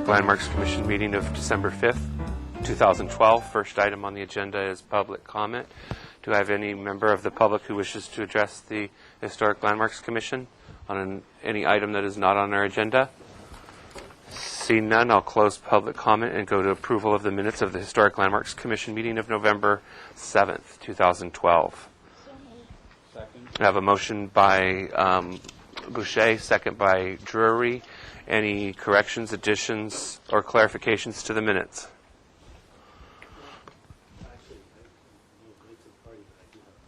Historic Landmarks Commission meeting of December 5th, 2012. First item on the agenda is public comment. Do I have any member of the public who wishes to address the Historic Landmarks Commission on any item that is not on our agenda? Seeing none, I'll close public comment and go to approval of the minutes of the Historic Landmarks Commission meeting of November 7th, 2012. Second. I have a motion by Boucher, second by Drury. Any corrections, additions, or clarifications to the minutes?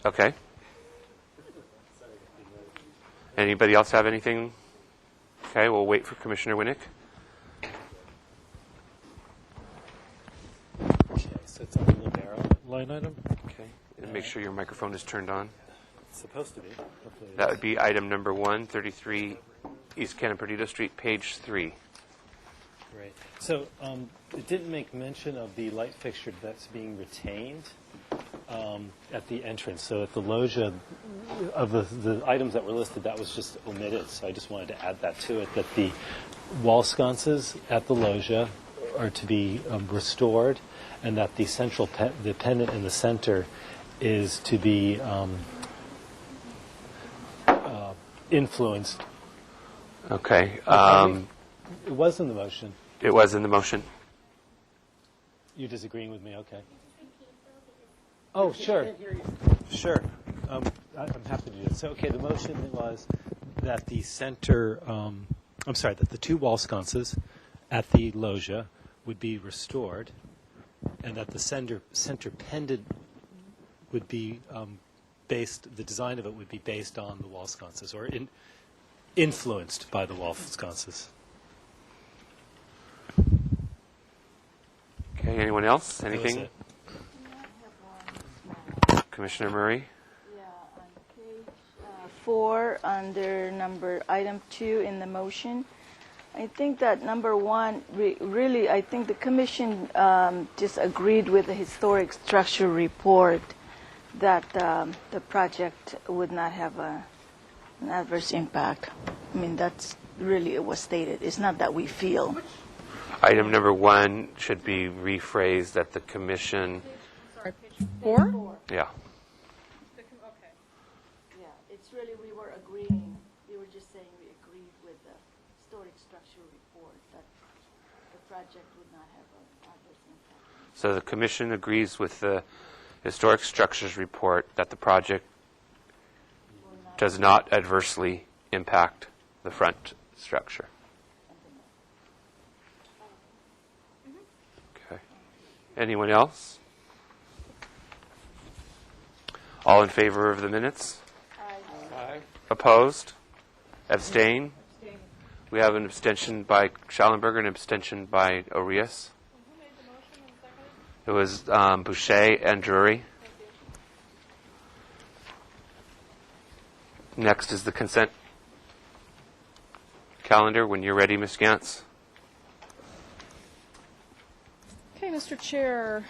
Okay. Anybody else have anything? Okay, we'll wait for Commissioner Winnick. Okay, so it's on the Libero line item. Okay, and make sure your microphone is turned on. It's supposed to be. Hopefully That would be item number 1, 33 East Cannon Perdido Street, page 3. Great. So it didn't make mention of the light fixture that's being retained at the entrance. So at the loggia, of the items that were listed, that was just omitted. So I just wanted to add that to it, that the wall sconces at the loggia are to be restored, and that the central the pendant in the center is to be influenced. Okay. It was in the motion. It was in the motion. You're disagreeing with me? Okay. Oh, sure. Sure. I'm happy to do that. So, okay, the motion was that the center, that the two wall sconces at the loggia would be restored, and that the center pendant would be the design of it would be based on the wall sconces, or influenced by the wall sconces. Okay, anyone else? Anything? That was it. Commissioner Murray? Yeah, on page 4, under item 2 in the motion, I think that number 1, really, I think the commission just agreed with the historic structure report that the project would not have an adverse impact. I mean, that's really it was stated. It's not that we feel. Item number 1 should be rephrased that the commission. Sorry, page 4? Yeah. Okay. Yeah, it's really we were agreeing. We were just saying we agreed with the historic structure report that the project would not have an adverse impact. So the commission agrees with the historic structures report that the project does not adversely impact the front structure. Okay. Anyone else? All in favor of the minutes? Aye. Opposed? Abstain? We have an abstention by Schallenberger and an abstention by Arias. Who made the motion and seconded? It was Boucher and Drury. Next is the consent calendar. When you're ready, Ms. Gantz. Okay, Mr. Chair.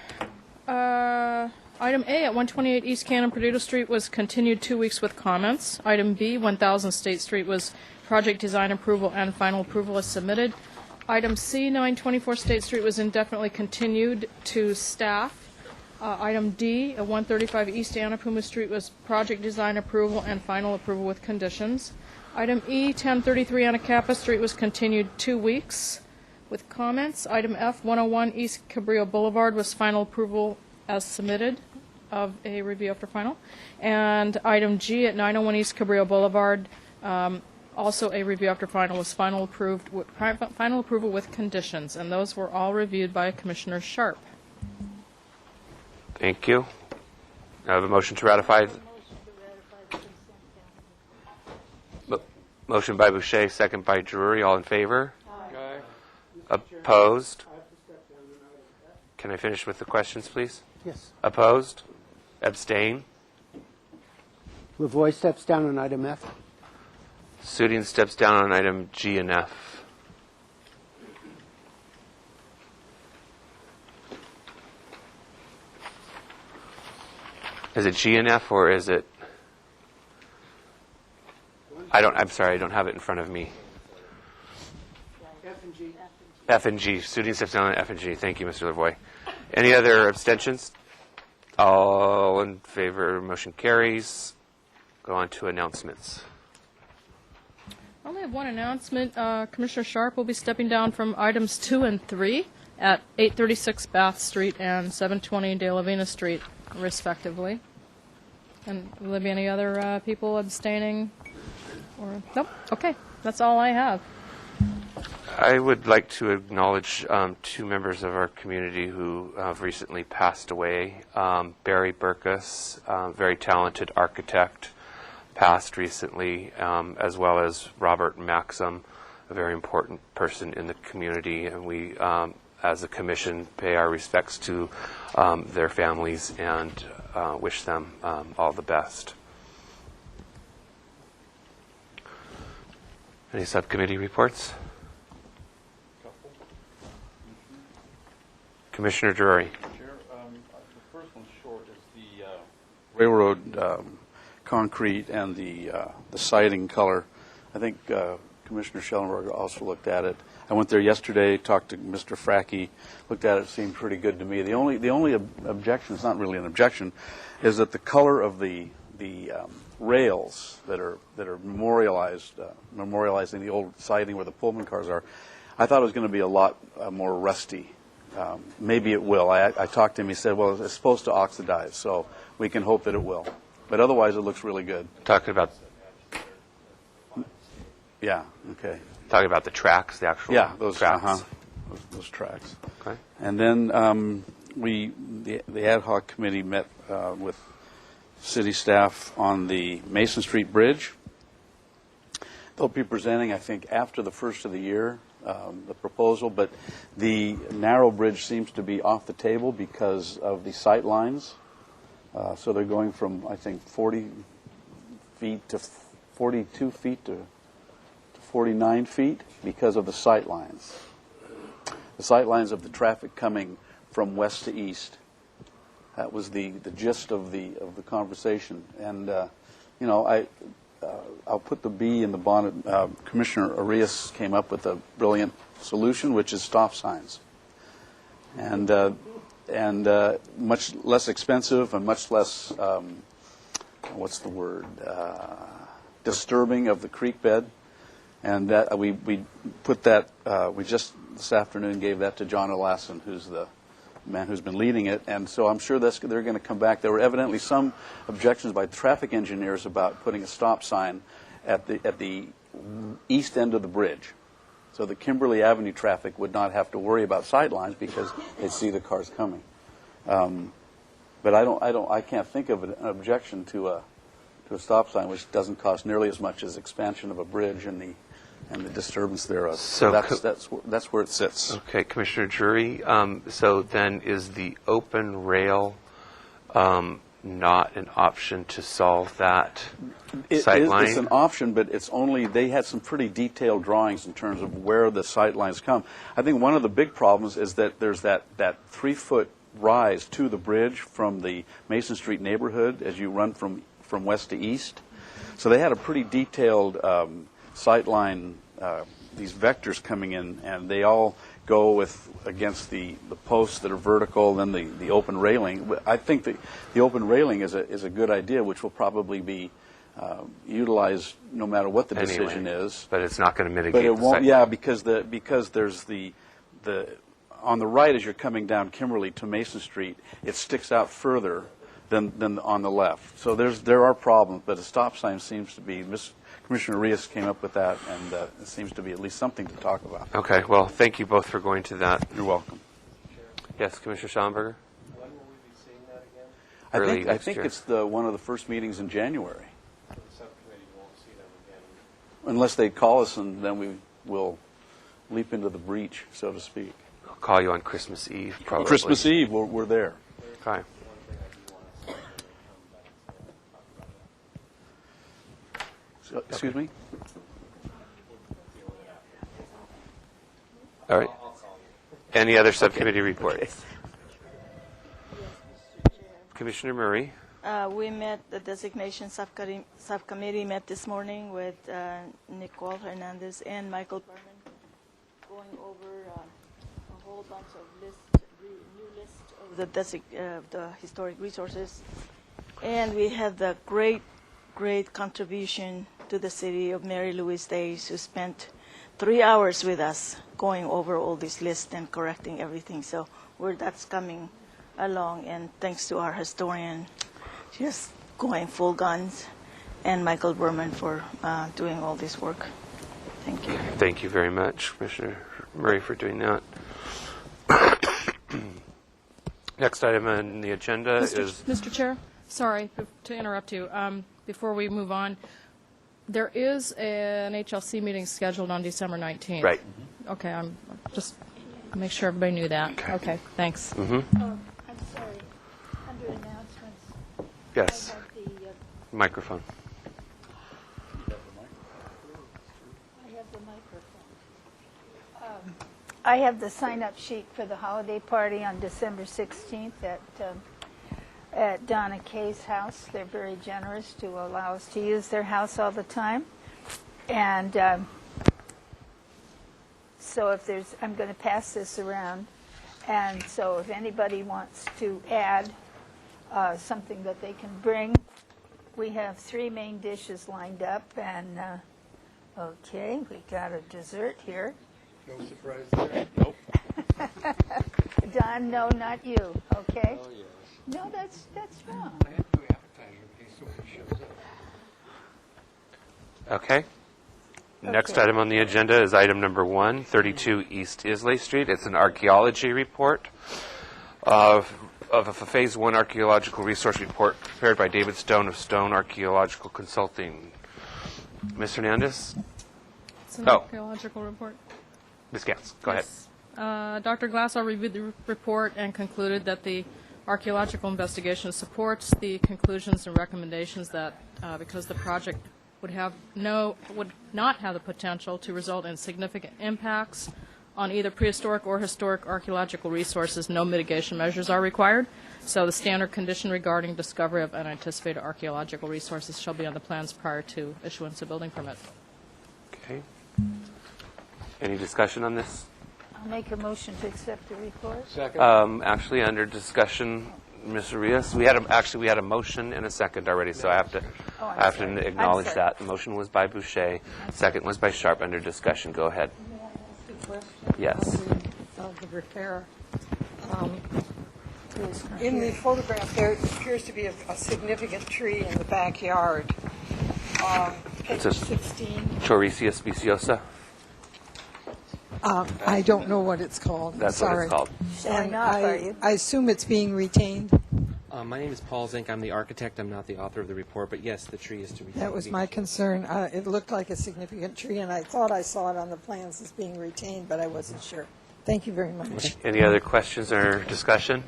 Item A at 128 East Cannon Perdido Street was continued 2 weeks with comments. Item B, 1000 State Street, was project design approval and final approval as submitted. Item C, 924 State Street, was indefinitely continued to staff. Item D, at 135 East Annapuma Street, was project design approval and final approval with conditions. Item E, 1033 Anacapa Street, was continued 2 weeks with comments. Item F, 101 East Cabrillo Boulevard, was final approval as submitted of a review after final. And item G at 901 East Cabrillo Boulevard, also a review after final, was final approval with conditions, and those were all reviewed by Commissioner Sharp. Thank you. I have a motion to ratify. Motion by Boucher, second by Drury. All in favor? Aye. Opposed? Can I finish with the questions, please? Yes. Opposed? Abstain? Lavoie steps down on item F. Suding steps down on item G and F. Is it G and F or is it? I'm sorry, I don't have it in front of me. F and G. F and G, student steps down on F and G. Thank you, Mr. Lavoie. Any other abstentions? All in favor, motion carries. Go on to announcements. I only have one announcement. Commissioner Sharp will be stepping down from items 2 and 3 at 836 Bath Street and 720 De La Vina Street, respectively. And will there be any other people abstaining? Or nope. Okay, that's all I have. I would like to acknowledge two members of our community who have recently passed away. Barry Burkus, very talented architect, passed recently, as well as Robert Maxim, a very important person in the community. And we, as a commission, pay our respects to their families and wish them all the best. Any subcommittee reports? Commissioner Drury. Chair, the first one short is the railroad concrete and the siding color. I think Commissioner Schellenberger also looked at it. I went there yesterday, talked to Mr. Fracky, looked at it, seemed pretty good to me. The only objection, it's not really an objection, is that the color of the rails that are memorializing the old siding where the Pullman cars are, I thought it was going to be a lot more rusty. Maybe it will. I talked to him. He said, well, it's supposed to oxidize, so we can hope that it will. But otherwise, it looks really good. Talking about Yeah, okay. the tracks, the actual Those tracks. Those tracks. Okay. And then the ad hoc committee met with city staff on the Mason Street Bridge. They'll be presenting, I think, after the first of the year, the proposal, but the narrow bridge seems to be off the table because of the sight lines. So they're going from, I think, 40 feet to 42 feet to 49 feet because of the sight lines. The sight lines of the traffic coming from west to east. That was the gist of the conversation. And, I'll put the B in the bonnet. Commissioner Arias came up with a brilliant solution, which is stop signs. And much less expensive and much less, disturbing of the creek bed. And that we put that, we just this afternoon gave that to John Olassen, who's the man who's been leading it. And so I'm sure they're going to come back. There were evidently some objections by traffic engineers about putting a stop sign at the east end of the bridge. So the Kimberly Avenue traffic would not have to worry about sight lines because they'd see the cars coming. But I can't think of an objection to a stop sign which doesn't cost nearly as much as expansion of a bridge and the disturbance thereof. So that's where it sits. Okay, Commissioner Drury. So then is the open rail not an option to solve that sight line? It's an option, but it's only, they had some pretty detailed drawings in terms of where the sight lines come. I think one of the big problems is that there's that 3-foot rise to the bridge from the Mason Street neighborhood as you run from west to east. So they had a pretty detailed sight line, these vectors coming in, and they all go against the posts that are vertical, then the open railing. I think the open railing is a good idea, which will probably be utilized no matter what the decision is. But it's not going to mitigate. But it the won't. sight Yeah, because there's the on the right as you're coming down Kimberly to Mason Street, it sticks out further than on the left. So there are problems, but a stop sign seems to be. Commissioner Arias came up with that, and it seems to be at least something to talk about. Okay, well, thank you both for going to that. You're welcome. Yes, Commissioner Schellenberger? When will we be seeing that again? Early I next think year. it's one of the first meetings in January. The subcommittee won't see them again. Unless they call us, and then we will leap into the breach, so to speak. I'll call you on Christmas Eve, probably. Christmas Eve, we're there. Okay. One thing I do want to say, come back and talk about it. Excuse me? All right. Any other subcommittee reports? Commissioner Murray? We met, the designation subcommittee met this morning with Nicole Hernandez and Michael Berman, going over whole bunch of new list of the historic resources. And we had the great contribution to the city of Mary Louise Days, who spent 3 hours with us going over all this list and correcting everything. So that's coming along, and thanks to our historian, just going full guns, and Michael Berman for doing all this work. Thank you. Thank you very much, Commissioner Murray, for doing that. Next item on the agenda is... Mr. Chair, sorry to interrupt you. Before we move on, there is an HLC meeting scheduled on December 19th. Right. Okay, I'm just make sure everybody knew that. Okay, thanks. Oh, I'm sorry. Under announcements, Yes. I have the Microphone. I have the sign-up sheet for the holiday party on December 16th at Donna Kay's house. They're very generous to allow us to use their house all the time. And so I'm going to pass this around. And so if anybody wants to add something that they can bring, we have 3 main dishes lined up. And, okay, we got a dessert here. No surprise there? Nope. Don, no, not you, okay? Oh, yes. No, that's wrong. I have to do appetizer in case somebody shows up. Okay. Next Okay. item on the agenda is item number 1, 32 East Islay Street. It's an archaeology report of a Phase 1 archaeological resource report prepared by David Stone of Stone Archaeological Consulting. Ms. Hernandez? It's an Oh. archaeological report. Ms. Gantz, go ahead. Dr. Glassell reviewed the report and concluded that the archaeological investigation supports the conclusions and recommendations that because the project would not have the potential to result in significant impacts on either prehistoric or historic archaeological resources, no mitigation measures are required. So the standard condition regarding discovery of unanticipated archaeological resources shall be on the plans prior to issuance of building permit. Okay. Any discussion on this? I'll make a motion to accept the report. Second? Actually, under discussion, Ms. Arias, we had a motion and a second already, so I have to sorry. acknowledge I'm sorry. that. The motion was by Boucher, second was by Sharp. Under discussion, go ahead. Yes. Of the repair. In the photograph, there appears to be a significant tree in the backyard. Page It's a- 16. Torresia speciosa, I don't know what it's called. that's what Sorry. it's called. Showing off, are you? I assume it's being retained. My name is Paul Zink. I'm the architect. I'm not the author of the report, but yes, the tree is to be. That was my concern. It looked like a significant tree, and I thought I saw it on the plans as being retained, but I wasn't sure. Thank you very much. Any other questions or discussion?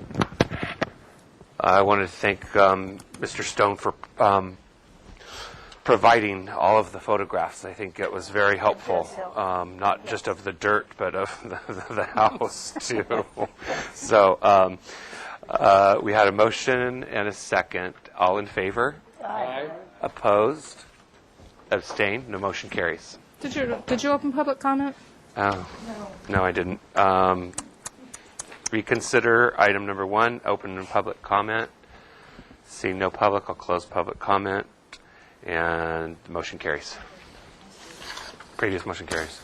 I wanted to thank Mr. Stone for providing all of the photographs. I think it was very helpful, not just of the dirt, but of the house, too. So we had a motion and a second. All in favor? Aye. Opposed? Abstained? No motion carries. Did you open public comment? Oh, no, I didn't. Reconsider item number 1, open and public comment. Seeing no public, I'll close public comment, and the motion carries. Previous motion carries.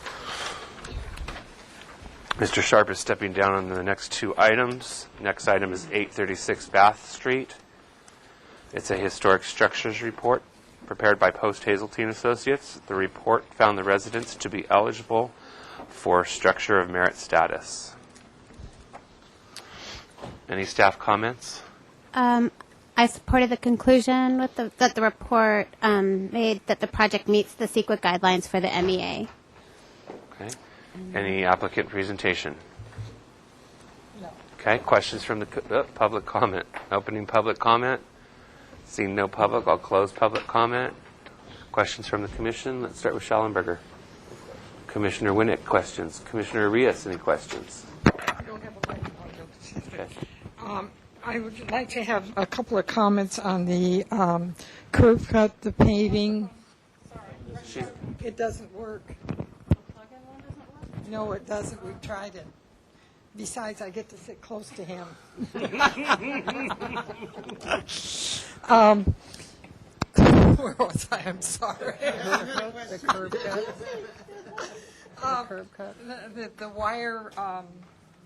Mr. Sharp is stepping down on the next 2 items. Next item is 836 Bath Street. It's a historic structures report prepared by Post Hazeltine Associates. The report found the residents to be eligible for structure of merit status. Any staff comments? I supported the conclusion with that the report made that the project meets the CEQA guidelines for the MEA. Okay. Any applicant presentation? No. Okay. Questions from the public comment? Opening public comment. Seeing no public, I'll close public comment. Questions from the commission? Let's start with Schallenberger. Commissioner Winnick, questions. Commissioner Arias, any questions? I don't have a microphone. Okay. I would like to have a couple of comments on the curb cut, the paving. It doesn't work. No, it doesn't. We've tried it. Besides, I get to sit close to him. Where was I? I'm sorry. The curb cut. The curb cut.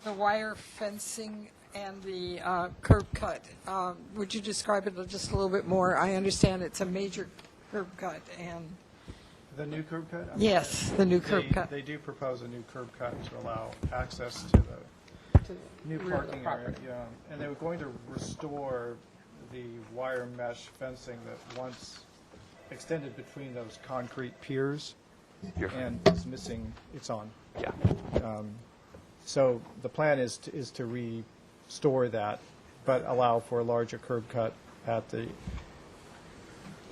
The wire fencing and the curb cut. Would you describe it just a little bit more? I understand it's a major curb cut, and The new curb cut? yes, the new curb cut. They do propose a new curb cut to allow access to the new rear of the parking area. property. Yeah, and they were going to restore the wire mesh fencing that once extended between those concrete piers and is missing. It's on. Yeah. So the plan is to restore that, but allow for a larger curb cut at the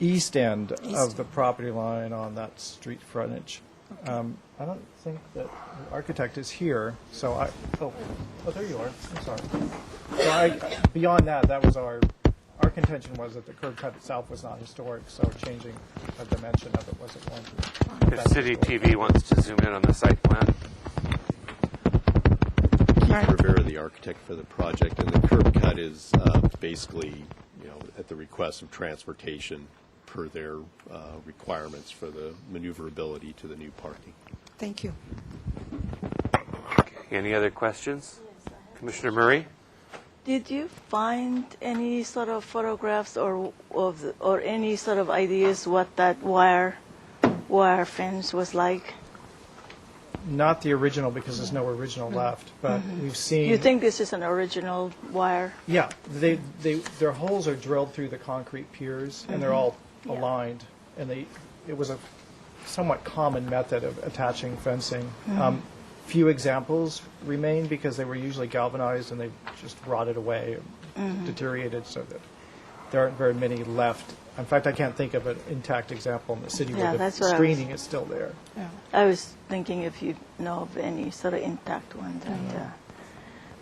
east end of the property line on that street frontage. I don't think that the architect is here, so oh, there you are. I'm sorry. So beyond that, that was our contention was that the curb cut itself was not historic, so changing a dimension of it wasn't going to. If City TV wants to zoom in on the site plan. Keith Rivera, the architect for the project, and the curb cut is basically, at the request of transportation per their requirements for the maneuverability to the new parking. Thank you. Any other questions? Commissioner Murray? Did you find any sort of photographs or any sort of ideas what that wire fence was like? Not the original, because there's no original left, but we've seen. You think this is an original wire? Yeah, their holes are drilled through the concrete piers, and they're all aligned, and it was a somewhat common method of attaching fencing. Few examples remain because they were usually galvanized and they just rotted away, deteriorated, so that there aren't very many left. In fact, I can't think of an intact example in the city where the screening is still there. I was thinking if you know of any sort of intact ones.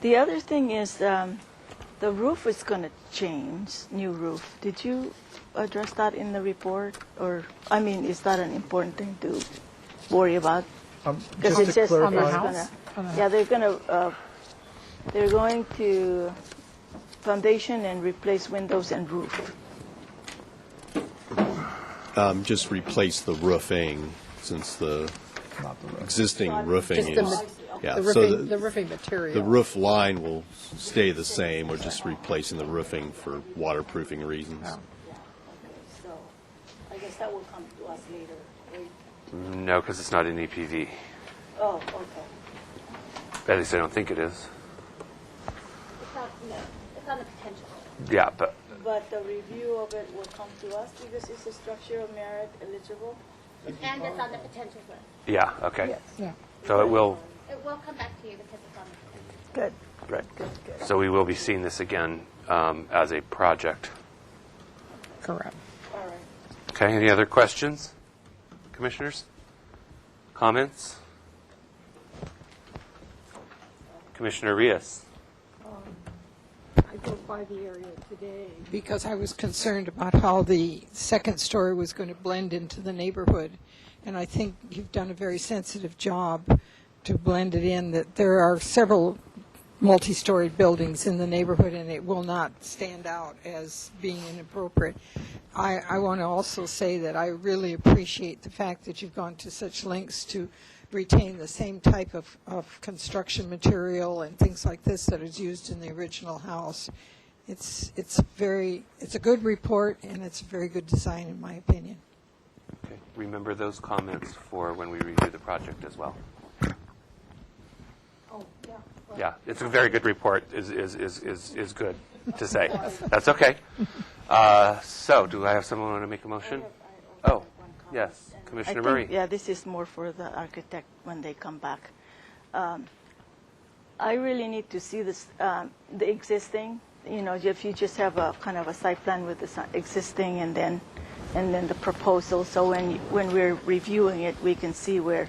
The other thing is the roof is going to change, new roof. Did you address that in the report? Or, I mean, is that an important thing to worry about? Just to clarify, on the house? Yeah, they're going to foundation and replace windows and roof. Just replace the roofing, since the not the roof. existing roofing Just is. the roofing material. The roof line will stay the same. We're just replacing the roofing for waterproofing reasons. So I guess that will come to us later, right? No, because it's not in EPV. Oh, okay. At least I don't think it is. It's on the potential. Yeah, but But the review of it will come to us because it's a structure of merit eligible? And it's on the potential list. yeah, okay. Yeah. So it will. It will come back to you because it's on the potential. Good. Right. Good. So we will be seeing this again as a project. Correct. All right. Okay. Any other questions, commissioners? Comments? Commissioner Rios. I drove by the area today because I was concerned about how the second story was going to blend into the neighborhood. And I think you've done a very sensitive job to blend it in, that there are several multi-story buildings in the neighborhood, and it will not stand out as being inappropriate. I want to also say that I really appreciate the fact that you've gone to such lengths to retain the same type of construction material and things like this that is used in the original house. It's a good report, and it's a very good design, in my opinion. Okay. Remember those comments for when we review the project as well. Oh, yeah. Yeah, it's a very good report. Is good to say. That's okay. So, do I have someone want to make a motion? Oh, yes, Commissioner Murray. Yeah, this is more for the architect when they come back. I really need to see this, the existing. You know, if you just have a kind of a site plan with the existing and then the proposal, so when we're reviewing it, we can see where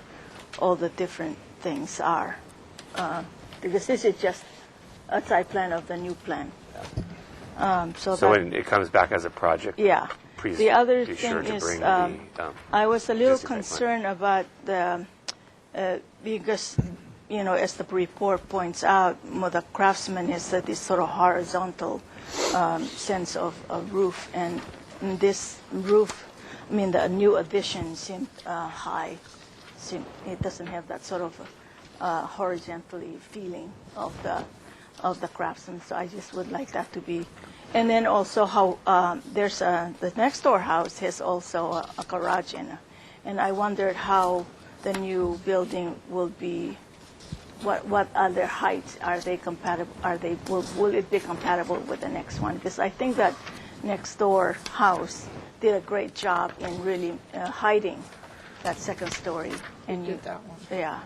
all the different things are. Because this is just a site plan of the new plan. So when it comes back as a project, yeah. please The other be thing sure to is, bring I was a little existing site plan. concerned about the because as the report points out, the craftsman is this sort of horizontal sense of roof, and this roof, the new addition seemed high. It doesn't have that sort of horizontally feeling of the craftsman. So I just would like that to be. And then also how there's the next door house has also a garage in it, and I wondered how the new building will be. What other heights are they compatible? Will it be compatible with the next one? Because I think that next door house did a great job in really hiding that second story. And did that one. Yeah.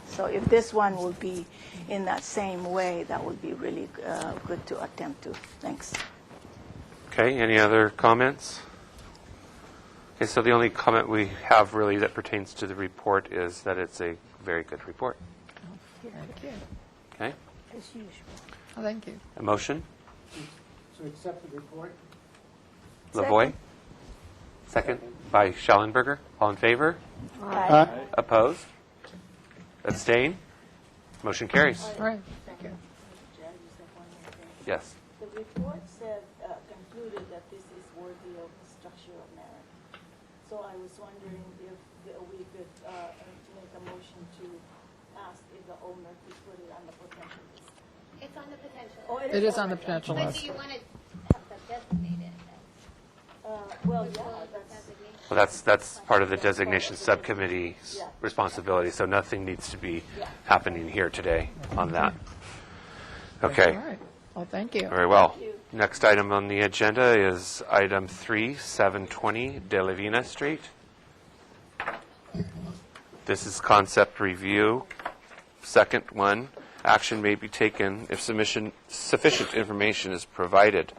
So if this one will be in that same way, that would be really good to attempt to. Thanks. Okay, any other comments? Okay, so the only comment we have really that pertains to the report is that it's a very good report. Thank you. Okay, As usual. Oh, thank you. a motion? To accept the report? Lavoy? Second by Schellenberger. All in favor? Aye. Opposed? Abstain? Motion carries. All right. Thank you. Yes. The report said, concluded that this is worthy of structural merit. So I was wondering if we could make a motion to ask if the owner could put it on the potential list. It's on the potential. Oh, It is on the potential But list. do you want to have that designated? Well, yeah, that's. Well, that's part of the designation subcommittee's responsibility, so nothing needs to be happening here today on that. Okay. All right. Well, thank you. Very well. Next item on the agenda is item 3, 720 De Lavina Street. This is concept review. Second one, action may be taken if sufficient information is provided.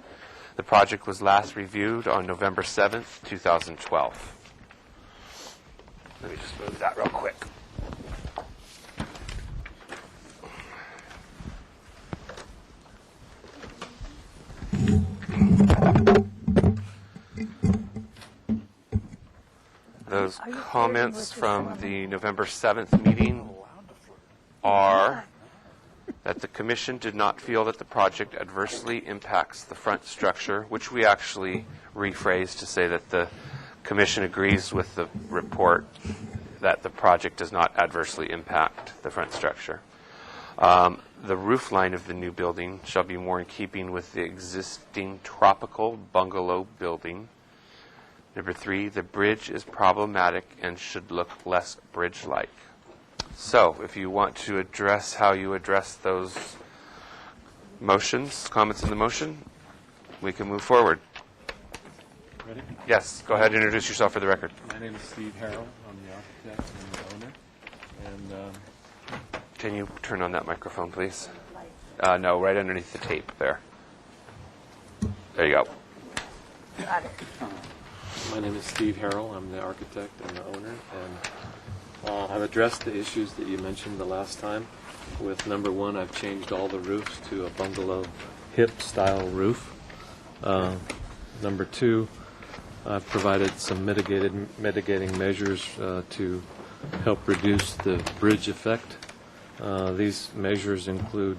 The project was last reviewed on November 7th, 2012. Let me just move that real quick. Those comments from the November 7th meeting are that the commission did not feel that the project adversely impacts the front structure, which we actually rephrased to say that the commission agrees with the report that the project does not adversely impact the front structure. The roof line of the new building shall be more in keeping with the existing tropical bungalow building. Number 3, the bridge is problematic and should look less bridge-like. So, if you want to address how you address those motions, comments in the motion, we can move forward. Ready? Yes, go ahead and introduce yourself for the record. My name is Steve Harrell. I'm the architect and the owner. And Can you turn on that microphone, please? No, right underneath the tape there. There you go. my name is Steve Harrell. I'm the architect and the owner. And I've addressed the issues that you mentioned the last time. With number 1, I've changed all the roofs to a bungalow hip-style roof. Number 2, I've provided some mitigating measures to help reduce the bridge effect. These measures include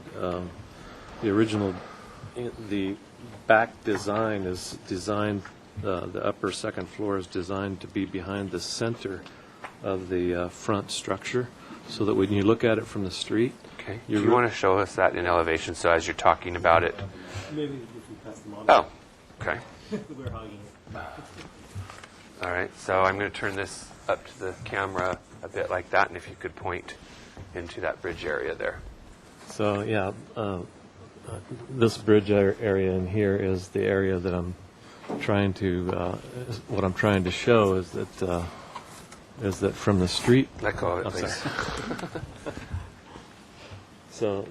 the back design is designed, the upper second floor is designed to be behind the center of the front structure, so that when you look at it from the street. Okay. Do you want to show us that in elevation, so as you're talking about it? Maybe if we pass them on. Oh, okay. We're hogging it. All right, so I'm going to turn this up to the camera a bit like that, and if you could point into that bridge area there. So, yeah, this bridge area in here is the area that I'm trying to, what I'm trying to show is that from the street. Let go of it, please. Sorry. So,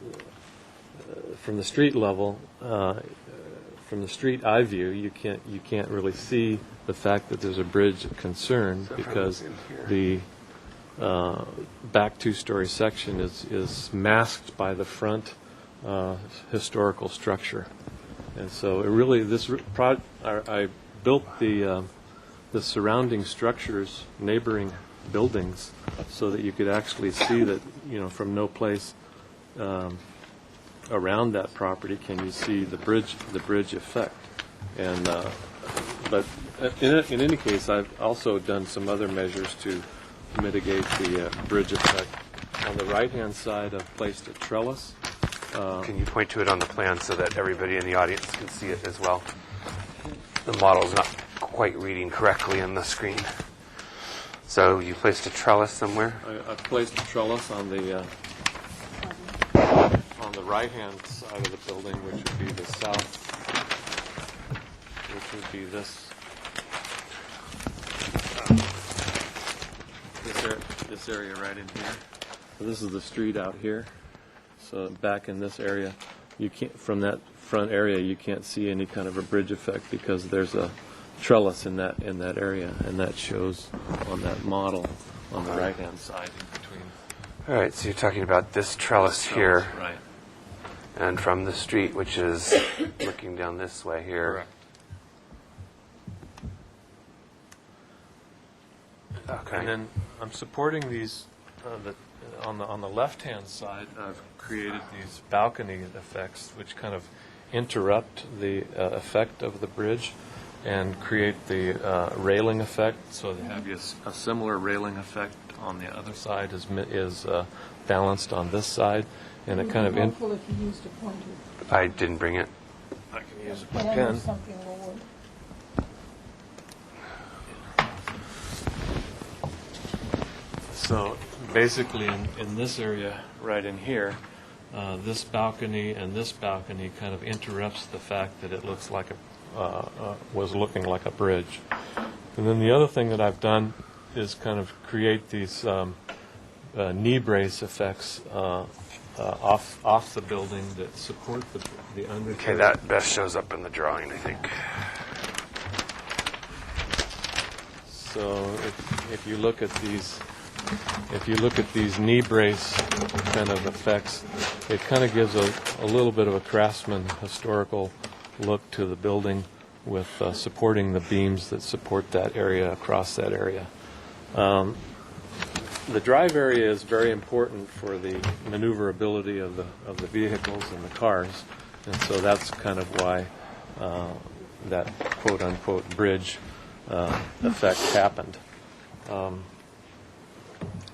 from the street level, from the street eye view, you can't really see the fact that there's a bridge of concern because the back 2-story section is masked by the front historical structure, and so it really I built the surrounding structures, neighboring buildings, so that you could actually see that from no place around that property can you see the bridge effect. And but in any case, I've also done some other measures to mitigate the bridge effect. On the right-hand side, I've placed a trellis. Can you point to it on the plan so that everybody in the audience can see it as well? The model's not quite reading correctly on the screen. So you placed a trellis somewhere? I've placed a trellis on the right-hand side of the building, which would be the south, which would be this area right in here. So this is the street out here. So back in this area, you can't, from that front area, you can't see any kind of a bridge effect because there's a trellis in that area, and that shows on that model on the right-hand side in between. All right, so you're talking about this trellis here, Right. and from the street, which is looking down this way here. Correct. Okay. And then I'm supporting these on the left-hand side. I've created these balcony effects, which kind of interrupt the effect of the bridge and create the railing effect. So they have a similar railing effect on the other side is balanced on this side, and it kind of. Helpful if you used a pointer. I didn't bring it. I can use my Pen or pen. something will work. So basically in this area right in here, this balcony and this balcony kind of interrupts the fact that it looks like was looking like a bridge. And then the other thing that I've done is kind of create these knee brace effects off the building that support the undercarriage. Okay, that best shows up in the drawing, I think. So if you look at these knee brace kind of effects, it kind of gives a little bit of a craftsman historical look to the building with supporting the beams that support that area across that area. The drive area is very important for the maneuverability of the vehicles and the cars, and so that's kind of why that quote-unquote bridge effect happened.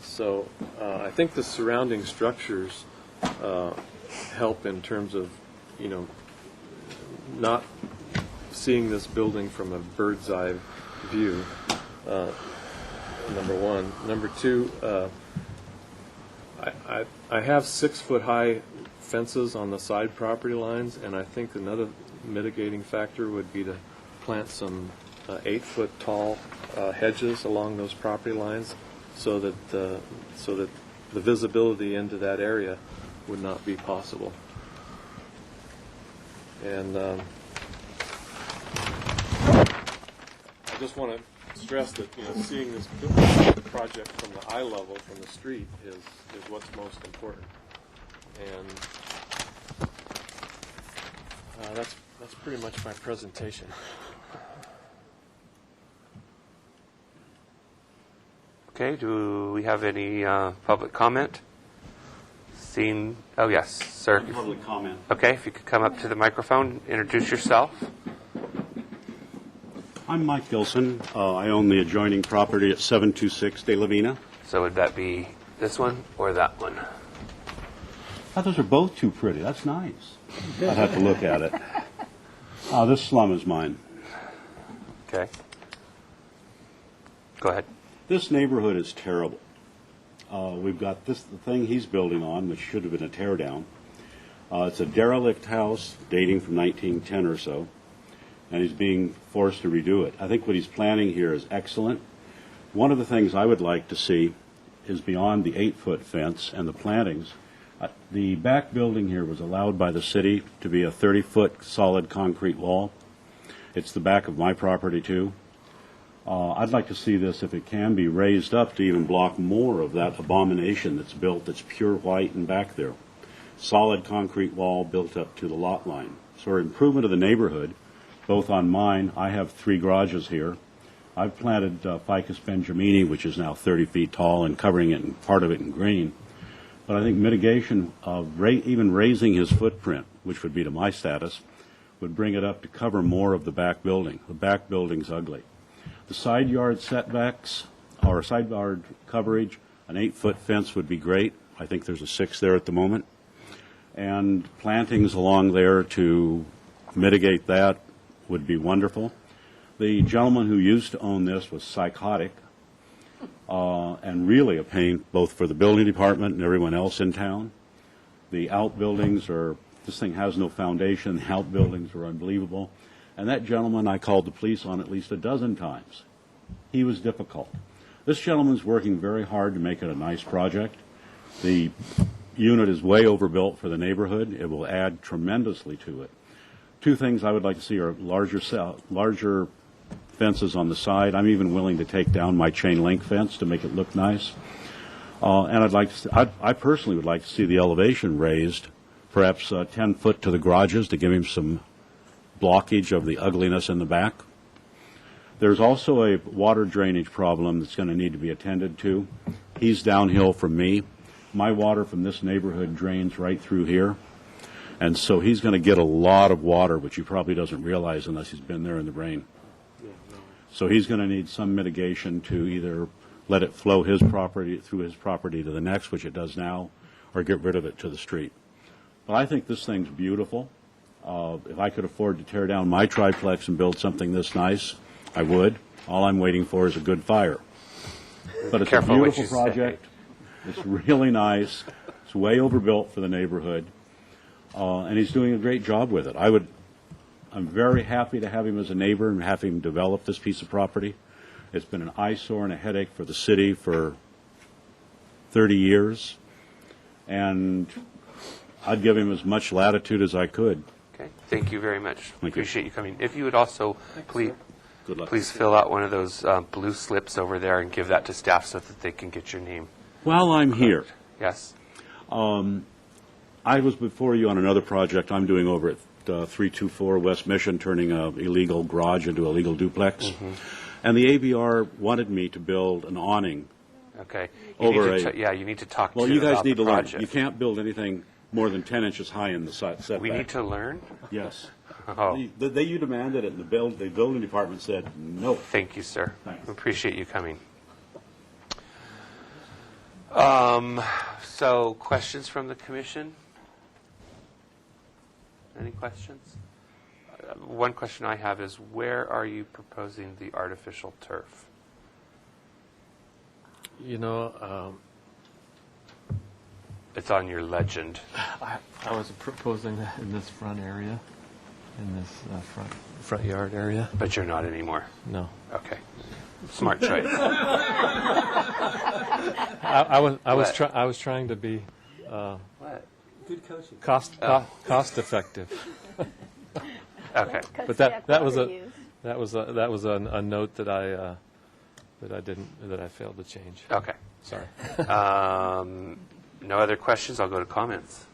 So I think the surrounding structures help in terms of, not seeing this building from a bird's eye view, number one. Number two, I have 6-foot-high fences on the side property lines, and I think another mitigating factor would be to plant some 8-foot-tall hedges along those property lines, so that the visibility into that area would not be possible. And I just want to stress that seeing this project from the eye level, from the street, is what's most important. And that's pretty much my presentation. Okay, do we have any public comment? Oh, yes, sir. Public comment. Okay, if you could come up to the microphone, introduce yourself. I'm Mike Gilson. I own the adjoining property at 726 De La Vina. So would that be this one or that one? Those are both too pretty. That's nice. I'd have to look at it. This slum is mine. Okay. Go ahead. This neighborhood is terrible. We've got the thing he's building on, which should have been a tear down. It's a derelict house dating from 1910 or so, and he's being forced to redo it. I think what he's planning here is excellent. One of the things I would like to see is beyond the 8-foot fence and the plantings. The back building here was allowed by the city to be a 30-foot solid concrete wall. It's the back of my property, too. I'd like to see this, if it can be, raised up to even block more of that abomination that's built, that's pure white and back there. Solid concrete wall built up to the lot line. So for improvement of the neighborhood, both on mine, I have 3 garages here. I've planted Ficus benjamini, which is now 30 feet tall and covering it, and part of it in green. but I think mitigation of even raising his footprint, which would be to my status, would bring it up to cover more of the back building. The back building's ugly. The side yard setbacks, or side yard coverage, an 8-foot fence would be great. I think there's a 6 there at the moment. And plantings along there to mitigate that would be wonderful. The gentleman who used to own this was psychotic and really a pain both for the building department and everyone else in town. The outbuildings this thing has no foundation. The outbuildings are unbelievable. And that gentleman I called the police on at least a dozen times. He was difficult. This gentleman's working very hard to make it a nice project. The unit is way overbuilt for the neighborhood. It will add tremendously to it. 2 things I would like to see are larger fences on the side. I'm even willing to take down my chain link fence to make it look nice. And I personally would like to see the elevation raised, perhaps 10 foot to the garages to give him some blockage of the ugliness in the back. There's also a water drainage problem that's going to need to be attended to. He's downhill from me. My water from this neighborhood drains right through here. And so he's going to get a lot of water, which he probably doesn't realize unless he's been there in the rain. So he's going to need some mitigation to either let it flow through his property to the next, which it does now, or get rid of it to the street. But I think this thing's beautiful. If I could afford to tear down my triplex and build something this nice, I would. All I'm waiting for is a good fire. But it's a beautiful project. It's really nice. It's way overbuilt for the neighborhood. And he's doing a great job with it. I'm very happy to have him as a neighbor and have him develop this piece of property. It's been an eyesore and a headache for the city for 30 years. And I'd give him as much latitude as I could. Okay, thank you very much. Thank you. Appreciate you coming. If you would also please fill out one of those blue slips over there and give that to staff so that they can get your name. While I'm here, Yes. I was before you on another project I'm doing over at 324 West Mission, turning an illegal garage into a legal duplex. And the ABR wanted me to build an awning. Okay. You need to talk Well, to you guys about need the to learn. project. You can't build anything more than 10 inches high in the setback. We need to learn? Yes. Oh. You demanded it, and the building department said no. Thank you, sir. Thanks. We appreciate you coming. So, questions from the commission? Any questions? One question I have is, where are you proposing the artificial turf? You know, It's on your legend. I was proposing that in this front area, in this front yard area. But you're not anymore? No. Okay. Smart choice. I was trying to be What? Good coaching. cost effective. Okay. But that was a note that I failed to change. Okay. Sorry. No other questions? I'll go to comments.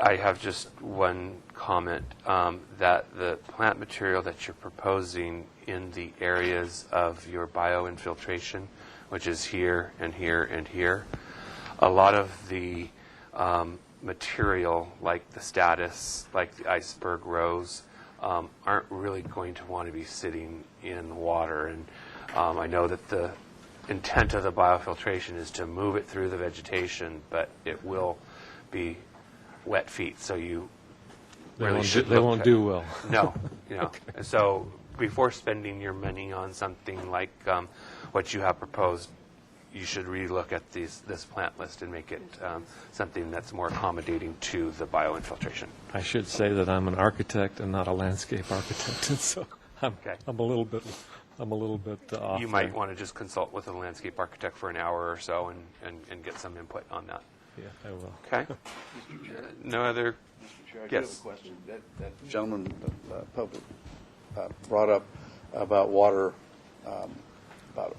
I have just one comment, that the plant material that you're proposing in the areas of your bioinfiltration, which is here and here and here, a lot of the material, like the status, like the iceberg rose, aren't really going to want to be sitting in water. And I know that the intent of the biofiltration is to move it through the vegetation, but it will be wet feet, so you really should They won't do well. No, And so before spending your money on something like what you have proposed, you should relook at this plant list and make it something that's more accommodating to the bioinfiltration. I should say that I'm an architect and not a landscape architect, and so I'm a little bit off. You might want to just consult with a landscape architect for an hour or so and get some input on that. Yeah, I will. Okay. No other. Mr. Chair, I do Yes. have a question. That gentleman public brought up about water, about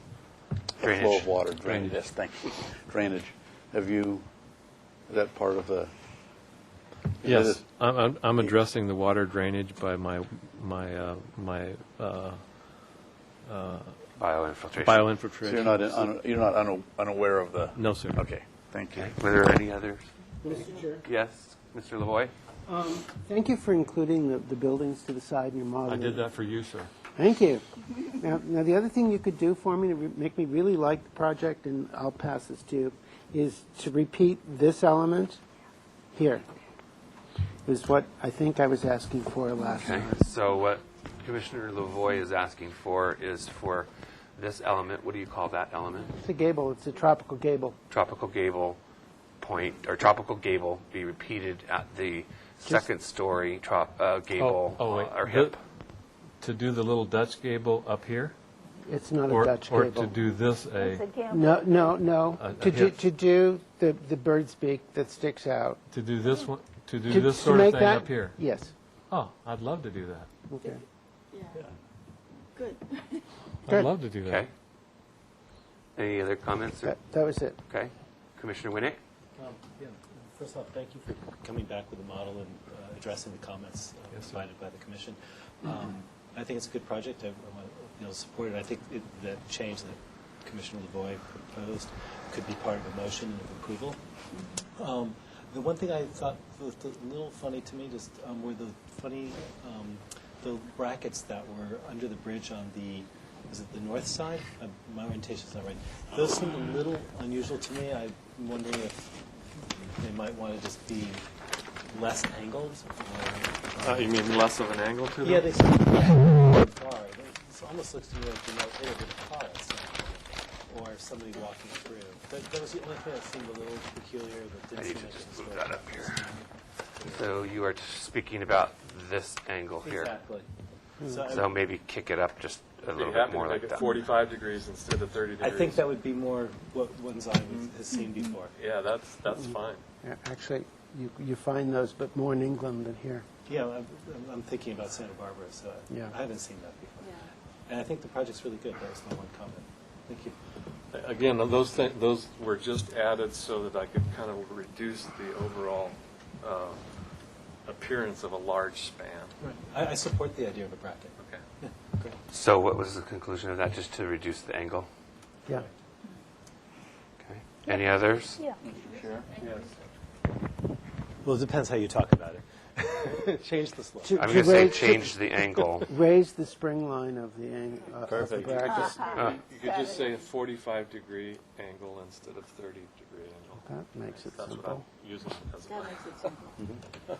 the Drainage. flow of water, drainage. Yes, thank you. Drainage. Is that part of the? Yes, I'm addressing the water drainage by my Bioinfiltration. So you're not, unaware of the? No, sir. Okay, thank you. Were there any others? Mr. Chair? Yes, Mr. Lavoy? Thank you for including the buildings to the side in your model. I did that for you, sir. Thank you. Now, the other thing you could do for me to make me really like the project, and I'll pass this to you, is to repeat this element here. Is what I think I was asking for last Okay, time. so what Commissioner Lavoy is asking for is for this element, what do you call that element? It's a gable. It's a tropical gable. Tropical gable point, or tropical gable be repeated at the second story gable wait. or hip. To do the little Dutch gable up here? It's not a Or, Dutch or gable. to do this It's a gamble. No. A To hip. do the bird's beak that sticks out. to do this one, to do To- this to sort of make thing that? up here? Yes. Oh, I'd love to do that. Okay. Good. I'd Good. love to do that. Okay. Any other comments? or- That was it. Okay. Commissioner Winnick? Yeah, first off, thank you for coming back with a model and addressing the comments provided by the commission. I think it's a good project. I want to support it. I think that change that Commissioner Lavoy proposed could be part of a motion of approval. The one thing I thought was a little funny to me just were the brackets that were under the bridge on the, was it the north side? My orientation's not right. Those seem a little unusual to me. I'm wondering if they might want to just be less angled. Or, You mean less of an angle to them? yeah, they seem far. It almost looks to me like you might hit it with a car at some point, or somebody walking through. That was the only thing that seemed a little peculiar. That I didn't need seem to like just it move was that up here. So you are speaking about this angle here. Exactly. So maybe kick it up just a You little have bit to more make like it that. 45 degrees instead of 30 I degrees. think that would be more what one's eye has seen before. Yeah, that's fine. Yeah, actually, you find those, but more in England than here. Yeah, I'm thinking about Santa Barbara, so Yeah. I haven't seen that before. And I think the project's really good. That was my one comment. Thank you. Again, those were just added so that I could kind of reduce the overall appearance of a large span. Right. I support the idea of a bracket. Okay. Yeah, great. So what was the conclusion of that, just to reduce the angle? Yeah. Okay. Any others? Yeah. Well, it depends how you talk about it. Change the slope. I'm going to say change the angle. Raise the spring line of the of the Perfect. bracket. You could just say a 45-degree angle instead of 30-degree angle. That makes it That's what simple. I'm using as a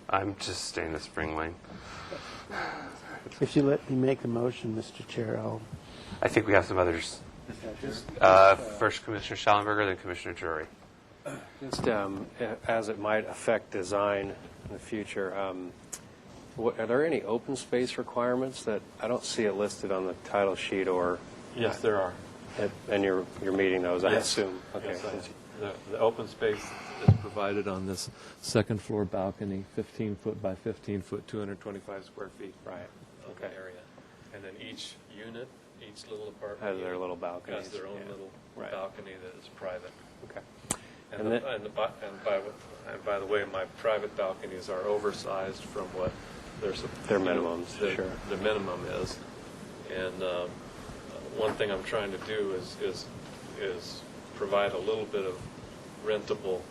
I'm just saying the spring line. If you let me make the motion, Mr. Chair, I'll... I think we have some others. First Commissioner Schallenberger, then Commissioner Drury. Just as it might affect design in the future, are there any open space requirements that I don't see it listed on the title sheet or? Yes, there are. And you're meeting those, I Yes. assume? Okay. Yes, the open space is provided on this second floor balcony, 15 foot by 15 foot, 225 square feet. Right. Okay. Area. And then each unit, each little apartment Has their unit little balconies. has their own little Right. balcony that is private. Okay. And by the way, my private balconies are oversized from what Their minimums, sure. The minimum is. And one thing I'm trying to do is provide a little bit of rentable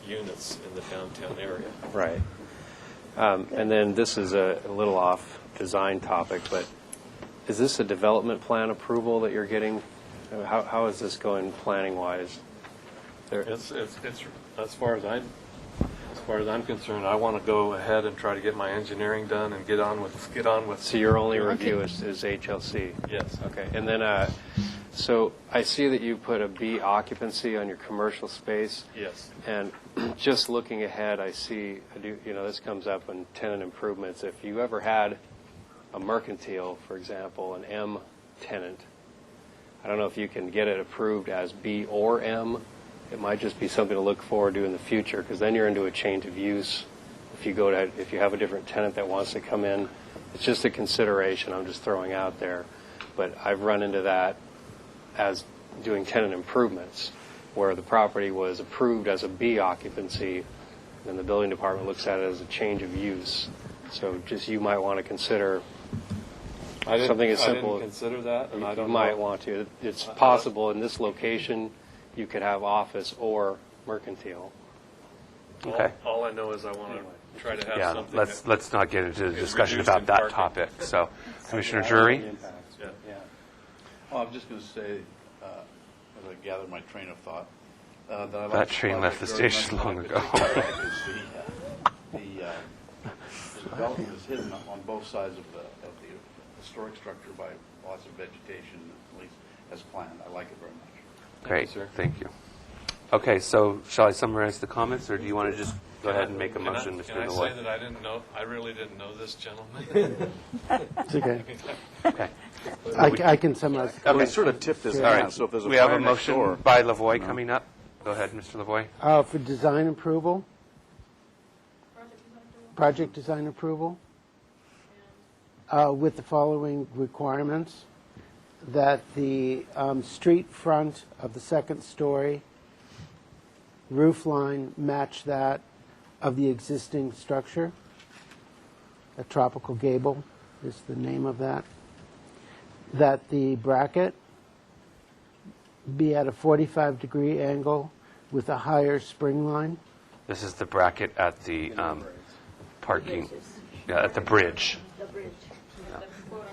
units in the downtown area. Right. And then this is a little off design topic, but is this a development plan approval that you're getting? How is this going planning-wise? It's as far as I'm concerned, I want to go ahead and try to get my engineering done and get on with. So your only review is HLC? Yes. Okay. And then, so I see that you put a B occupancy on your commercial space. Yes. And just looking ahead, I see, this comes up in tenant improvements. If you ever had a mercantile, for example, an M tenant, I don't know if you can get it approved as B or M. It might just be something to look forward to in the future, because then you're into a change of use. If you have a different tenant that wants to come in, it's just a consideration I'm just throwing out there. But I've run into that as doing tenant improvements, where the property was approved as a B occupancy, and the building department looks at it as a change of use. So just you might want to consider Something as I simple. didn't consider that, and I don't You might know. want to. It's possible in this location, you could have office or mercantile. Okay. All I know is I want to try to have Yeah, something. let's not get into the is discussion reduced about in that parking. topic. So, Commissioner Drury? Yeah. Well, I'm just going to say, as I gather my train of thought, that I like That the train left the project very station much. long What I ago. particularly like is the development is hidden on both sides of the historic structure by lots of vegetation, at least as planned. I like it very much. Great, thank you. Okay, so shall I summarize the comments, or do you want to just go ahead and make a motion, Mr. Can I Malloy? say that I didn't know, I really didn't know this gentleman? It's okay. Okay. I can summarize. We sort of tipped his Sure. All hand, right, so if there's a we have a fire next door. motion by Lavoy coming up. Go ahead, Mr. Lavoy. For design approval, project design approval, with the following requirements, that the street front of the second story roof line match that of the existing structure. A tropical gable is the name of that. That the bracket be at a 45-degree angle with a higher spring line. This is the bracket at the parking, at the bridge.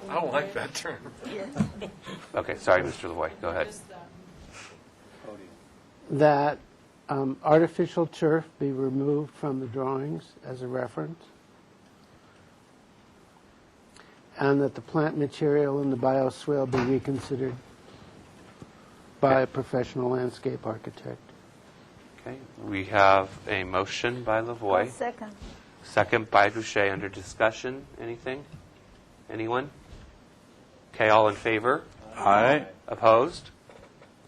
I don't like that term. Okay, sorry, Mr. Lavoy, go ahead. That artificial turf be removed from the drawings as a reference. And that the plant material in the bioswale be reconsidered by a professional landscape architect. Okay, we have a motion by Lavoy. Second. Second by Boucher. Under discussion, anything? Anyone? Okay, all in favor? Aye. Opposed?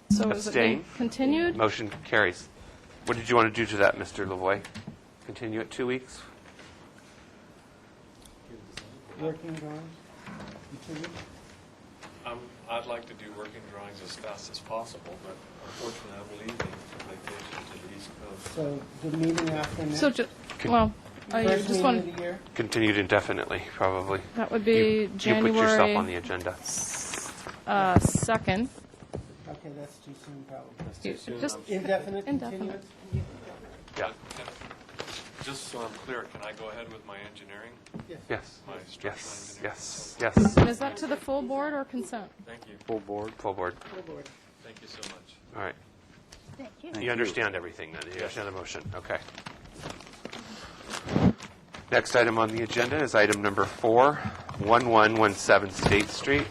So is it being Abstain? continued? Motion carries. What did you want to do to that, Mr. Lavoy? Continue it 2 weeks? Working drawings? I'd like to do working drawings as fast as possible, but unfortunately I'm leaving for vacation to the East Coast. So the meeting after next? So, well, I First just meeting want, of the year? Continued indefinitely, probably. that would be You put yourself on the January agenda. 2nd. Okay, that's too soon, probably. Just Indefinite indefinite. continuance? Yeah. Just so I'm clear, can I go ahead with my engineering? Yes. My structural Yes. engineering? Yes. Yes. And is that to the full board or consent? Thank you. Full board. Full board. Thank you so much. All right. Thank you. You understand everything then? You understand the motion? Okay. Next item on the agenda is item number 4, 1117 State Street.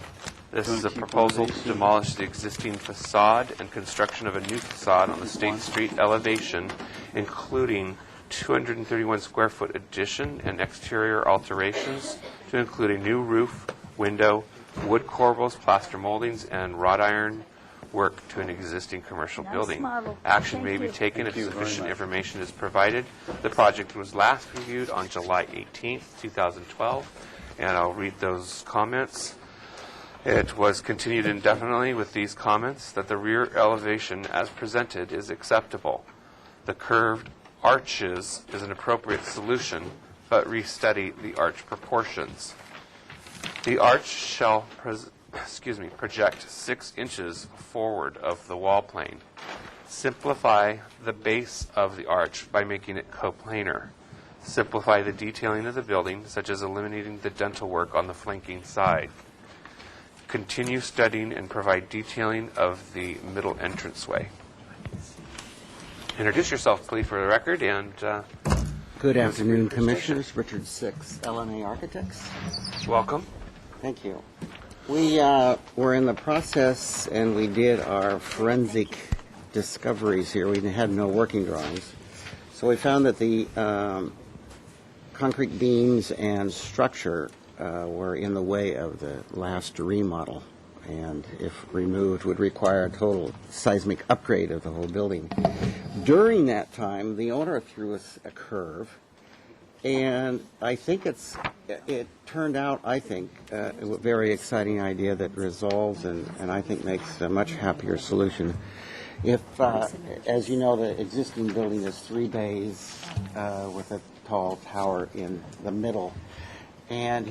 This is a proposal to demolish the existing facade and construction of a new facade on the State Street elevation, including 231 square foot addition and exterior alterations to include a new roof, window, wood corbels, plaster moldings, and wrought iron work to an existing commercial Nice building. model. Action Thank may be you. taken if sufficient information is provided. The project was last reviewed on July 18th, 2012, and I'll read those comments. It was continued indefinitely with these comments that the rear elevation as presented is acceptable. The curved arches is an appropriate solution, but restudy the arch proportions. The arch shall project 6 inches forward of the wall plane. Simplify the base of the arch by making it coplanar. Simplify the detailing of the building, such as eliminating the dental work on the flanking side. Continue studying and provide detailing of the middle entranceway. Introduce yourself, please, for the record, and Good afternoon, Commissioners. Richard Six, LNA Architects. welcome. Thank you. We were in the process, and we did our forensic discoveries here. We had no working drawings. So we found that the concrete beams and structure were in the way of the last remodel, and if removed would require a total seismic upgrade of the whole building. During that time, the owner threw us a curve, and I think it turned out, a very exciting idea that resolves and I think makes a much happier solution. If, as you know, the existing building is 3 bays with a tall tower in the middle. And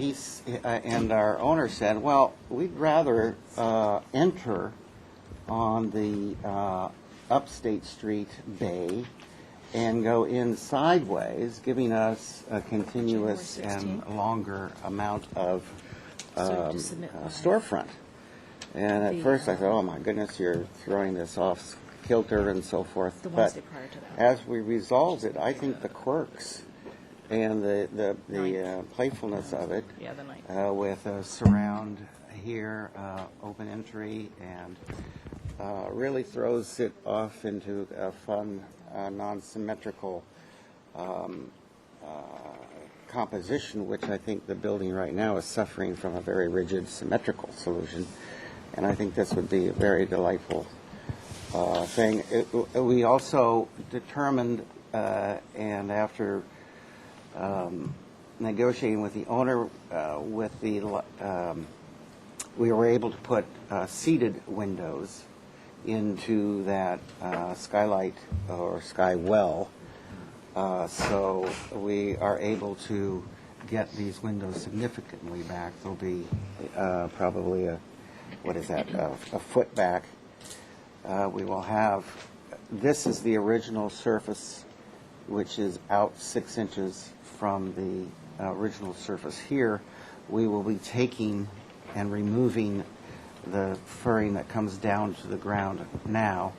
and our owner said, well, we'd rather enter on the Upstate Street bay and go in sideways, giving us a continuous and longer amount of storefront. And at first I thought, oh my goodness, you're throwing this off kilter and so forth. But as we resolved it, I think the quirks and the playfulness of it, with a surround here, open entry, and really throws it off into a fun, non-symmetrical composition, which I think the building right now is suffering from a very rigid, symmetrical solution. And I think this would be a very delightful thing. We also determined, and after negotiating with the owner, we were able to put seated windows into that skylight or sky well. So we are able to get these windows significantly back. They'll be probably a foot back. We will have, this is the original surface, which is out 6 inches from the original surface here. We will be taking and removing the furring that comes down to the ground now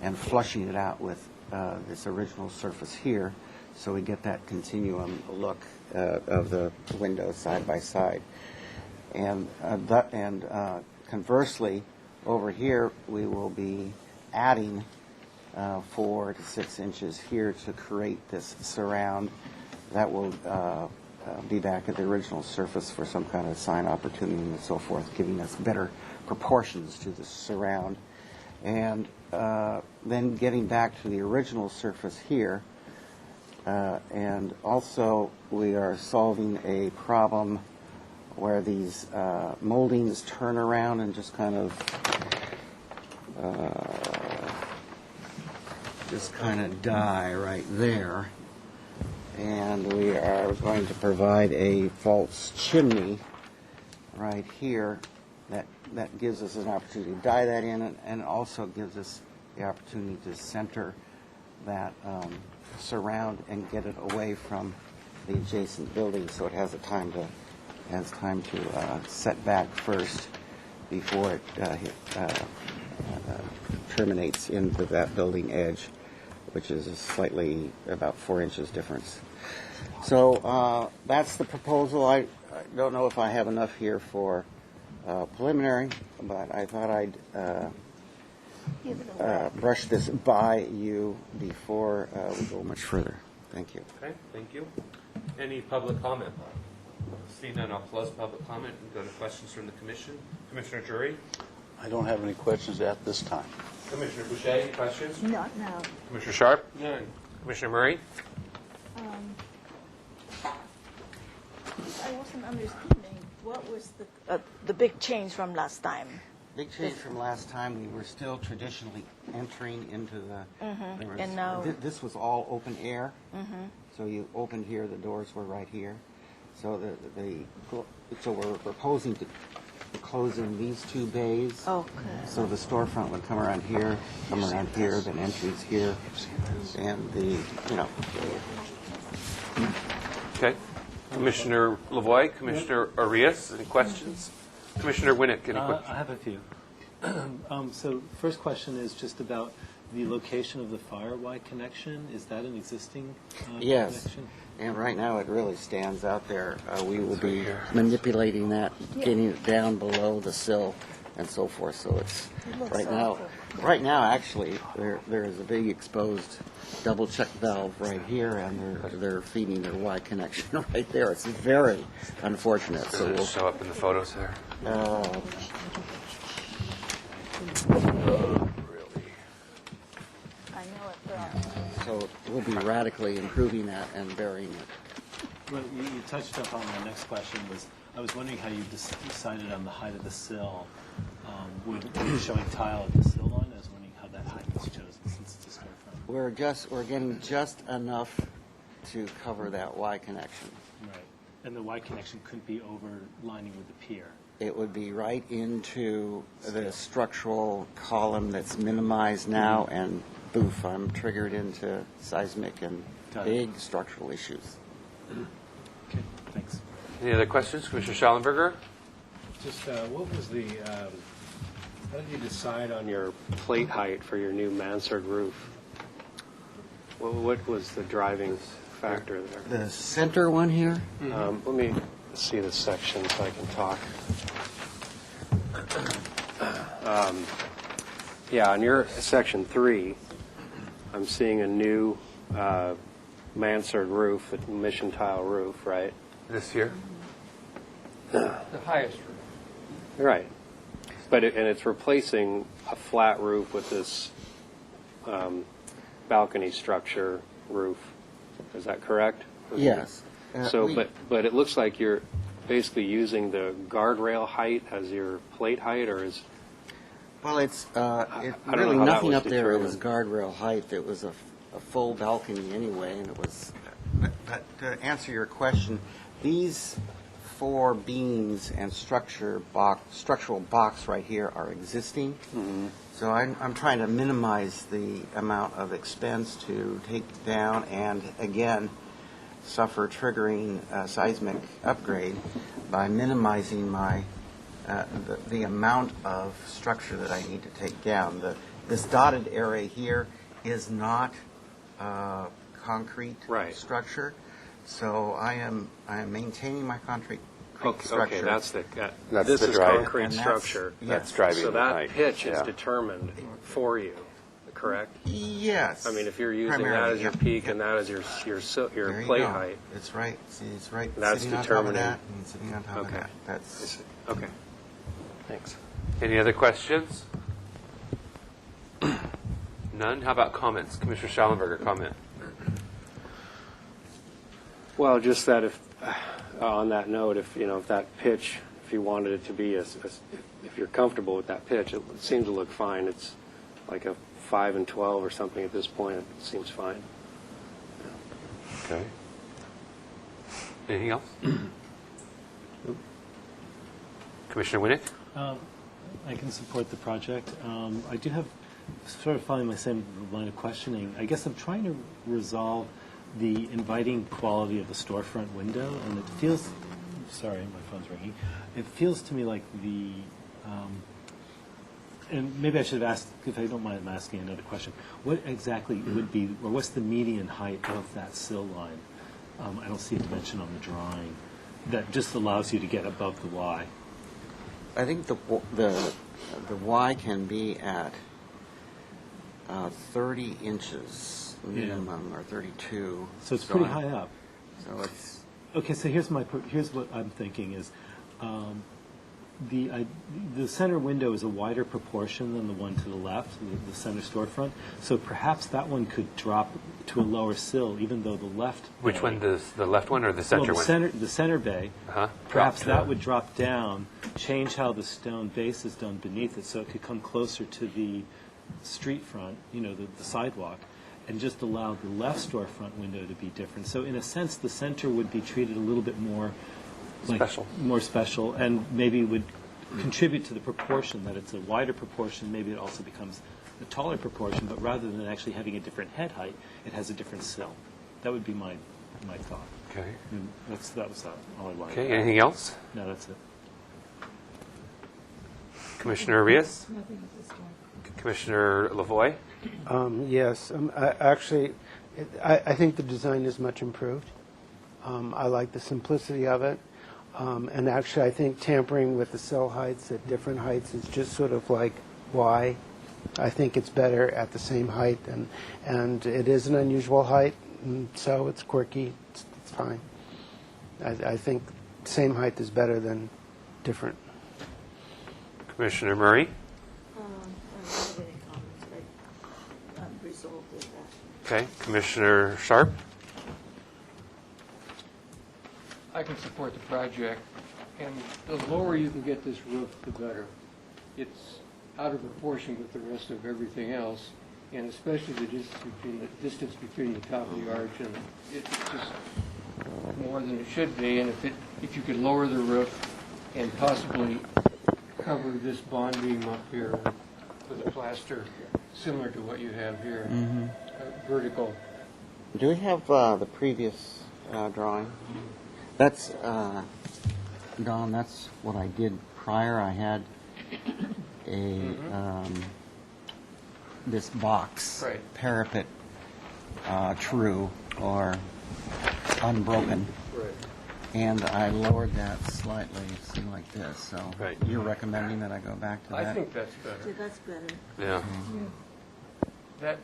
and flushing it out with this original surface here, so we get that continuum look of the windows side by side. And conversely, over here we will be adding 4 to 6 inches here to create this surround that will be back at the original surface for some kind of sign opportunity and so forth, giving us better proportions to the surround. And then getting back to the original surface here. And also we are solving a problem where these moldings turn around and just kind of die right there. And we are going to provide a false chimney right here that gives us an opportunity to die that in, and also gives us the opportunity to center that surround and get it away from the adjacent building, so it has time to set back first before it terminates into that building edge, which is slightly about 4 inches difference. So that's the proposal. I don't know if I have enough here for preliminary, but I thought I'd brush this by you before we go much further. Thank you. Okay, thank you. Any public comment? Seeing none, I'll close public comment and go to questions from the Commission. Commissioner Drury? I don't have any questions at this time. Commissioner Boucher, any questions? Not now. Commissioner Sharp? None. Commissioner Murray? I wasn't understanding. What was the big change from last time? Big change from last time. We were still traditionally entering into the. And now this was all open air. So you opened here. The doors were right here. So so we're proposing to close in these 2 bays. Okay. So the storefront would come around here, then entries here, and Okay. Commissioner Lavoie, Commissioner Arias, any questions? Commissioner Winnick, any questions? I have a few. So first question is just about the location of the Firewire connection. Is that an existing yes. connection? And right now it really stands out there. We will be manipulating that, getting it down below the sill and so forth. So it's right now actually there is a big exposed double check valve right here, and they're feeding their Y connection right there. It's very unfortunate. So it'll show up in the photos there. So we'll be radically improving that and burying it. Well, you touched up on my next question. I was wondering how you decided on the height of the sill. Were you showing tile at the sill line? I was wondering how that height was chosen since it's a storefront. We're getting just enough to cover that Y connection. Right. And the Y connection couldn't be overlining with the pier. It would be right into the structural column that's minimized now, and boof, I'm triggered into seismic and big structural issues. Okay, thanks. Any other questions? Commissioner Schallenberger? Just what was the, how did you decide on your plate height for your new mansard roof? What was the driving factor there? The center one here? Let me see the section so I can talk. Yeah, on your section 3, I'm seeing a new mansard roof, a mission tile roof, right? This here? The highest roof. Right. But and it's replacing a flat roof with this balcony structure roof. Is that correct? Yes. So, but it looks like you're basically using the guardrail height as your plate height, or is? Well, it's really nothing up there. It was guardrail height. It was a full balcony anyway, and it was. But to answer your question, these 4 beams and structural box right here are existing. Mm-hmm. So I'm trying to minimize the amount of expense to take down and, again, suffer triggering seismic upgrade by minimizing my the amount of structure that I need to take down. This dotted area here is not concrete structure, so I am maintaining my concrete structure. Okay, that's this is driving. concrete structure. That's driving. So the that height. pitch is Yeah. determined for you, correct? Yes. I mean, if you're using that Primarily, as your yeah. peak and that as your There you plate go. height, It's right. See, it's right. That's sitting on top of determining. that and sitting on top of Okay. that. That's okay. Thanks. Any other questions? None? How about comments? Commissioner Schallenberger, comment. Well, just that if, on that note, if that pitch, if you wanted it to be if you're comfortable with that pitch, it seems to look fine. It's like a 5 and 12 or something at this point. It seems fine. Okay. Anything else? Commissioner Winnick? I can support the project. I do have sort of following my same line of questioning. I guess I'm trying to resolve the inviting quality of the storefront window, and it feels, sorry, my phone's ringing. It feels to me like and maybe I should have asked, if I don't mind I'm asking another question, what exactly would be, or what's the median height of that sill line? I don't see a dimension on the drawing that just allows you to get above the Y. I think the Y can be at 30 inches minimum, or 32. So it's pretty high up. So it's okay. So here's what I'm thinking is, the center window is a wider proportion than the one to the left, the center storefront. So perhaps that one could drop to a lower sill, even though the left. Which one does the left one or the center one? The center bay. Perhaps that would drop down, change how the stone base is done beneath it, so it could come closer to the street front, the sidewalk, and just allow the left storefront window to be different. So in a sense, the center would be treated a little bit more more special, and maybe would contribute to the proportion, that it's a wider proportion. Maybe it also becomes a taller proportion, but rather than actually having a different head height, it has a different sill. That would be my thought. Okay. And that was all I wanted. Okay. Anything else? No, that's it. Commissioner Arias? Commissioner Lavoie? Yes. I think the design is much improved. I like the simplicity of it. And actually, I think tampering with the sill heights at different heights is just sort of like why. I think it's better at the same height, and it is an unusual height, and so it's quirky. It's fine. I think same height is better than different. Commissioner Murray? I don't have any comments. I'm resolved with that. Okay. Commissioner Sharp? I can support the project, and the lower you can get this roof, the better. It's out of proportion with the rest of everything else, and especially the distance between the top of the arch, and it's just more than it should be, and if you could lower the roof and possibly cover this bond beam up here with a plaster similar to what you have here, vertical. Do we have the previous drawing? That's, Don, that's what I did prior. I had a, this box parapet true or unbroken. Right. And I lowered that slightly, something like this. So you're recommending that I go back to that? I think that's better. That's better. Yeah. That,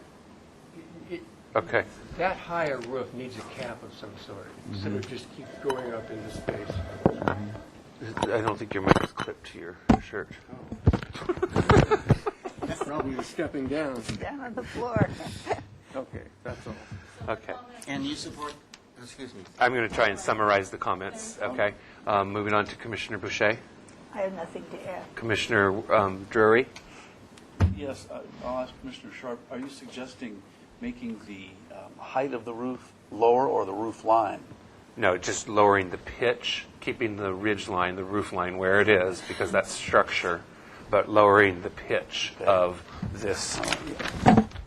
Okay. that higher roof needs a cap of some sort, instead of just keep going up into space. I don't think your mic is clipped to your shirt. Probably was stepping down. Down on the floor. Okay, that's all. Okay. And you support, excuse me. I'm going to try and summarize the comments, okay? Moving on to Commissioner Boucher. I have nothing to add. Commissioner Drury. Yes, I'll ask Commissioner Sharp, are you suggesting making the height of the roof lower or the roof line? No, just lowering the pitch, keeping the ridge line, the roof line where it is, because that's structure, but lowering the pitch of this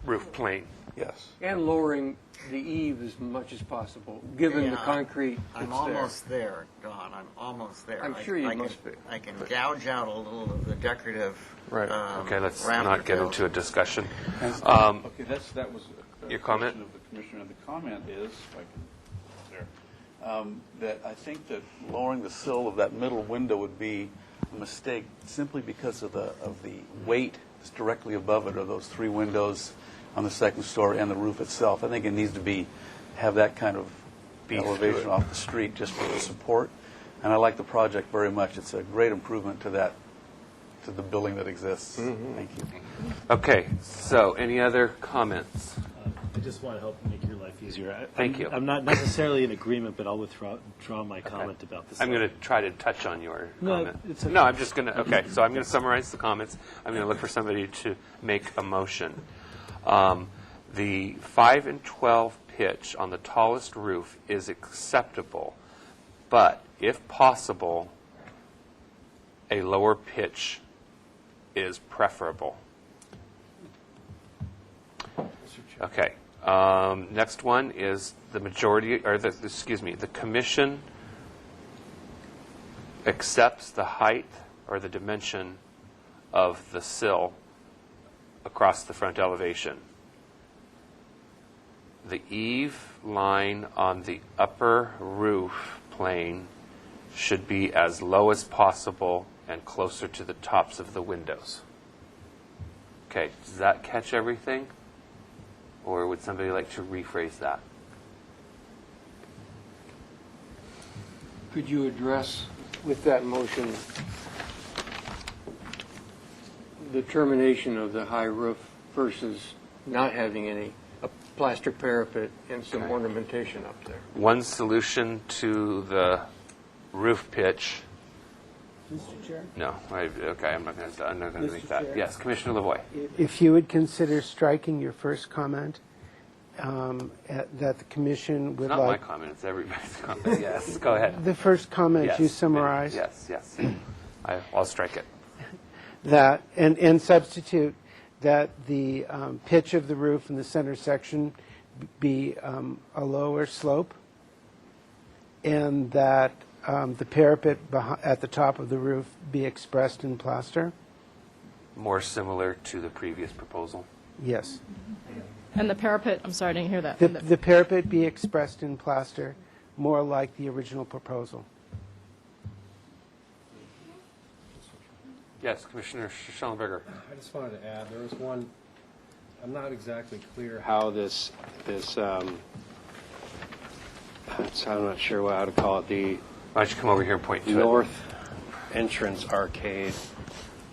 roof plane. Yes. And lowering the eave as much as possible, given the concrete I'm that's there. almost there, Don. I'm almost there. I'm sure you must be. I can gouge out a little of the decorative. Right. Okay, let's not get into a discussion. Okay, that was a your comment? question of the Commissioner. And the comment is, if I can, that I think that lowering the sill of that middle window would be a mistake simply because of the weight that's directly above it, or those three windows on the second story and the roof itself. I think it needs to have that kind of elevation off the street just for the support. And I like the project very much. It's a great improvement to the building that exists. Thank you. Okay, so any other comments? I just want to help make your life easier. Thank you. I'm not necessarily in agreement, but I'll withdraw my comment about this. I'm going to try to touch on your comment. It's okay. No, I'm just going to, okay, so I'm going to summarize the comments. I'm going to look for somebody to make a motion. The 5 and 12 pitch on the tallest roof is acceptable, but if possible, a lower pitch is preferable. Okay. Next one is the majority, or the commission accepts the height or the dimension of the sill across the front elevation. The eave line on the upper roof plane should be as low as possible and closer to the tops of the windows. Okay, does that catch everything? Or would somebody like to rephrase that? Could you address with that motion the termination of the high roof versus not having any, a plaster parapet and some ornamentation up there? One solution to the roof pitch. Mr. Chair? No, okay, I'm not going to Mr. make that. Chair? Yes, Commissioner Lavoie. If you would consider striking your first comment, that the commission would It's not like... my comment, it's everybody's comment. Yes, go ahead. The first comment Yes, you summarized. Yes. I'll strike it. That, and substitute that the pitch of the roof in the center section be a lower slope, and that the parapet at the top of the roof be expressed in plaster? More similar to the previous proposal. Yes. And the parapet, I'm sorry, I didn't hear that. The parapet be expressed in plaster, more like the original proposal. Yes, Commissioner Schellenberger. I just wanted to add, there was one, I'm not exactly clear how this I'm not sure how to call it, the Why don't you come over here and point to north entrance arcade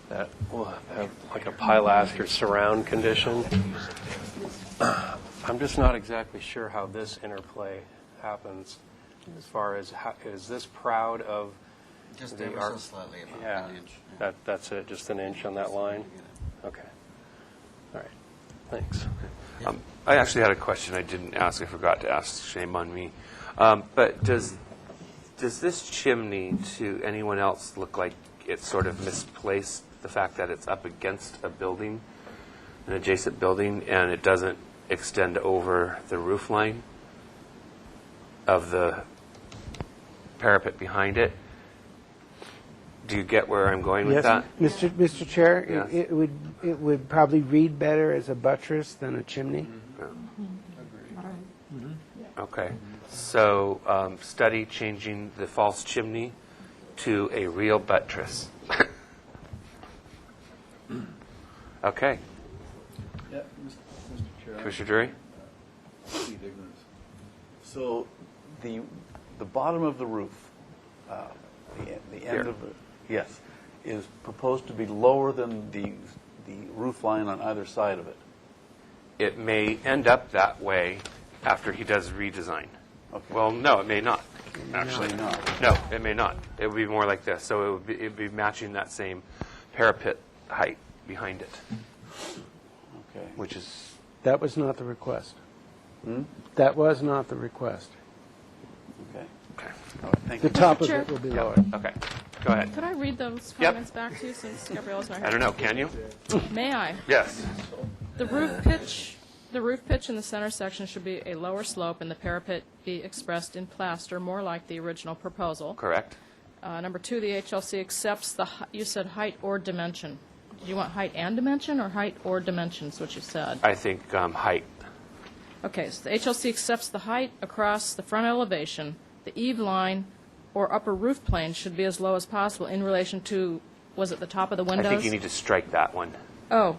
that will have like a pilaster surround condition. I'm just not exactly sure how this interplay happens as far as is this proud of Just the ever arc? so slightly above Yeah, an inch. that's it, just an inch on that line? Okay. All right, thanks. I actually had a question I didn't ask. I forgot to ask. Shame on me. But does Does this chimney to anyone else look like it's sort of misplaced, the fact that it's up against a building, an adjacent building, and it doesn't extend over the roof line of the parapet behind it? Do you get where I'm going with that? Mr. Chair, Yes. it would probably read better as a buttress than a chimney. Okay. So study changing the false chimney to a real buttress. Okay. Yeah, Mr. Chair. Commissioner Drury? Steve Ignorance. So the bottom of the roof, the Here. end of it, yes, is proposed to be lower than the roof line on either side of it. It may end up that way after he does redesign. Okay. Well, no, it may not, actually. may not. No, it may not. It would be more like this. So it'd be matching that same parapet height behind it, Okay. which is, That was not the request. Hmm? That was not the request. Okay. okay. All right, thank The you. top of Chair. it will be Yeah. lower. Okay. Go ahead. Could I read those Yep. comments back to you since Gabriella's not here? I don't know. Can you? May I? Yes. The roof pitch in the center section should be a lower slope and the parapet be expressed in plaster, more like the original proposal. Correct. Number 2, the HLC accepts you said height or dimension. Do you want height and dimension or height or dimension is what you said? I think height. Okay, so the HLC accepts the height across the front elevation. The eave line or upper roof plane should be as low as possible in relation to, was it the top of the windows? I think you need to strike that one. Oh,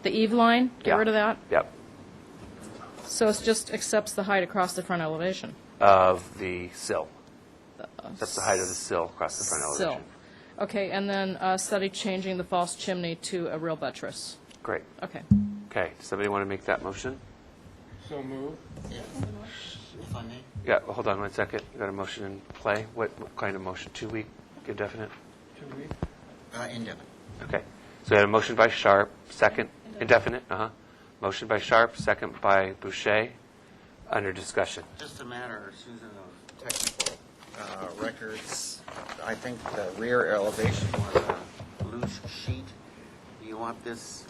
the eave line? Get Yeah. rid of that? Yep. So it just accepts the height across the front elevation? Of the sill. That's the height of the sill across the front Sill. elevation. Okay, and then study changing the false chimney to a real buttress. Great. Okay. Okay. Somebody want to make that motion? So move. If I may. Yeah. Hold on 1 second. You got a motion in play? What kind of motion? 2-week? Indefinite? 2 weeks. Indefinite. Okay. So we had a motion by Sharp, second, indefinite, Motion by Sharp, second by Boucher. Under discussion. Just a matter, Susan, of technical records. I think the rear elevation was a loose sheet. Do you want this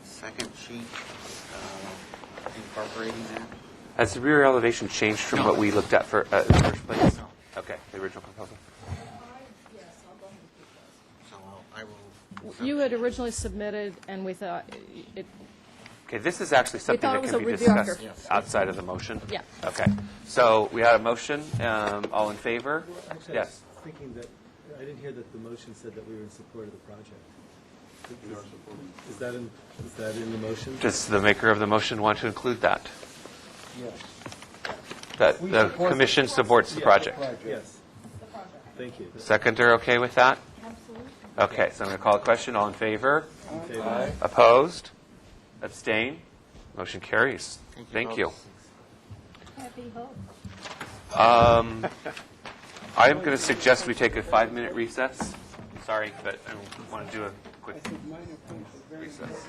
second sheet incorporating that? Has the rear elevation changed from what we looked at in the first place? No. Okay. The original proposal. So I will. You had originally submitted, and we thought it, Okay, this is actually something thought that it was can a be review discussed after. outside of the motion. Yeah. Okay. So we had a motion. All in favor? Actually, Yes. I was thinking that, I didn't hear that the motion said that we were in support of the project. Is that in the motion? Does the maker of the motion want to include that? Yes. That the commission supports the project? Yes. Thank you. Seconder, okay with that? Absolutely. Okay, so I'm going to call a question. All in favor? Aye. Opposed? Abstain? Motion carries. Thank you. Happy hope. I am going to suggest we take a 5-minute recess. Sorry, but I want to do a quick recess.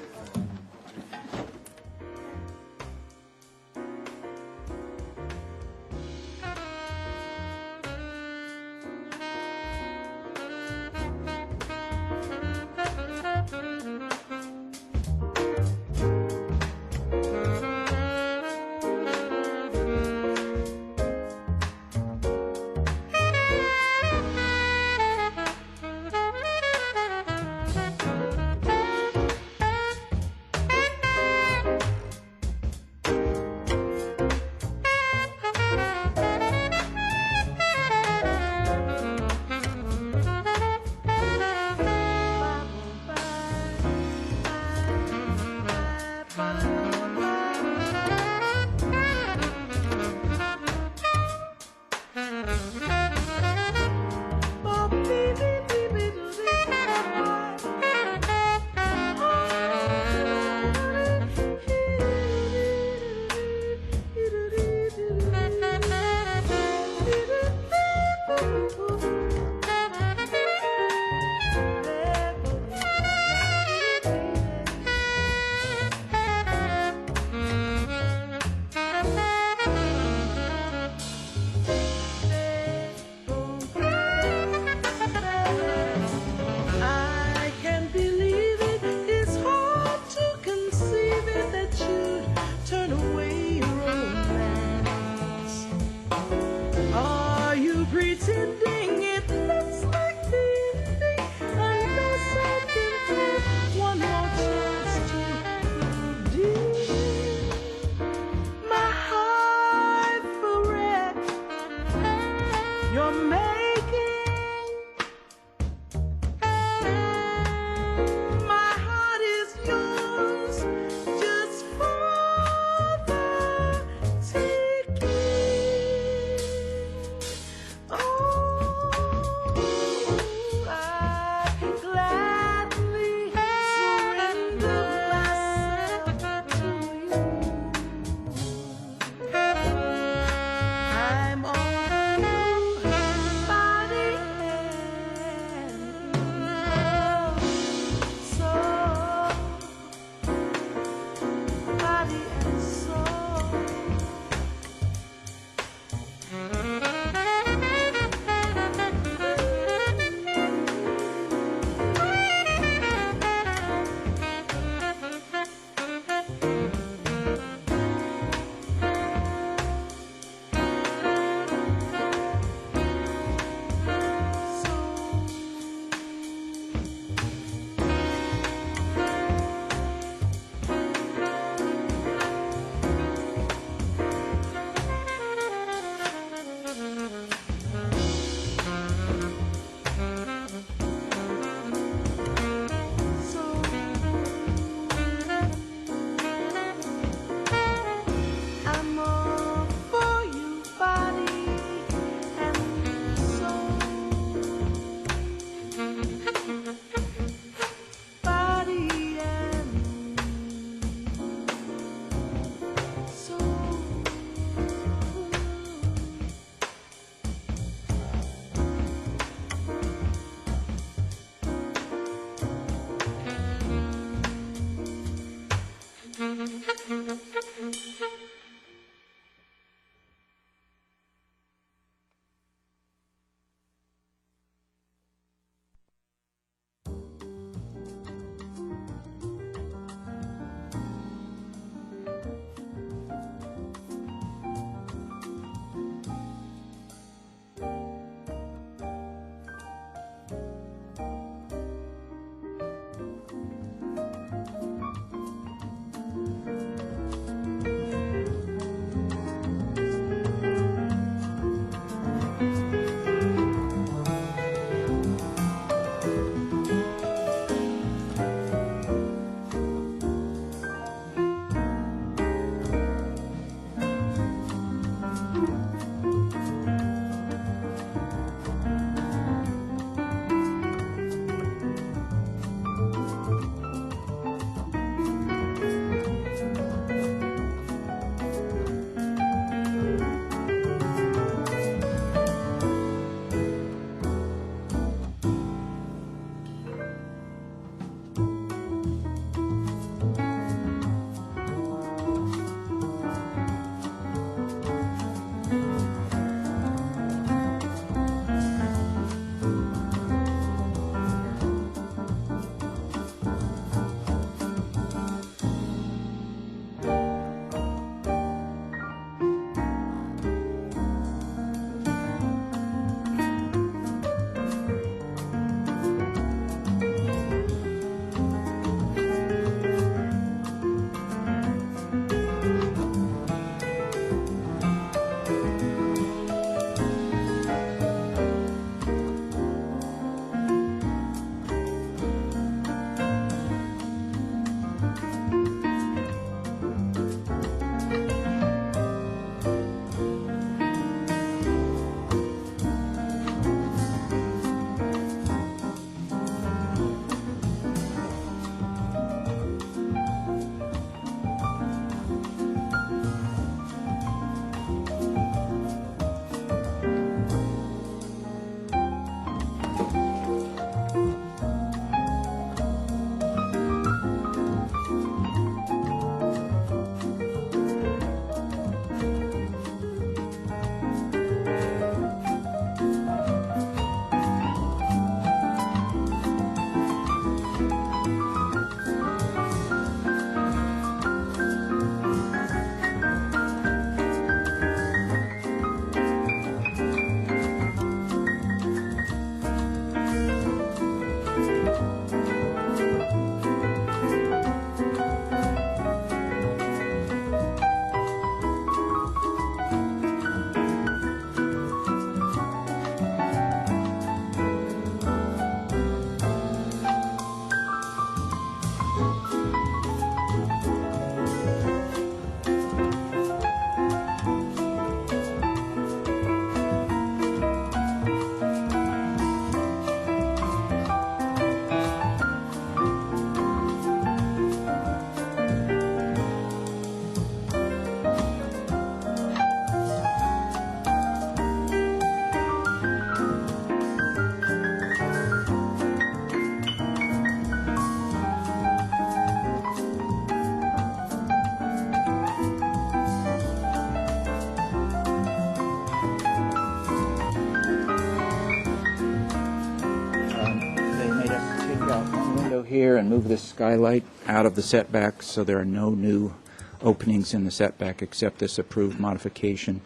here and move this skylight out of the setback, so there are no new openings in the setback except this approved modification.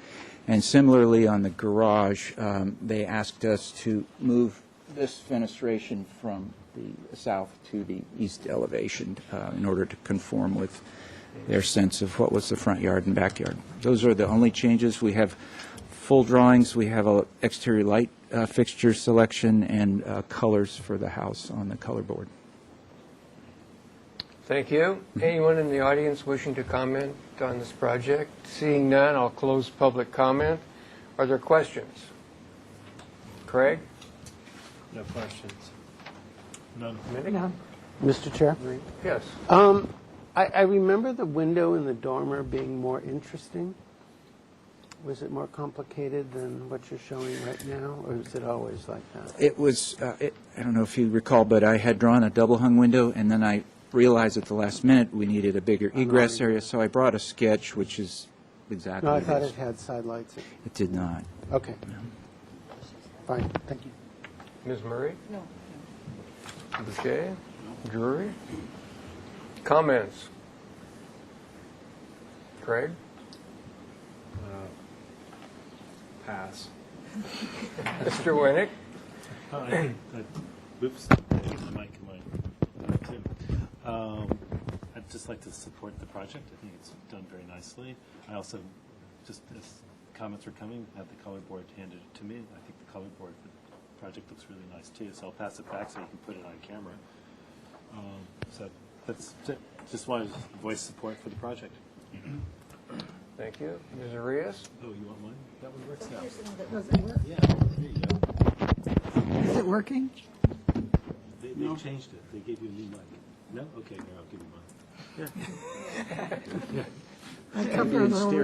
And similarly, on the garage, they asked us to move this fenestration from the south to the east elevation in order to conform with their sense of what was the front yard and backyard. Those are the only changes. We have full drawings. We have a exterior light fixture selection and colors for the house on the color board. Thank you. Anyone in the audience wishing to comment on this project? Seeing none, I'll close public comment. Are there questions? Craig? No questions. None. Mr. Chair? Yes. I remember the window in the dormer being more interesting. Was it more complicated than what you're showing right now, or is it always like that? It was, I don't know if you recall, but I had drawn a double hung window, and then I realized at the last minute we needed a bigger egress area, so I brought a sketch, which is exactly No, I this. thought it had side lights. It did not. Okay. Fine, thank you. Ms. Murray? No. Boucher? Drury? Comments? Craig? Pass. Mr. Winnick? Oops, the mic in my too. I'd just like to support the project. I think it's done very nicely. I also, just as comments were coming, had the color board handed it to me. I think the color board for the project looks really nice too, so I'll pass it back so you can put it on camera. So that's it. Just wanted to voice support for the project. Thank you. Ms. Arias? Oh, you want mine? That one works now. Does it work? Yeah, there you go. Is it working? They changed it. They gave you a new mic. No? Okay, here, I'll give you mine. I cover it over.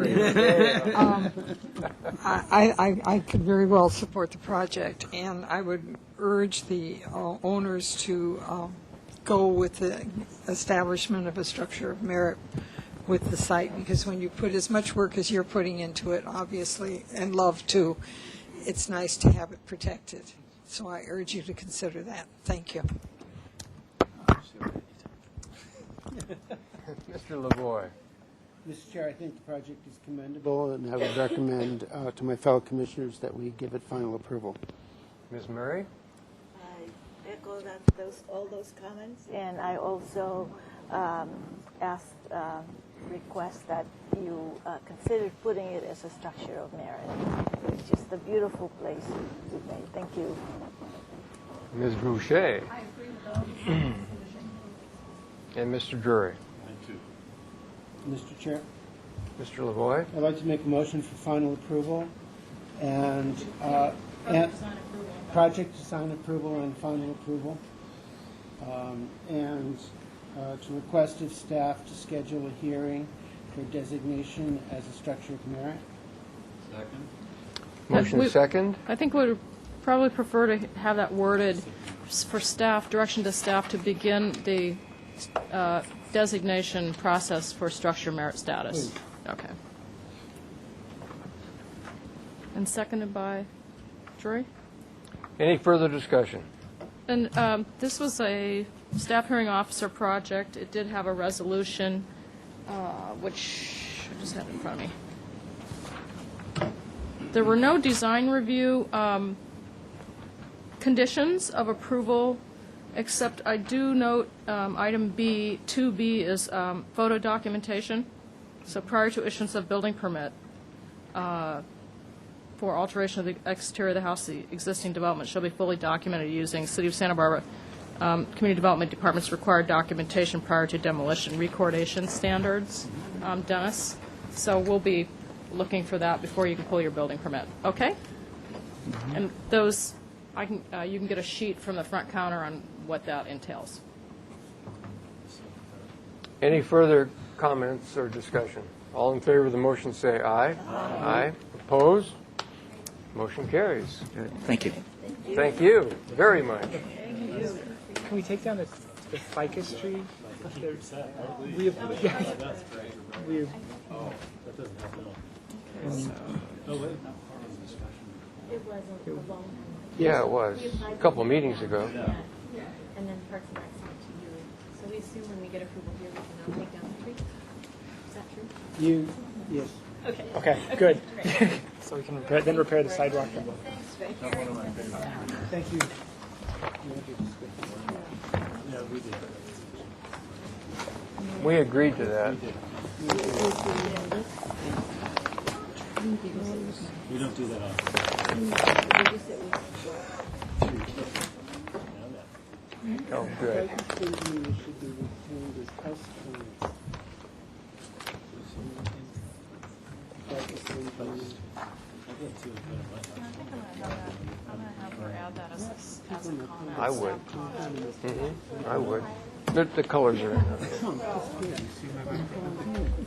I could very well support the project, and I would urge the owners to go with the establishment of a structure of merit with the site, because when you put as much work as you're putting into it, obviously, and love too, it's nice to have it protected. So I urge you to consider that. Thank you. Mr. Lavoie? Mr. Chair, I think the project is commendable, and I would recommend to my fellow commissioners that we give it final approval. Ms. Murray? I echo all those comments, and I also request that you consider putting it as a structure of merit. It's just a beautiful place to be made. Thank you. Ms. Boucher? I agree with those. And Mr. Drury? Mr. Chair? Mr. Lavoie? I'd like to make a motion for final approval and project design approval and final approval, and to request of staff to schedule a hearing for designation as a structure of merit. Second. Motion second. I think we would probably prefer to have that worded for staff, direction to staff to begin the designation process for structure merit status. Okay. And seconded by Drury? Any further discussion? And this was a staff hearing officer project. It did have a resolution, which I just have in front of me. There were no design review conditions of approval, except I do note item B, 2B is photo documentation. So prior to issuance of building permit for alteration of the exterior of the house, the existing development shall be fully documented using City of Santa Barbara Community Development Department's required documentation prior to demolition recordation standards. Dennis, so we'll be looking for that before you can pull your building permit. Okay? And those, you can get a sheet from the front counter on what that entails. Any further comments or discussion? All in favor of the motion say aye. Aye. Opposed? Motion carries. Thank you. Thank you very much. Can we take down the ficus tree? Yeah, it was. A couple of meetings ago. And then Parks and Rec sent to you assume when we get approval here, we can now take down the tree? Is that true? Yes. Okay. Okay, good. So we can repair the sidewalk. Thank you. We agreed to that. We don't do that often. Oh, good. I would. I would. The colors are in there.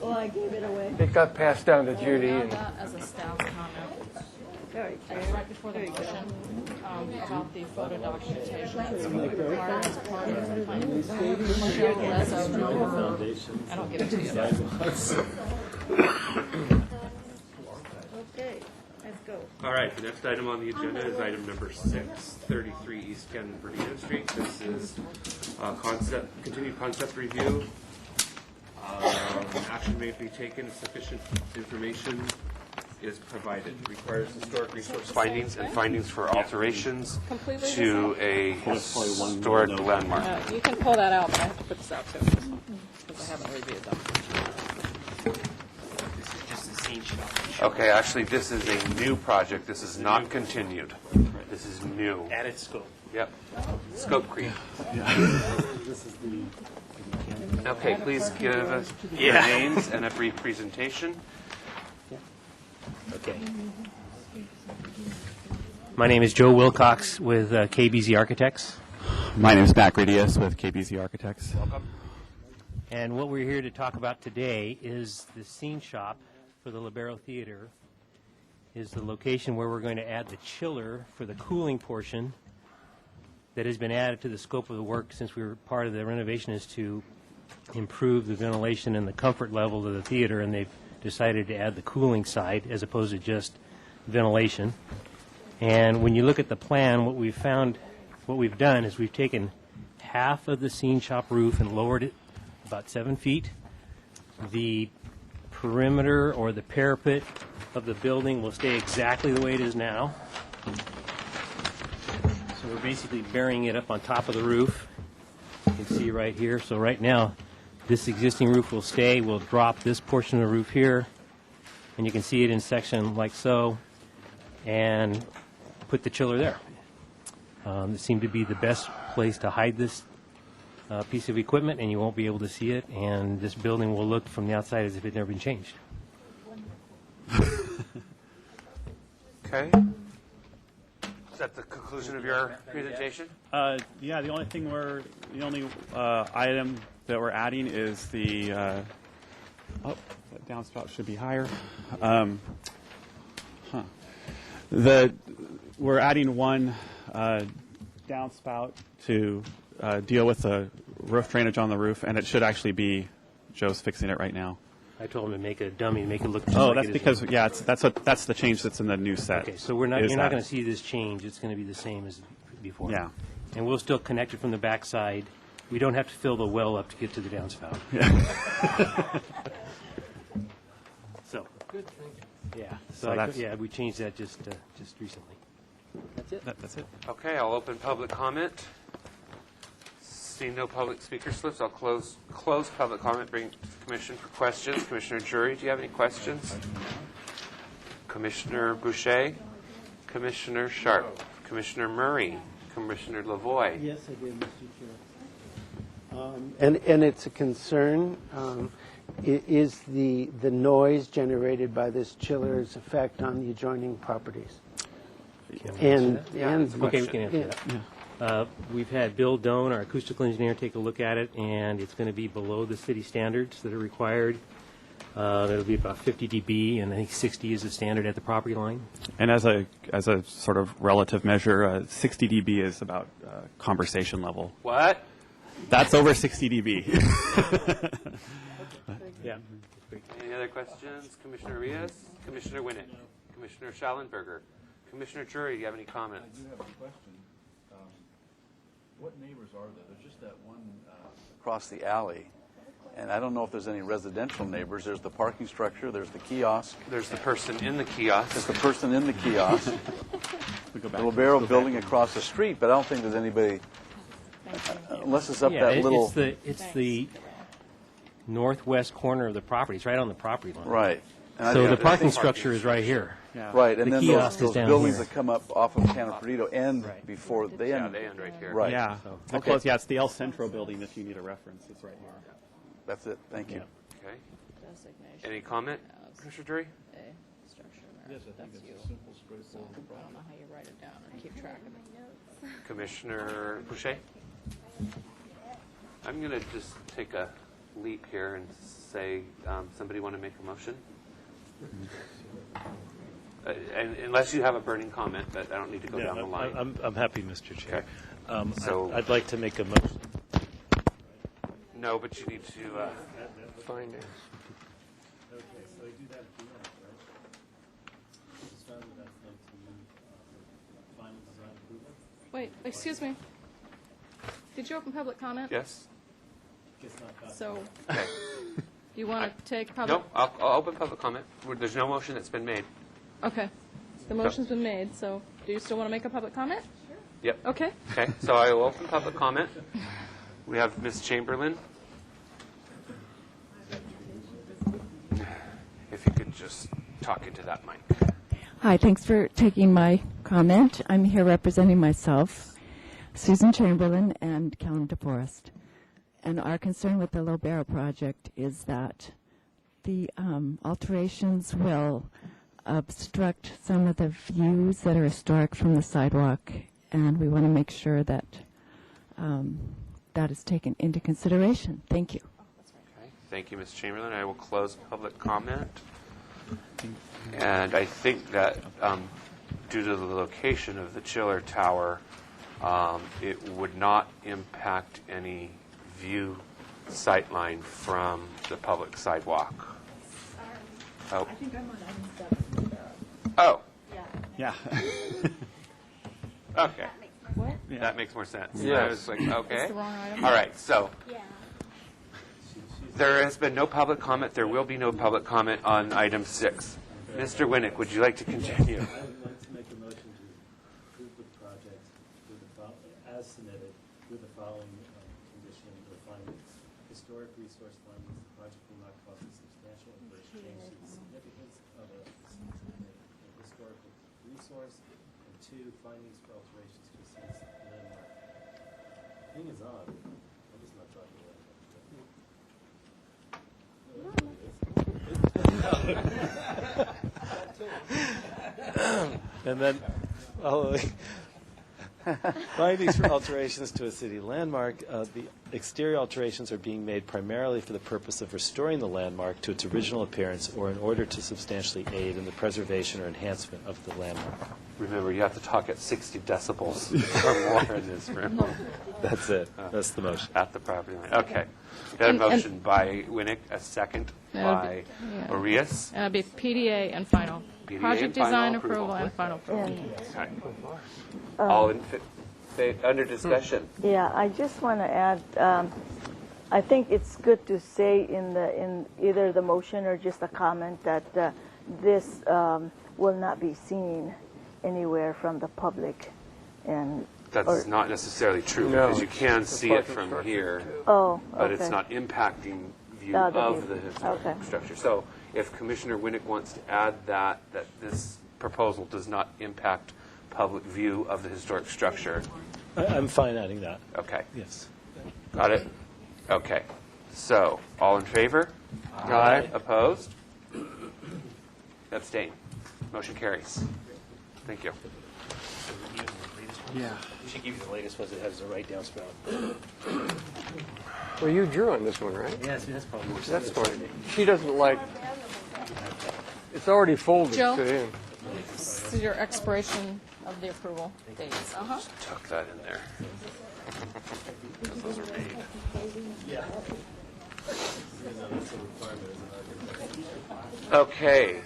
Well, I gave it away. It got passed down to Judy, Found and that as a staff comment. Very Right before the motion, about the photo documentation that's required as part of the plan. As of November, I don't give it to you. Okay, let's go. All right, the next item on the agenda is item number 6, 33 East Cannon Bernino Street. This is continued concept review. Action may be taken if sufficient information is provided. Requires historic resource findings and findings for alterations Completely to a historic landmark. You can pull that out, but I have to put this out too, because I haven't reviewed them. This is just a scene shot. Okay, actually, this is a new project. This is not continued. This is new. Added scope. Yep. Scope creep. Okay, please give us your names and a brief presentation. Okay. My name is Joe Wilcox with KBZ Architects. My name is Matt Gradius with KBZ Architects. Welcome. And what we're here to talk about today is the scene shop for the Libero Theater, is the location where we're going to add the chiller for the cooling portion that has been added to the scope of the work since we were part of the renovation, is to improve the ventilation and the comfort level of the theater, and they've decided to add the cooling side as opposed to just ventilation. And when you look at the plan, what we've done is we've taken half of the scene shop roof and lowered it about 7 feet. The perimeter or the parapet of the building will stay exactly the way it is now. So we're basically burying it up on top of the roof. You can see right here. So right now, this existing roof will stay. We'll drop this portion of the roof here, and you can see it in section like so, and put the chiller there. It seemed to be the best place to hide this piece of equipment, and you won't be able to see it, and this building will look from the outside as if it had never been changed. Okay. Is that the conclusion of your presentation? Yeah, the only item that we're adding is the that downspout should be higher. We're adding one downspout to deal with the roof drainage on the roof, and it should actually be Joe's fixing it right now. I told him to make it a dummy, make it look just Oh, like that's it is. because that's the change that's in the new set. Okay, so you're not going to see this change. It's going to be the same as before. Yeah. And we'll still connect it from the backside. We don't have to fill the well up to get to the downspout. So. Good, thank you. Yeah. So that's- we changed that just recently. That's it. That's it. Okay, I'll open public comment. Seeing no public speaker slips, I'll close public comment, bring it to the commission for questions. Commissioner Jury, do you have any questions? Commissioner Boucher, Commissioner Sharp, Commissioner Murray, Commissioner Lavoie. Yes, I did, Mr. Chair. And it's a concern, is the noise generated by this chiller's effect on the adjoining properties? And Okay, we can answer that. We've had Bill Doan, our acoustical engineer, take a look at it, and it's going to be below the city standards that are required. It'll be about 50 dB, and I think 60 is the standard at the property line. And as a sort of relative measure, 60 dB is about conversation level. What? That's over 60 dB. Yeah. Any other questions? Commissioner Rios, Commissioner Winnick, Commissioner Schallenberger, Commissioner Jury, do you have any comments? I do have a question. What neighbors are there? There's just that one across the alley. And I don't know if there's any residential neighbors. There's the parking structure, there's the kiosk. There's the person in the kiosk. There's the person in the kiosk. The Libero building across the street, but I don't think there's anybody, unless it's up that little... It's the northwest corner of the property. It's right on the property line. Right. And So the parking structure is right here. Right, and The then kiosk those is down buildings here. that come up off of Cannon Perdido end before they end. Yeah, they end right here. Right. Yeah. Okay. Close. Yeah, it's the El Centro building if you need a reference. It's right here. That's it. Thank you. Okay. Any comment, Commissioner Drury? Yes, I think it's a simple, straightforward problem. I don't know how you write it down or keep track of it. Commissioner Boucher? I'm going to just take a leap here and say, somebody want to make a motion? And unless you have a burning comment, but I don't need to go down the line. I'm happy, Mr. Chair. Okay. So I'd like to make a motion. No, but you need to Find it. Okay, so I do that at the end, right? Wait, excuse me. Did you open public comment? Yes. So, Okay. do you want to take public? Nope, I'll open public comment. There's no motion that's been made. Okay. The motion's been made, so do you still want to make a public comment? Yep. Okay. Okay, so I will open public comment. We have Ms. Chamberlain. If you could just talk into that mic. Hi, thanks for taking my comment. I'm here representing myself, Susan Chamberlain, and Callum DeForest. And our concern with the Lobero project is that the alterations will obstruct some of the views that are historic from the sidewalk, and we want to make sure that that is taken into consideration. Thank you. Okay, thank you, Ms. Chamberlain. I will close public comment. And I think that due to the location of the chiller tower, it would not impact any view sightline from the public sidewalk. Oh. I think I'm on item 7. Oh. Yeah. Okay. What? Yeah. That makes more sense. Yeah. I was like, okay. It's the wrong item. All right, so there has been no public comment. There will be no public comment on item 6. Mr. Winnick, would you like to continue? I would like to make a motion to approve the project with as submitted with the following condition or findings. Historic resource findings, the project will not cause a substantial adverse change to the significance of a historical resource. And 2, findings for alterations to a scenic landmark. Thing is on. I'm just not talking about it. And then, findings for alterations to a city landmark. The exterior alterations are being made primarily for the purpose of restoring the landmark to its original appearance or in order to substantially aid in the preservation or enhancement of the landmark. Remember, you have to talk at 60 decibels or more in this room. That's it. That's the motion. At the property line. Okay. Got a motion by Winnick, a second by Arias. It'll be PDA and final. PDA Project and final design approval. approval and final approval. Okay. All in under discussion. Yeah, I just want to add, I think it's good to say in either the motion or just a comment that this will not be seen anywhere from the public. And That's not necessarily true because you can see it from here. Oh, But it's okay. not impacting view The of view. the historic Okay. structure. So if Commissioner Winnick wants to add that this proposal does not impact public view of the historic structure. I'm fine adding that. Okay. Yes. Got it? Okay. So, all in favor? Aye. Opposed? Abstain. Motion carries. Thank you. Yeah. She gave you the latest ones that has the right downspout. Well, you drew on this one, right? Yes, that's probably more That's sensitive. fine. She doesn't like, it's already folded Joe? to him. This is your expiration of the approval dates. Uh-huh. Tuck that in there. Those are made. Okay.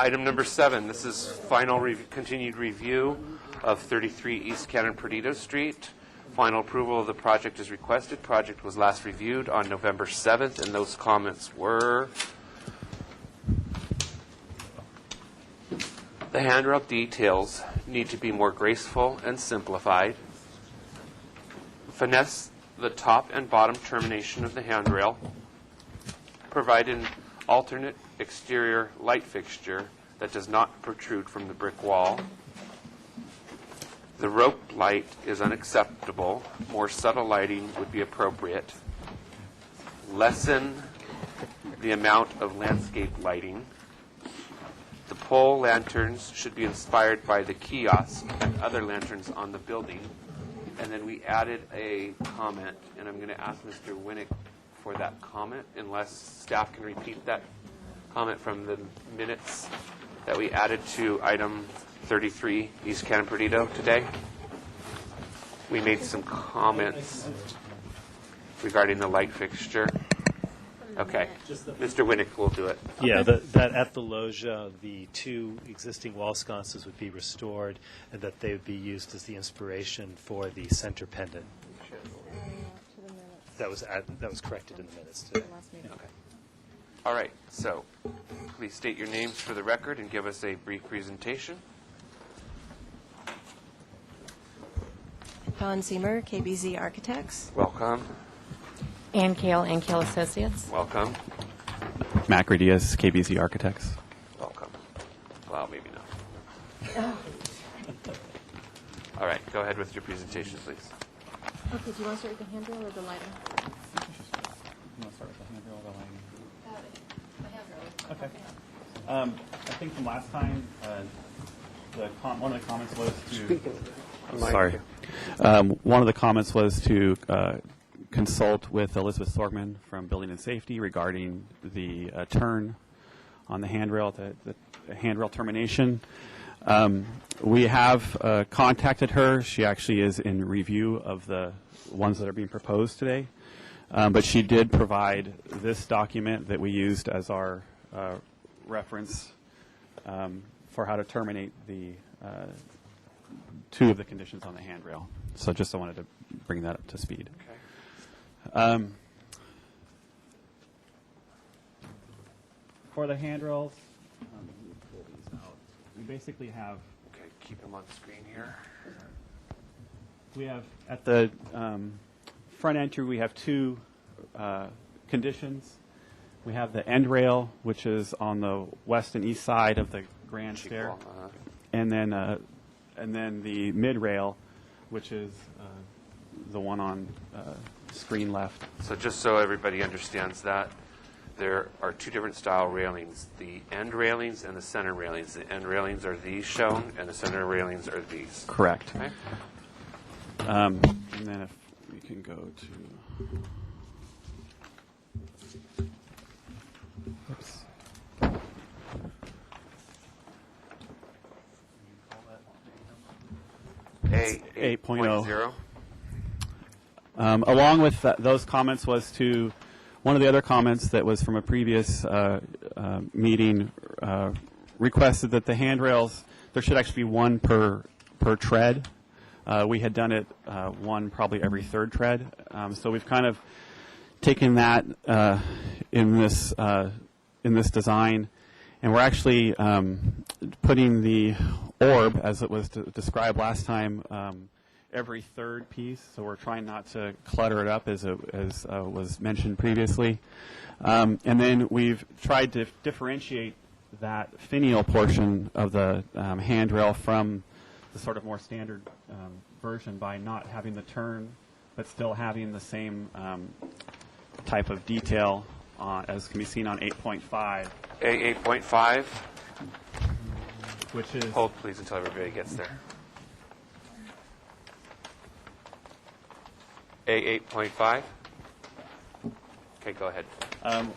Item number 7, this is final continued review of 33 East Cannon Perdido Street. Final approval of the project is requested. Project was last reviewed on November 7th, and those comments were: the handrail details need to be more graceful and simplified. Finesse the top and bottom termination of the handrail. Provide an alternate exterior light fixture that does not protrude from the brick wall. The rope light is unacceptable. More subtle lighting would be appropriate. Lessen the amount of landscape lighting. The pole lanterns should be inspired by the kiosk and other lanterns on the building. And then we added a comment, and I'm going to ask Mr. Winnick for that comment, unless staff can repeat that comment from the minutes that we added to item 33, East Cannon Perdido today. We made some comments regarding the light fixture. Okay. Mr. Winnick will do it. Yeah, that at the loggia, the 2 existing wall sconces would be restored, and that they would be used as the inspiration for the center pendant. That was corrected in the minutes today. Okay. All right. So, please state your names for the record and give us a brief presentation. Dawn Seymour, KBZ Architects. Welcome. Ann Kale, Associates. Welcome. Matt Gradius, KBZ Architects. Welcome. Well, maybe not. All right. Go ahead with your presentation, please. Okay, do you want to start with the handrail or the lighting? You want to start with the handrail or the lighting? Okay. I think from last time, one of the comments was to... Sorry. One of the comments was to consult with Elizabeth Sorgman from Building and Safety regarding the turn on the handrail, the handrail termination. We have contacted her. She actually is in review of the ones that are being proposed today. But she did provide this document that we used as our reference for how to terminate the 2 of the conditions on the handrail. So just I wanted to bring that up to speed. Okay. For the handrails, we basically have... Okay, keep them on the screen here. We have, at the front entry, we have 2 conditions. We have the end rail, which is on the west and east side of the grand stair, and then the mid rail, which is the one on screen left. So just so everybody understands that, there are 2 different style railings, the end railings and the center railings. The end railings are these shown, and the center railings are these. Correct. Okay. And then if we can go to... Oops. A8.0. Along with those comments was to one of the other comments that was from a previous meeting requested that the handrails, there should actually be 1 per tread. We had done it 1 probably every 3rd tread. So we've kind of taken that in this design, and we're actually putting the orb, as it was described last time, every 3rd piece. So we're trying not to clutter it up, as was mentioned previously. And then we've tried to differentiate that finial portion of the handrail from the sort of more standard version by not having the turn, but still having the same type of detail as can be seen on 8.5. A8.5. Which is... Hold, please, until everybody gets there. A8.5. Okay, go ahead.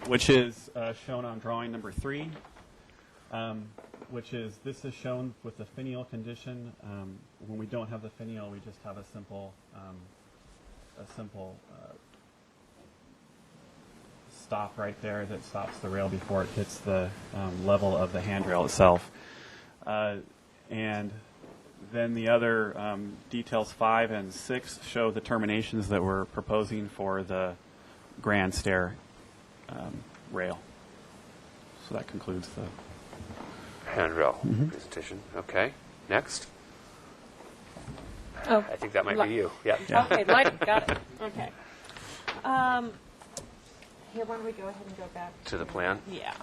Which is shown on drawing number 3. Which is, this is shown with the finial condition. When we don't have the finial, we just have a simple stop right there that stops the rail before it hits the level of the handrail itself. And then the other details 5 and 6 show the terminations that we're proposing for the grand stair rail. So that concludes the handrail presentation. Okay, next. Oh, I think that might be you. Yeah. Okay, lighting, got it. Okay. Here, why don't we go ahead and go back To the plan? Yeah.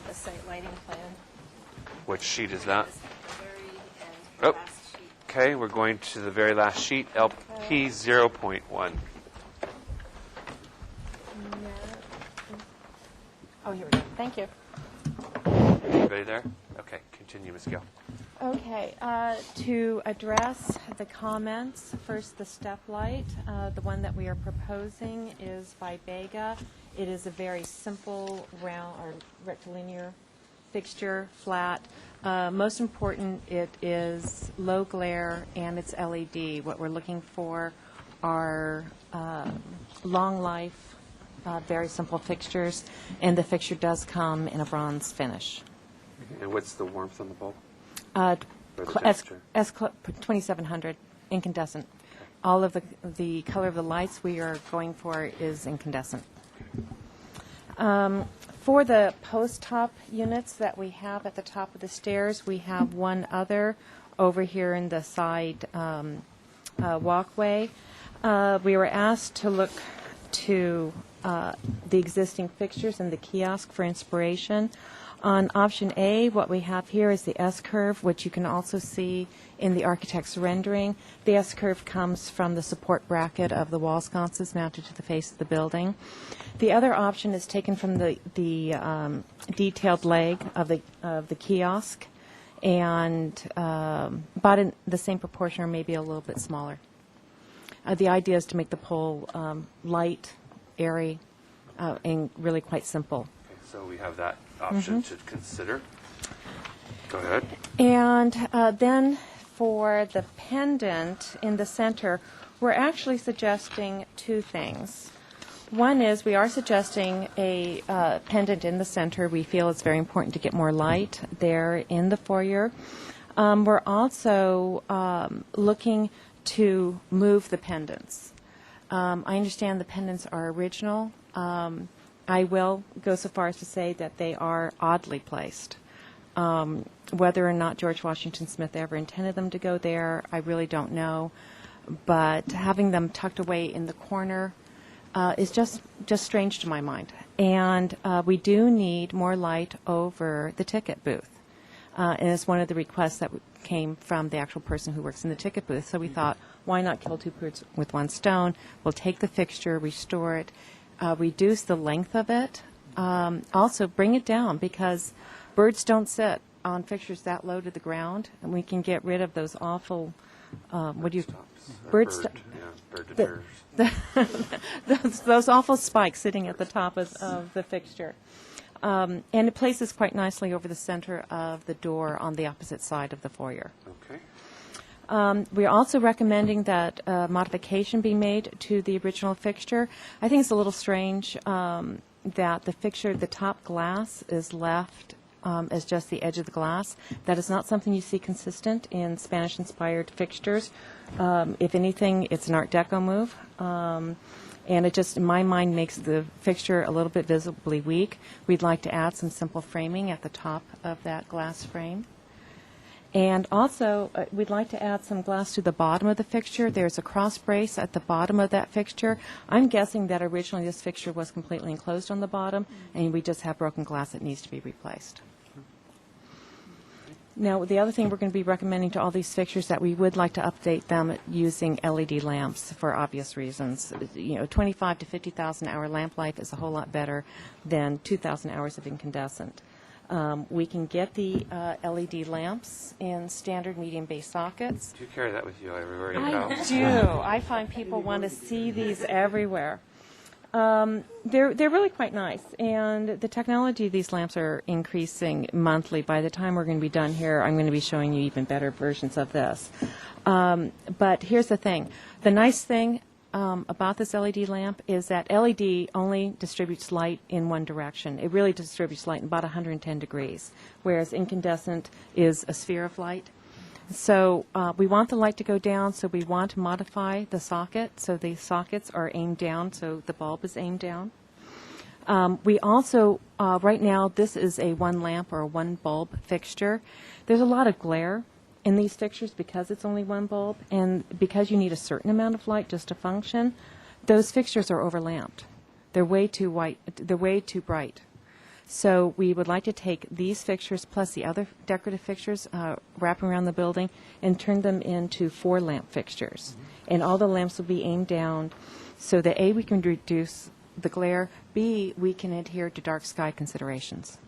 The site lighting plan. Which sheet is that? Oh, okay, we're going to the very last sheet, LP 0.1. Oh, here we go. Thank you. Everybody there? Okay, continue, Ms. Gill. Okay, to address the comments, first the step light. The one that we are proposing is by Bega. It is a very simple round or rectilinear fixture, flat. Most important, it is low glare and it's LED. What we're looking for are long life, very simple fixtures, and the fixture does come in a bronze finish. And what's the warmth on the bulb? Uh, Or the S temperature? 2700 incandescent. All of the color of the lights we are going for is incandescent. For the post top units that we have at the top of the stairs, we have one other over here in the side walkway. We were asked to look to the existing fixtures and the kiosk for inspiration. On option A, what we have here is the S-curve, which you can also see in the architect's rendering. The S-curve comes from the support bracket of the wall sconces mounted to the face of the building. The other option is taken from the detailed leg of the kiosk, and about in the same proportion or maybe a little bit smaller. The idea is to make the pole light, airy, and really quite simple. Okay, so we have that option to consider. Go ahead. And then for the pendant in the center, we're actually suggesting two things. One is we are suggesting a pendant in the center. We feel it's very important to get more light there in the foyer. We're also looking to move the pendants. I understand the pendants are original. I will go so far as to say that they are oddly placed. Whether or not George Washington Smith ever intended them to go there, I really don't know. But having them tucked away in the corner is just strange to my mind. And we do need more light over the ticket booth. And it's one of the requests that came from the actual person who works in the ticket booth. So we thought, why not kill two birds with one stone? We'll take the fixture, restore it, reduce the length of it, also bring it down, because birds don't sit on fixtures that low to the ground, and we can get rid of those awful, bird those awful spikes sitting at the top of the fixture. And it places quite nicely over the center of the door on the opposite side of the foyer. Okay. We're also recommending that modification be made to the original fixture. I think it's a little strange that the fixture, the top glass, is left as just the edge of the glass. That is not something you see consistent in Spanish-inspired fixtures. If anything, it's an Art Deco move. And it just, in my mind, makes the fixture a little bit visibly weak. We'd like to add some simple framing at the top of that glass frame. And also, we'd like to add some glass to the bottom of the fixture. There's a cross brace at the bottom of that fixture. I'm guessing that originally this fixture was completely enclosed on the bottom, and we just have broken glass that needs to be replaced. Now, the other thing we're going to be recommending to all these fixtures that we would like to update them using LED lamps for obvious reasons. 25 to 50,000 hour lamp life is a whole lot better than 2,000 hours of incandescent. We can get the LED lamps in standard medium bay sockets. Do you carry that with you everywhere you go? I do. I find people want to see these everywhere. They're really quite nice, and the technology of these lamps are increasing monthly. By the time we're going to be done here, I'm going to be showing you even better versions of this. But here's the thing. The nice thing about this LED lamp is that LED only distributes light in one direction. It really distributes light in about 110 degrees, whereas incandescent is a sphere of light. So we want the light to go down, so we want to modify the socket, so the sockets are aimed down, so the bulb is aimed down. We also, right now, this is a one lamp or a one bulb fixture. There's a lot of glare in these fixtures because it's only one bulb, and because you need a certain amount of light just to function, those fixtures are overlamped. They're way too white, they're way too bright. So we would like to take these fixtures plus the other decorative fixtures wrapping around the building and turn them into 4 lamp fixtures. And all the lamps will be aimed down so that A, we can reduce the glare, B, we can adhere to dark sky considerations.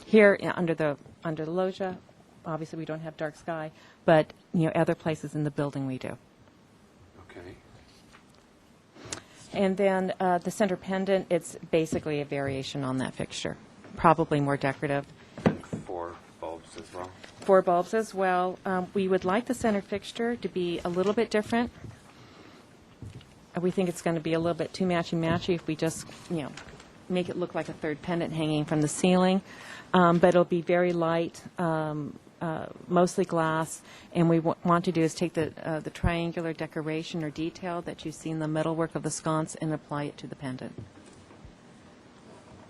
Here under the loggia, obviously we don't have dark sky, but other places in the building we do. Okay. And then the center pendant, it's basically a variation on that fixture, probably more decorative. And 4 bulbs as well. 4 bulbs as well. We would like the center fixture to be a little bit different. We think it's going to be a little bit too matchy-matchy if we just, make it look like a third pendant hanging from the ceiling. But it'll be very light, mostly glass, and we want to do is take the triangular decoration or detail that you see in the metalwork of the sconce and apply it to the pendant.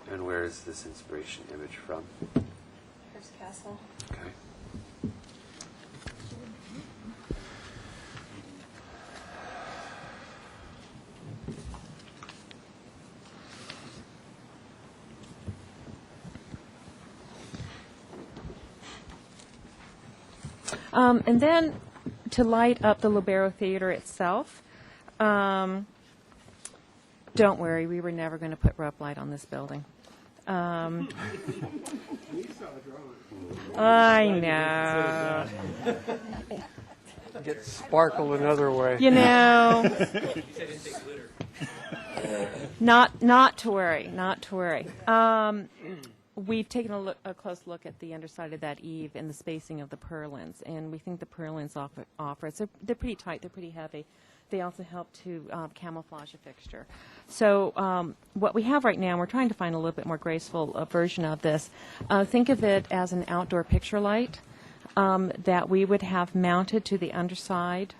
And where is this inspiration image from? Hearst Castle. Okay. And then to light up the Libero Theater itself, don't worry, we were never going to put rope light on this building. I know. Get sparkle another way. Not to worry, not to worry. We've taken a close look at the underside of that eave and the spacing of the purlins, and we think the purlins offer it. So they're pretty tight, they're pretty heavy. They also help to camouflage a fixture. So what we have right now, we're trying to find a little bit more graceful version of this. Think of it as an outdoor picture light that we would have mounted to the underside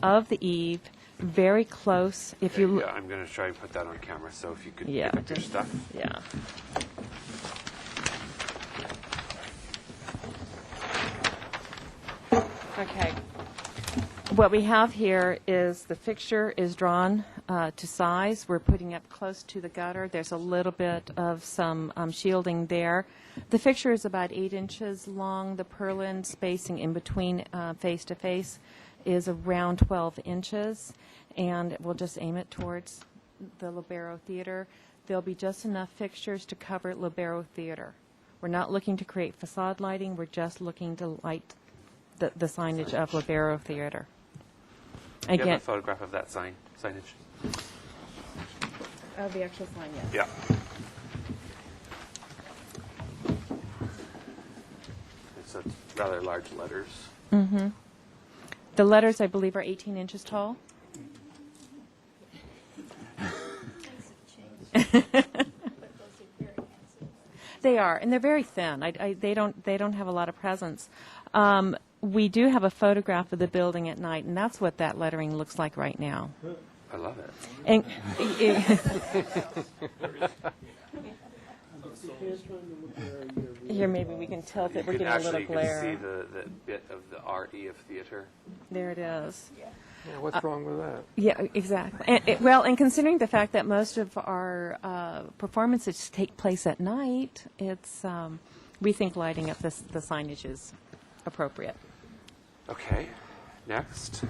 of the eave, very close. If you Yeah, I'm going to try and put that on camera, so if you could Yeah, pick up your stuff. Yeah. Okay. What we have here is the fixture is drawn to size. We're putting it close to the gutter. There's a little bit of some shielding there. The fixture is about 8 inches long. The purlin spacing in between face to face is around 12 inches. And we'll just aim it towards the Libero Theater. There'll be just enough fixtures to cover Libero Theater. We're not looking to create facade lighting. We're just looking to light the signage of Libero Theater. Do you Again, have a photograph of that signage? of the actual sign, yes. Yeah. It's rather large letters. Mm-hmm. The letters, I believe, are 18 inches tall. They are, and they're very thin. They don't have a lot of presence. We do have a photograph of the building at night, and that's what that lettering looks like right now. I love it. And here, maybe we can tilt it. We're getting a little glare. You can see the bit of the RE of theater. There it is. Yeah, what's wrong with that? Yeah, exactly. And considering the fact that most of our performances take place at night, it's we think lighting up the signage is appropriate. Okay. Next.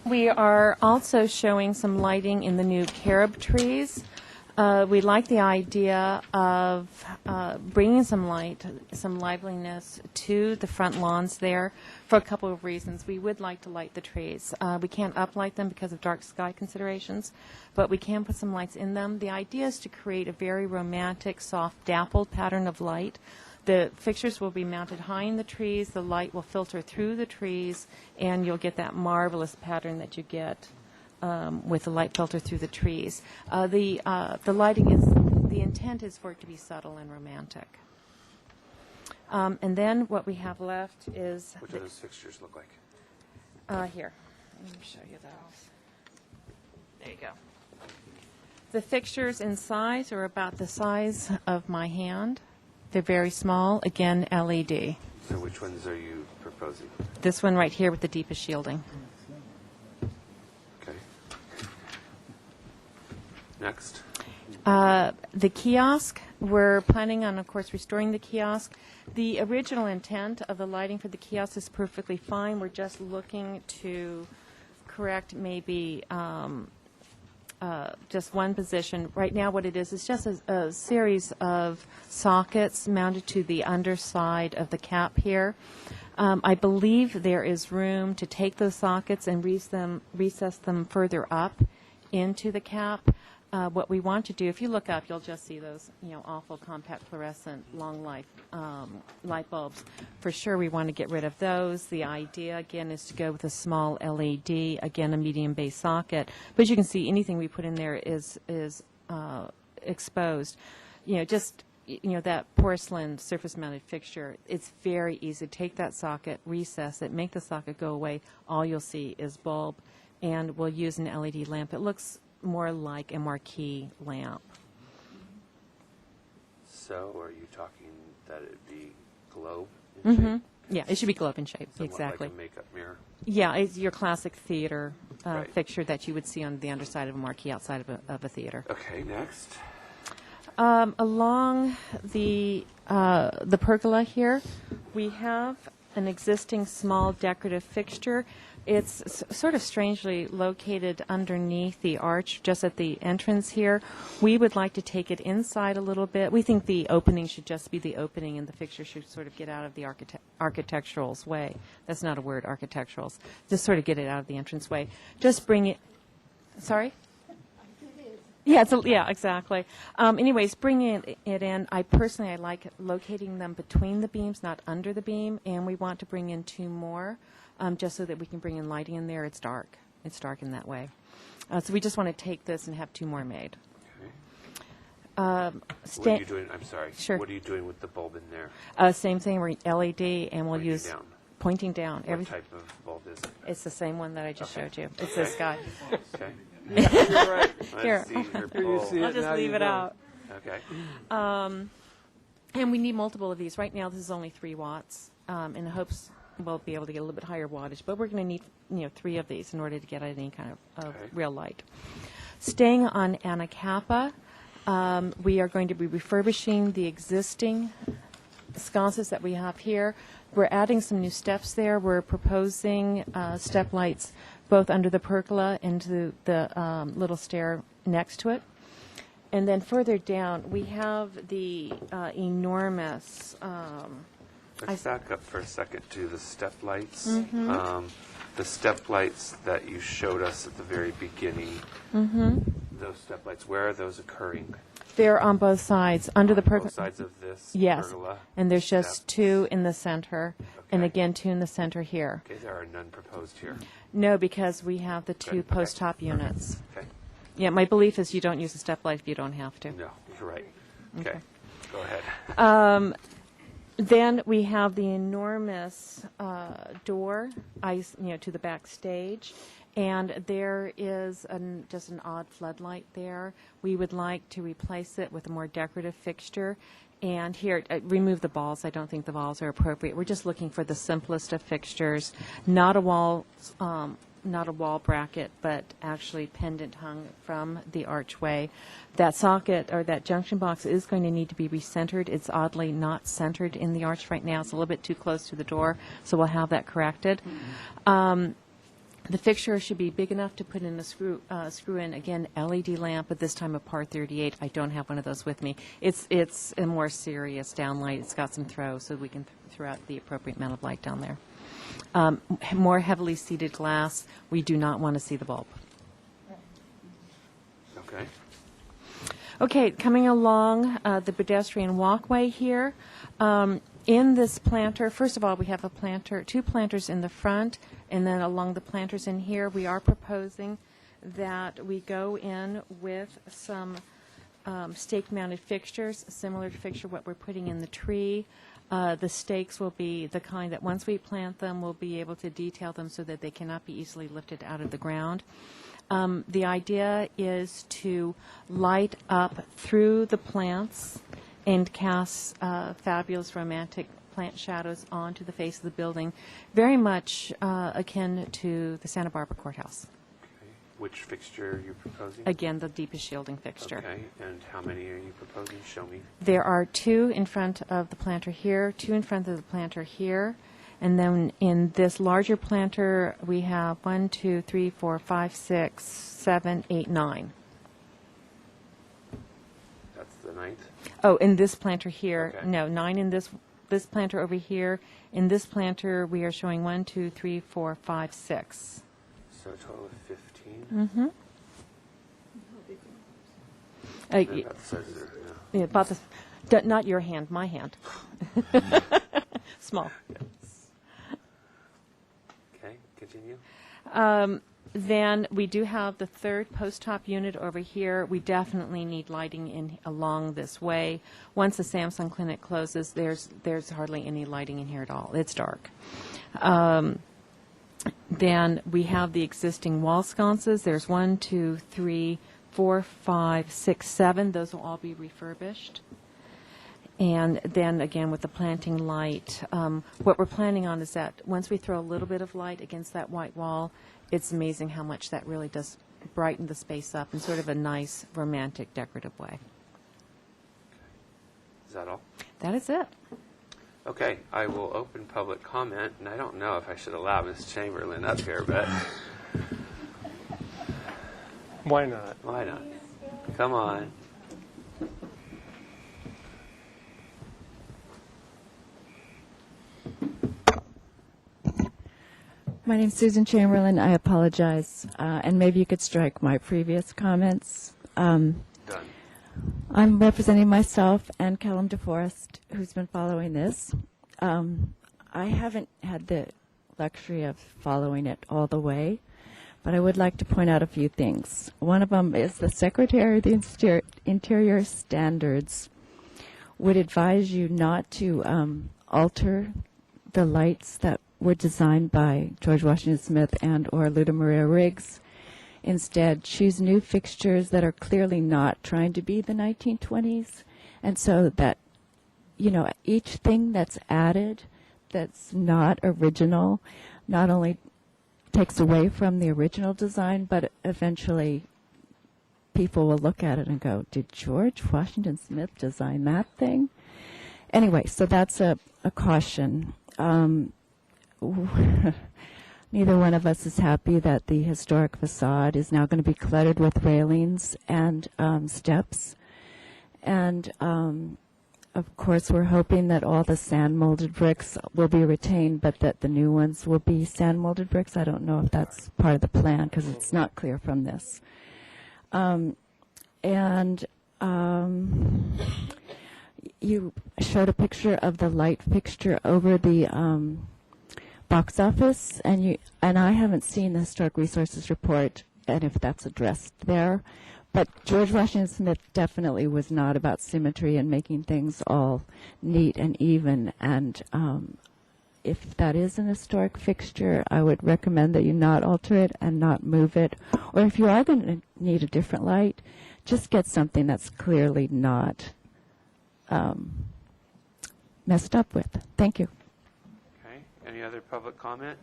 We are also showing some lighting in the new carob trees. We like the idea of bringing some light, some liveliness to the front lawns there for a couple of reasons. We would like to light the trees. We can't uplight them because of dark sky considerations, but we can put some lights in them. The idea is to create a very romantic, soft, dappled pattern of light The fixtures will be mounted high in the trees, the light will filter through the trees, and you'll get that marvelous pattern that you get with the light filter through the trees. The lighting is, the intent is for it to be subtle and romantic. And then what we have left is... What do those fixtures look like? Here, let me show you those. There you go. The fixtures in size are about the size of my hand. They're very small, again, LED. So which ones are you proposing? This one right here with the deepest shielding. Okay. Next. The kiosk, we're planning on, of course, restoring the kiosk. The original intent of the lighting for the kiosk is perfectly fine. We're just looking to correct maybe just one position. Right now what it is just a series of sockets mounted to the underside of the cap here. I believe there is room to take those sockets and recess them further up into the cap. What we want to do, if you look up, you'll just see those, awful compact fluorescent long life light bulbs. For sure, we want to get rid of those. The idea, again, is to go with a small LED, again, a medium base socket. But you can see anything we put in there is exposed. That porcelain surface-mounted fixture, it's very easy to take that socket, recess it, make the socket go away. All you'll see is bulb, and we'll use an LED lamp. It looks more like a marquee lamp. So are you talking that it be globe in shape? Yeah, it should be globe in shape, Somewhat exactly. like a makeup mirror? Yeah, it's your classic theater fixture that you would see on the underside of a marquee outside of a theater. Okay, next. Along the pergola here, we have an existing small decorative fixture. It's sort of strangely located underneath the arch, just at the entrance here. We would like to take it inside a little bit. We think the opening should just be the opening, and the fixture should sort of get out of the architectural's way. That's not a word, architectural's. Just sort of get it out of the entrance way. Just bring it. Sorry? Yeah, yeah, exactly. Anyways, bringing it in, I like locating them between the beams, not under the beam, and we want to bring in two more, just so that we can bring in lighting in there. It's dark. It's dark in that way. So we just want to take this and have two more made. Okay. What are you doing? I'm sorry. Sure. What are you doing with the bulb in there? Same thing. We're LED, and we'll use down. Pointing down. What type of bulb is it? It's the same one that I just showed you. It's this guy. Okay. You're right. Here, Let's see your Here you bulb. see it, I'll just now leave you it know. out. Okay. And we need multiple of these. Right now, this is only 3 watts. In hopes we'll be able to get a little bit higher wattage, but we're going to need 3 of these in order to get any kind of real light. Staying on Anacapa, we are going to be refurbishing the existing sconces that we have here. We're adding some new steps there. We're proposing step lights both under the pergola and the little stair next to it. And then further down, we have the enormous... Let's back up for a second to the step lights. Mm-hmm. The step lights that you showed us at the very beginning, those step lights, where are those occurring? They're on both sides. Under the pergola. Both sides of this Yes. pergola? And there's just Steps. 2 in the center, and Okay. again 2 in the center here. Okay, there are none proposed here. No, because we have the 2 Good, okay. post-top units. Okay. Yeah, my belief is you don't use a step light if you don't have to. No, you're right. Okay. Go ahead. Then we have the enormous door, to the backstage, and there is just an odd floodlight there. We would like to replace it with a more decorative fixture. And here, remove the balls. I don't think the balls are appropriate. We're just looking for the simplest of fixtures, not a wall bracket, but actually pendant hung from the archway. That socket or that junction box is going to need to be recentered. It's oddly not centered in the arch right now. It's a little bit too close to the door, so we'll have that corrected. The fixture should be big enough to put in a screw in, again, LED lamp, but this time a par 38. I don't have one of those with me. It's a more serious downlight. It's got some throw, so we can throw out the appropriate amount of light down there. More heavily seated glass. We do not want to see the bulb. Okay. Okay, coming along the pedestrian walkway here. In this planter, first of all, we have a planter, 2 planters in the front, and then along the planters in here, we are proposing that we go in with some stake-mounted fixtures, similar to fixture what we're putting in the tree. The stakes will be the kind that once we plant them, we'll be able to detail them so that they cannot be easily lifted out of the ground. The idea is to light up through the plants and cast fabulous romantic plant shadows onto the face of the building, very much akin to the Santa Barbara Courthouse. Which fixture are you proposing? Again, the deepest shielding fixture. Okay, and how many are you proposing? Show me. There are 2 in front of the planter here, 2 in front of the planter here, and then in this larger planter we have 1, 2, 3, 4, 5, 6, 7, 8, 9. That's the 9th? Oh, in this planter here, Okay. no, 9 in this planter over here. In this planter we are showing 1, 2, 3, 4, 5, 6. So a total of 15? Mm-hmm. That says there, yeah. Yeah, about not your hand, my hand. Small. Okay, continue. Then we do have the 3rd post-top unit over here. We definitely need lighting in along this way. Once the Samsung clinic closes, there's hardly any lighting in here at all. It's dark. Then we have the existing wall sconces. There's 1, 2, 3, 4, 5, 6, 7. Those will all be refurbished. And then again with the planting light, what we're planning on is that once we throw a little bit of light against that white wall, it's amazing how much that really does brighten the space up in sort of a nice, romantic, decorative way. Is that all? That is it. Okay, I will open public comment, and I don't know if I should allow Ms. Chamberlain up here, but Why not? why not? Come on. My name's Susan Chamberlain. I apologize, and maybe you could strike my previous comments. Done. I'm representing myself and Callum DeForest, who's been following this. I haven't had the luxury of following it all the way, but I would like to point out a few things. One of them is the Secretary of the Interior Standards would advise you not to alter the lights that were designed by George Washington Smith and or Luda Maria Riggs. Instead, choose new fixtures that are clearly not trying to be the 1920s. And so that, you know, each thing that's added that's not original not only takes away from the original design, but eventually people will look at it and go, did George Washington Smith design that thing? Anyway, so that's a caution. Neither one of us is happy that the historic facade is now going to be cluttered with railings and steps. And, of course, we're hoping that all the sand-molded bricks will be retained, but that the new ones will be sand-molded bricks. I don't know if that's part of the plan because it's not clear from this. You showed a picture of the light fixture over the box office, and I haven't seen the Historic Resources report, and if that's addressed there. But George Washington Smith definitely was not about symmetry and making things all neat and even. And if that is an historic fixture, I would recommend that you not alter it and not move it. Or if you are going to need a different light, just get something that's clearly not messed up with. Thank you. Okay, any other public comment?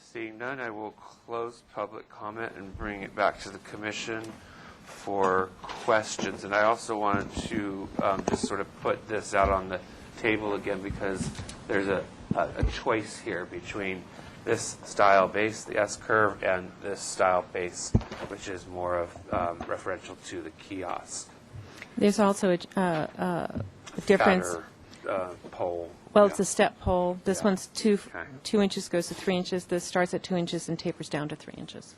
Seeing none, I will close public comment and bring it back to the commission for questions. And I also wanted to just sort of put this out on the table again because there's a choice here between this style base, the S-curve, and this style base, which is more of referential to the kiosk. There's also a difference. Fatter, pole. Well, yeah. it's a step pole. This Yeah. one's 2 Okay. inches, goes to 3 inches. This starts at 2 inches and tapers down to 3 inches.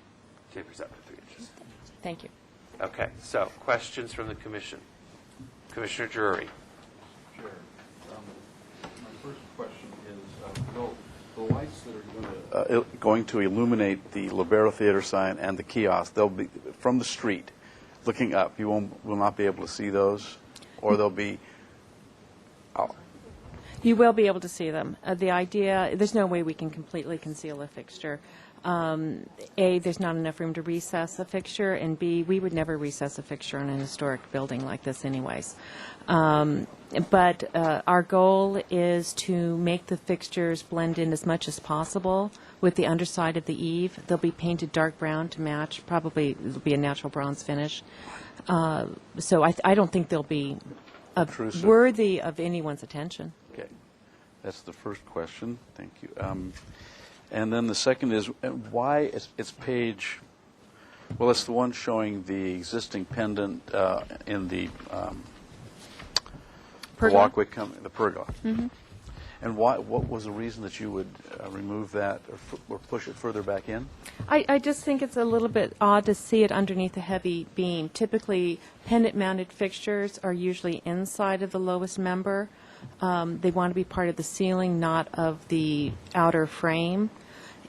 Tapers up to 3 inches. Thank you. Okay, so questions from the commission. Commissioner Drury. Chair, my first question is, the lights that are going to illuminate the Libero Theater sign and the kiosk, they'll be from the street, looking up. You will not be able to see those, or they'll be. You will be able to see them. The idea, there's no way we can completely conceal a fixture. A, there's not enough room to recess a fixture, and B, we would never recess a fixture in an historic building like this anyways. But our goal is to make the fixtures blend in as much as possible with the underside of the eave. They'll be painted dark brown to match. Probably it'll be a natural bronze finish. So I don't think they'll be worthy of anyone's attention. Okay. That's the first question. Thank you. And then the second is why it's page, well, it's the one showing the existing pendant in the walkway, the pergola. Mm-hmm. And what was the reason that you would remove that or push it further back in? I just think it's a little bit odd to see it underneath a heavy beam. Typically, pendant-mounted fixtures are usually inside of the lowest member. They want to be part of the ceiling, not of the outer frame.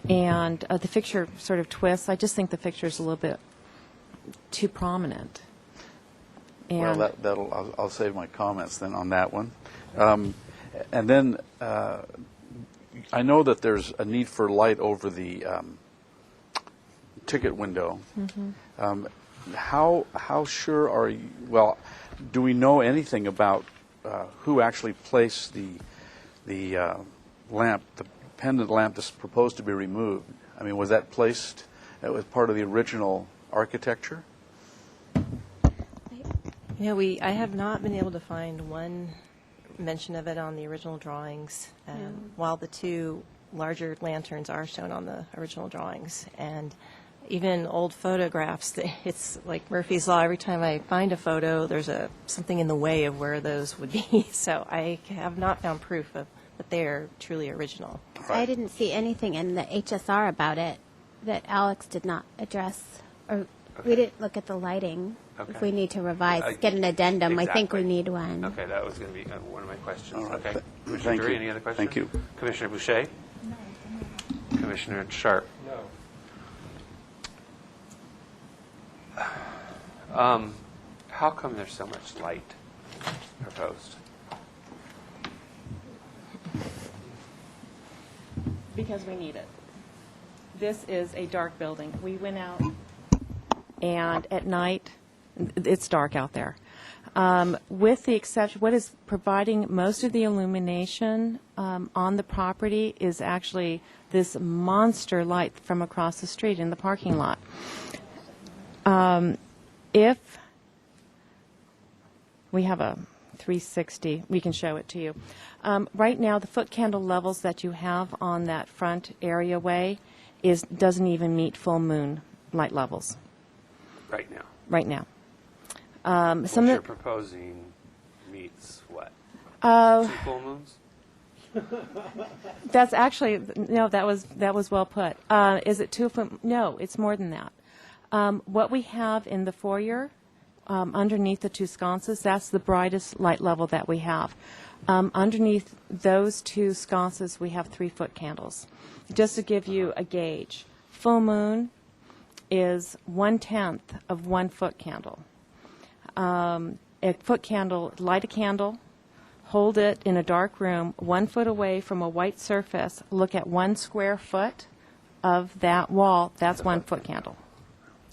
And the fixture sort of twists. I just think the fixture is a little bit too prominent. And Well, I'll save my comments then on that one. And then I know that there's a need for light over the ticket window. Mm-hmm. How sure are you? Well, do we know anything about who actually placed the lamp, the pendant lamp that's proposed to be removed? I mean, was that placed as part of the original architecture? I have not been able to find one mention of it on the original drawings, while the two larger lanterns are shown on the original drawings. And even old photographs, it's like Murphy's Law. Every time I find a photo, there's something in the way of where those would be. So I have not found proof of that they are truly original. I didn't see anything in the HSR about it that Alex did not address, or we didn't look at the lighting. Okay. If we need to revise, get an addendum, Exactly. I think we need one. Okay, that was going to be one of my questions. All right. Okay. Commissioner Thank Drury, you. any other questions? Thank you. Commissioner Boucher? No. Commissioner Sharp? No. How come there's so much light proposed? Because we need it. This is a dark building. We went out, and at night, it's dark out there. With the exception, what is providing most of the illumination on the property is actually this monster light from across the street in the parking lot. If we have a 360, we can show it to you. Right now, the foot candle levels that you have on that front areaway doesn't even meet full moon light levels. Right now? Right now. What you're proposing meets what? 2 full moons? That's actually, no, that was well put. Is it 2 foot? No, it's more than that. What we have in the foyer, underneath the 2 sconces, that's the brightest light level that we have. Underneath those 2 sconces, we have 3-foot candles. Just to give you a gauge, full moon is 1/10 of 1-foot candle. A foot candle, light a candle, hold it in a dark room 1 foot away from a white surface, look at 1 square foot of that wall, that's 1-foot candle.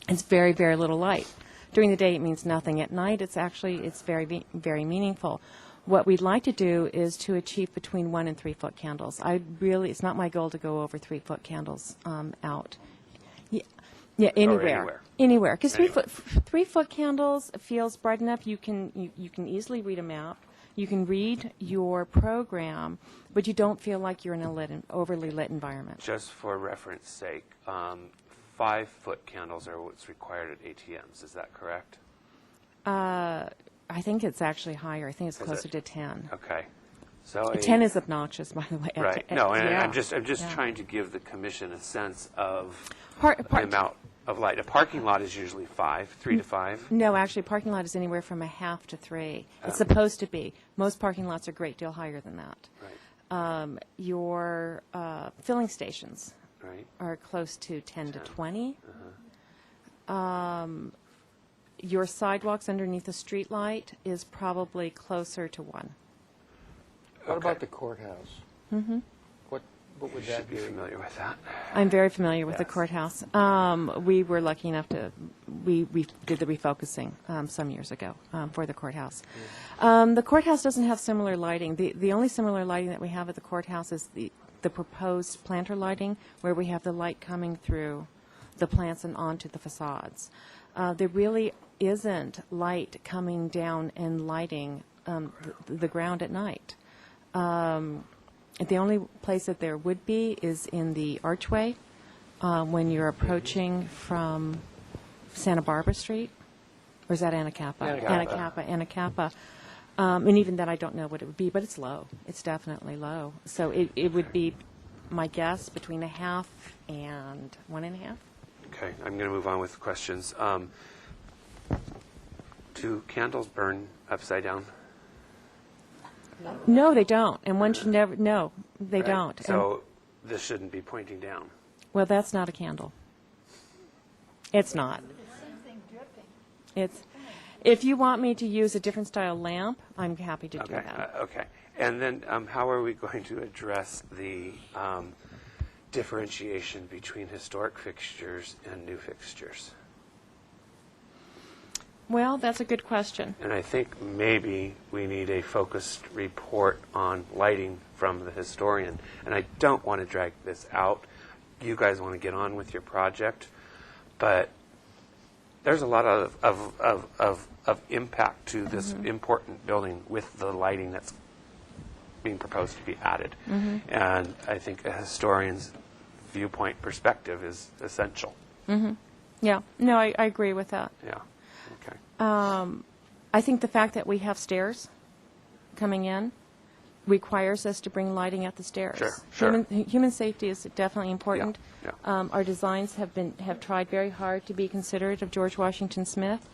It's very, very little light. During the day, it means nothing. At night, it's very, very meaningful. What we'd like to do is to achieve between 1 and 3-foot candles. It's not my goal to go over 3-foot candles out. Yeah, anywhere. Anywhere. Because 3-foot candles feels bright enough. You can easily read a map. You can read your program, but you don't feel like you're in an overly lit environment. Just for reference sake, 5-foot candles are what's required at ATMs. Is that correct? I think it's actually higher. I think it's closer to 10. Okay. So 10 is obnoxious, by the way. Right. No, and yeah. I'm just trying to give the commission a sense of Part the amount of light. A parking lot is usually 3 to 5. No, actually, parking lot is anywhere from 1/2 to 3. It's supposed to be. Most parking lots are a great deal higher than that. Right. Your filling stations Right. are close to 10 to 20. Your sidewalks underneath the street light is probably closer to 1. What about the courthouse? Mm-hmm. What would You that should be be? familiar with that. I'm very familiar with the Yes. courthouse. We were lucky enough to, we did the refocusing some years ago for the courthouse. The courthouse doesn't have similar lighting. The only similar lighting that we have at the courthouse is the proposed planter lighting, where we have the light coming through the plants and onto the facades. There really isn't light coming down and lighting the ground at night. The only place that there would be is in the archway when you're approaching from Santa Barbara Street. Or is that Anacapa? Anacapa. And even then, I don't know what it would be, but it's low. It's definitely low. So it would be, my guess, between 1/2 and 1.5. Okay, I'm going to move on with questions. Do candles burn upside down? No, they don't. And one should never, no, they Right. don't. So this shouldn't be pointing down. Well, that's not a candle. It's not. It's, if you want me to use a different style lamp, I'm happy to do Okay, that. okay. And then how are we going to address the differentiation between historic fixtures and new fixtures? Well, that's a good question. And I think maybe we need a focused report on lighting from the historian. And I don't want to drag this out. You guys want to get on with your project, but there's a lot of impact to this important building with the lighting that's being proposed to be added. And I think a historian's viewpoint perspective is essential. Yeah, no, I agree with that. Yeah. Okay. I think the fact that we have stairs coming in requires us to bring lighting at the stairs. Sure. Human safety is definitely important. Yeah. Our designs have tried very hard to be considerate of George Washington Smith,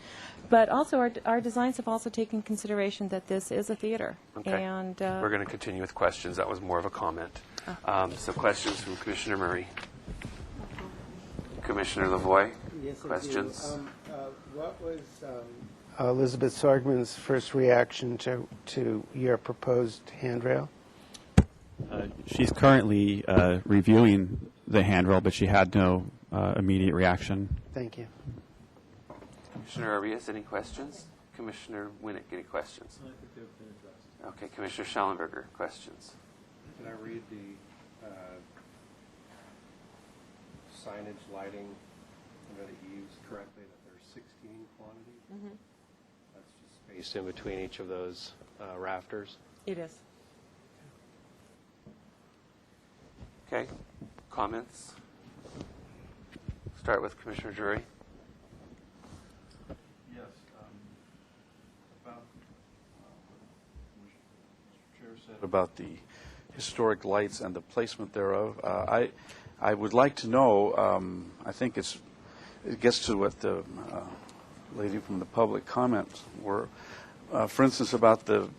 but also our designs have also taken consideration that this is a theater. Okay. And we're going to continue with questions. That was more of a comment. So questions from Commissioner Murray. Commissioner Lavoie, Yes, I do. questions? What was Elizabeth Sorgman's first reaction to your proposed handrail? She's currently reviewing the handrail, but she had no immediate reaction. Thank you. Commissioner Arias, any questions? Commissioner Winnick, any questions? I think they've been addressed. Okay, Commissioner Schallenberger, questions? Can I read the signage lighting under the eaves correctly, that there's 16 quantities? That's just spaced in between each of those rafters? it is. Okay, comments? Start with Commissioner Drury. Yes, about what Mr. Chair said about the historic lights and the placement thereof. I would like to know, I think it gets to what the lady from the public comments were, for instance, about the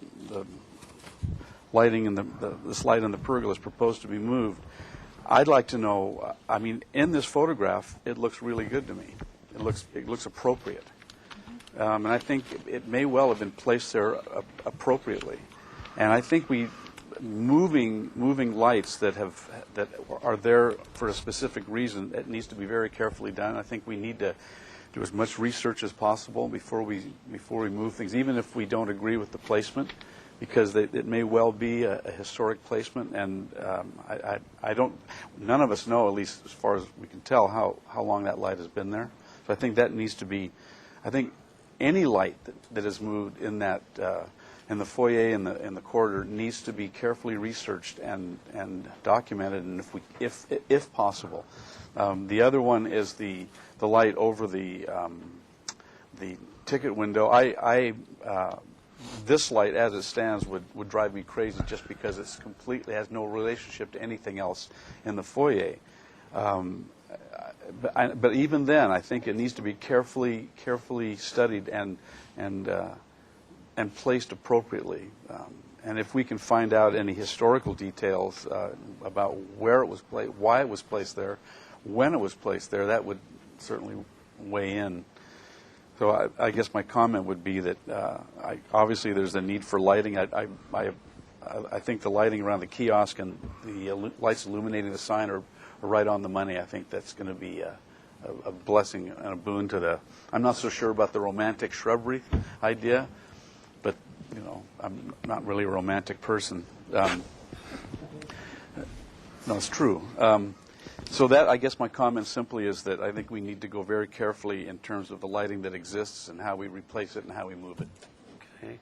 lighting and this light on the pergola is proposed to be moved. I'd like to know, I mean, in this photograph, it looks really good to me. It looks appropriate. And I think it may well have been placed there appropriately. And I think moving lights that are there for a specific reason, it needs to be very carefully done. I think we need to do as much research as possible before we move things, even if we don't agree with the placement, because it may well be a historic placement, and I don't. None of us know, at least as far as we can tell, how long that light has been there. So I think that needs to be. I think any light that is moved in that in the foyer and the corridor needs to be carefully researched and documented, and if possible. The other one is the light over the ticket window. This light, as it stands, would drive me crazy just because it completely has no relationship to anything else in the foyer. but even then, I think it needs to be carefully studied and placed appropriately. And if we can find out any historical details about where it was placed, why it was placed there, when it was placed there, that would certainly weigh in. So I guess my comment would be that obviously there's a need for lighting. I think the lighting around the kiosk and the lights illuminating the sign are right on the money. I think that's going to be a blessing and a boon to the. I'm not so sure about the romantic shrubbery idea, but I'm not really a romantic person. No, it's true. So that, I guess my comment simply is that I think we need to go very carefully in terms of the lighting that exists and how we replace it and how we move it. Okay.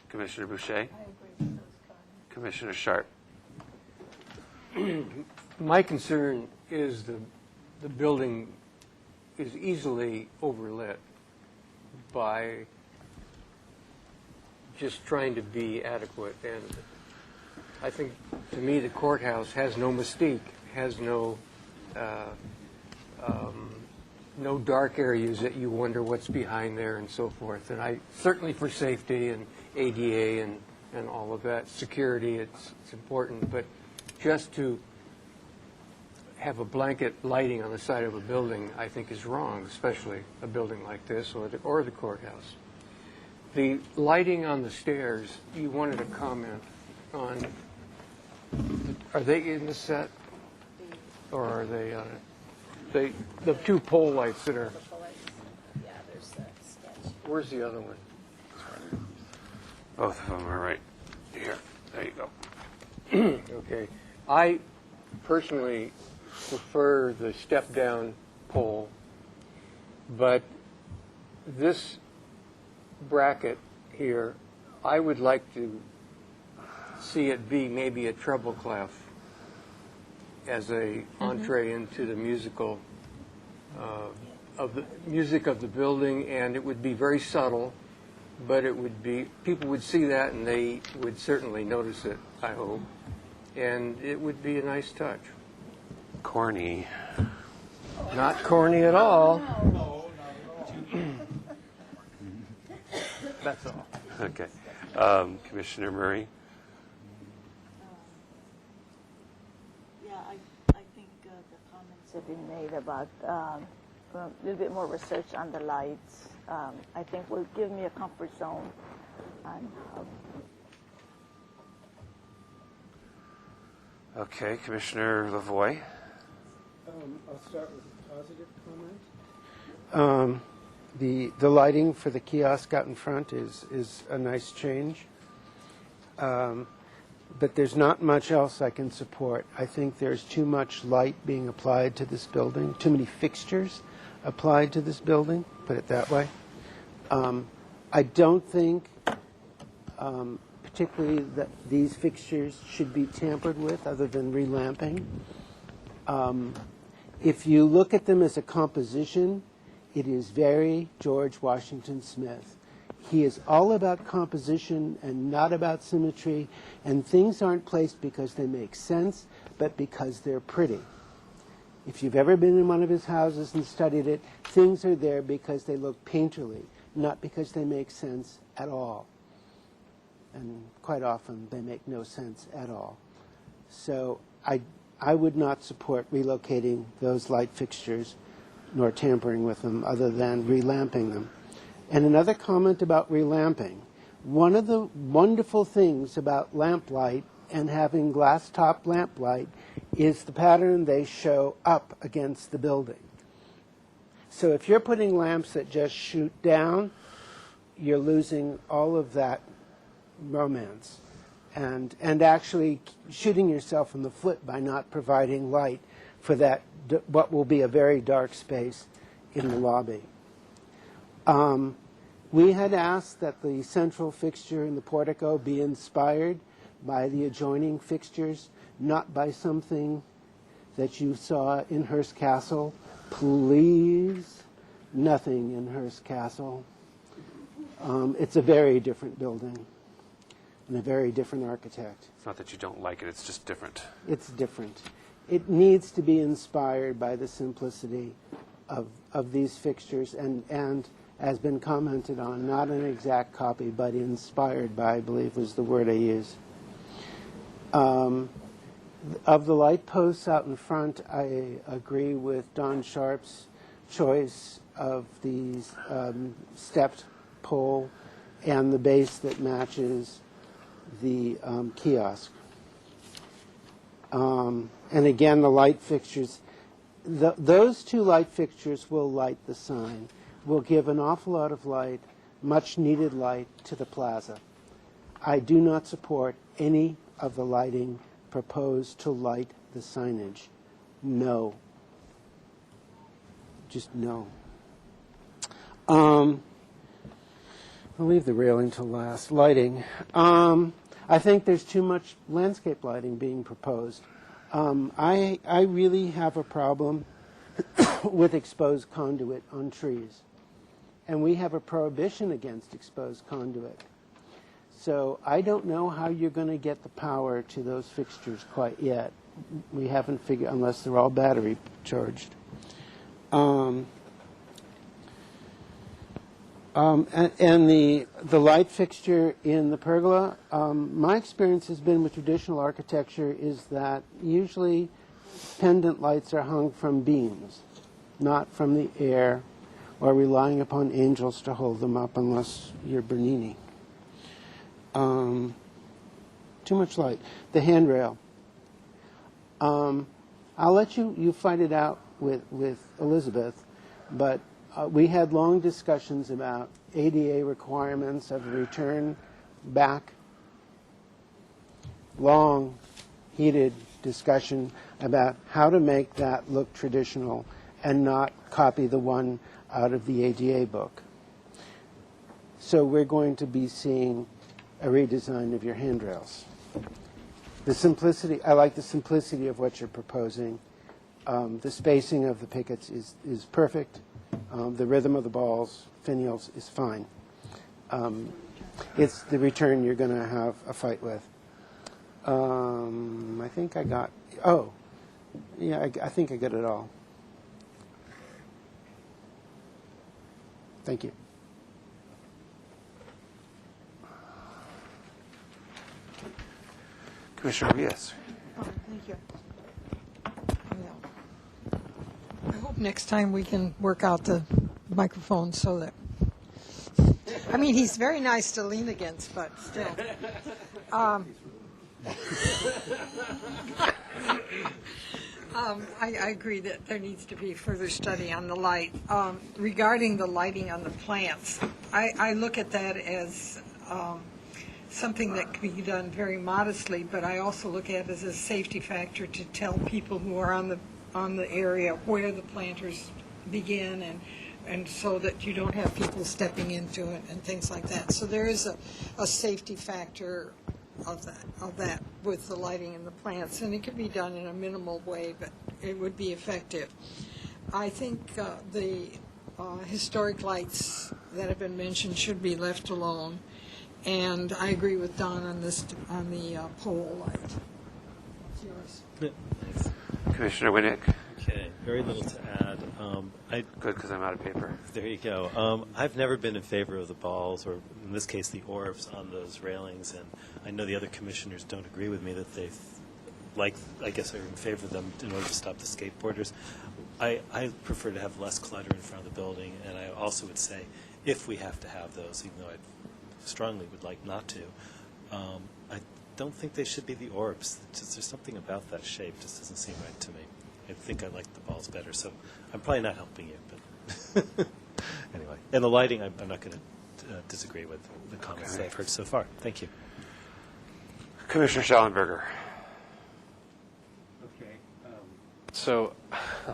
Commissioner Boucher? I agree with those comments. Commissioner Sharp? My concern is the building is easily overlit by just trying to be adequate. And I think, to me, the courthouse has no mystique, has no dark areas that you wonder what's behind there and so forth. And I certainly, for safety and ADA and all of that, security, it's important. But just to have a blanket lighting on the side of a building, I think, is wrong, especially a building like this or the courthouse. The lighting on the stairs, you wanted to comment on. Are they in the set, or are they on it? The two pole lights that are. Yeah, there's the sketch. Where's the other one? Both of them are right here. There you go. Okay. I personally prefer the step-down pole, but this bracket here, I would like to see it be maybe a treble clef as a entree into the musical of the music of the building, and it would be very subtle, but it would be, people would see that and they would certainly notice it, I hope, and it would be a nice touch. Corny. Not corny at all. That's all. Okay. Commissioner Murray? Yeah, I think the comments have been made about a little bit more research on the lights. I think will give me a comfort zone. Okay, Commissioner Lavoie? I'll start with a positive comment. The lighting for the kiosk out in front is a nice change. But there's not much else I can support. I think there's too much light being applied to this building, too many fixtures applied to this building, put it that way. I don't think particularly that these fixtures should be tampered with other than relamping. If you look at them as a composition, it is very George Washington Smith. He is all about composition and not about symmetry, and things aren't placed because they make sense, but because they're pretty. If you've ever been in one of his houses and studied it, things are there because they look painterly, not because they make sense at all. And quite often they make no sense at all. So I would not support relocating those light fixtures nor tampering with them other than relamping them. And another comment about relamping. One of the wonderful things about lamplight and having glass top lamplight is the pattern they show up against the building. So if you're putting lamps that just shoot down, you're losing all of that romance and actually shooting yourself in the foot by not providing light for that what will be a very dark space in the lobby. We had asked that the central fixture in the portico be inspired by the adjoining fixtures, not by something that you saw in Hearst Castle. Please, nothing in Hearst Castle. It's a very different building and a very different architect. It's not that you don't like it, it's just different. It's different. it needs to be inspired by the simplicity of these fixtures and has been commented on, not an exact copy, but inspired by, I believe was the word I used. Of the light posts out in front, I agree with Don Sharp's choice of these stepped pole and the base that matches the kiosk. And again, the light fixtures, those two light fixtures will light the sign, will give an awful lot of light, much needed light to the plaza. I do not support any of the lighting proposed to light the signage. No. Just no. I'll leave the railing till last. Lighting. I think there's too much landscape lighting being proposed. I really have a problem with exposed conduit on trees. And we have a prohibition against exposed conduit. So I don't know how you're going to get the power to those fixtures quite yet. We haven't figured, unless they're all battery charged. And the light fixture in the pergola, my experience has been with traditional architecture is that usually pendant lights are hung from beams, not from the air, or relying upon angels to hold them up unless you're Bernini. Too much light. The handrail. I'll let you fight it out with Elizabeth, but we had long discussions about ADA requirements of return back. Long, heated discussion about how to make that look traditional and not copy the one out of the ADA book. So we're going to be seeing a redesign of your handrails. The simplicity, I like the simplicity of what you're proposing. The spacing of the pickets is perfect. The rhythm of the balls, finials, is fine. It's the return you're going to have a fight with. I think I got, I think I got it all. Thank you. Commissioner Rios. Oh, thank you. I hope next time we can work out the microphone so that, I mean, he's very nice to lean against, but still. I agree that there needs to be further study on the light. Regarding the lighting on the plants, I look at that as something that can be done very modestly, but I also look at it as a safety factor to tell people who are on the area where the planters begin, and so that you don't have people stepping into it and things like that. So there is a safety factor of that with the lighting in the plants, and it can be done in a minimal way, but it would be effective. I think the historic lights that have been mentioned should be left alone, and I agree with Don on this on the pole light. It's yours. Commissioner Winnick. Okay, very little to add. Good, because I'm out of paper. There you go. I've never been in favor of the balls, or in this case, the orbs on those railings, and I know the other commissioners don't agree with me that they I guess are in favor of them in order to stop the skateboarders. I prefer to have less clutter in front of the building, and I also would say if we have to have those, even though I strongly would like not to, I don't think they should be the orbs. There's something about that shape just doesn't seem right to me. I think I like the balls better, so I'm probably not helping you, but anyway. And the lighting, I'm not going to disagree with the comments that I've heard so far. Thank you. Commissioner Schallenberger. Okay. So,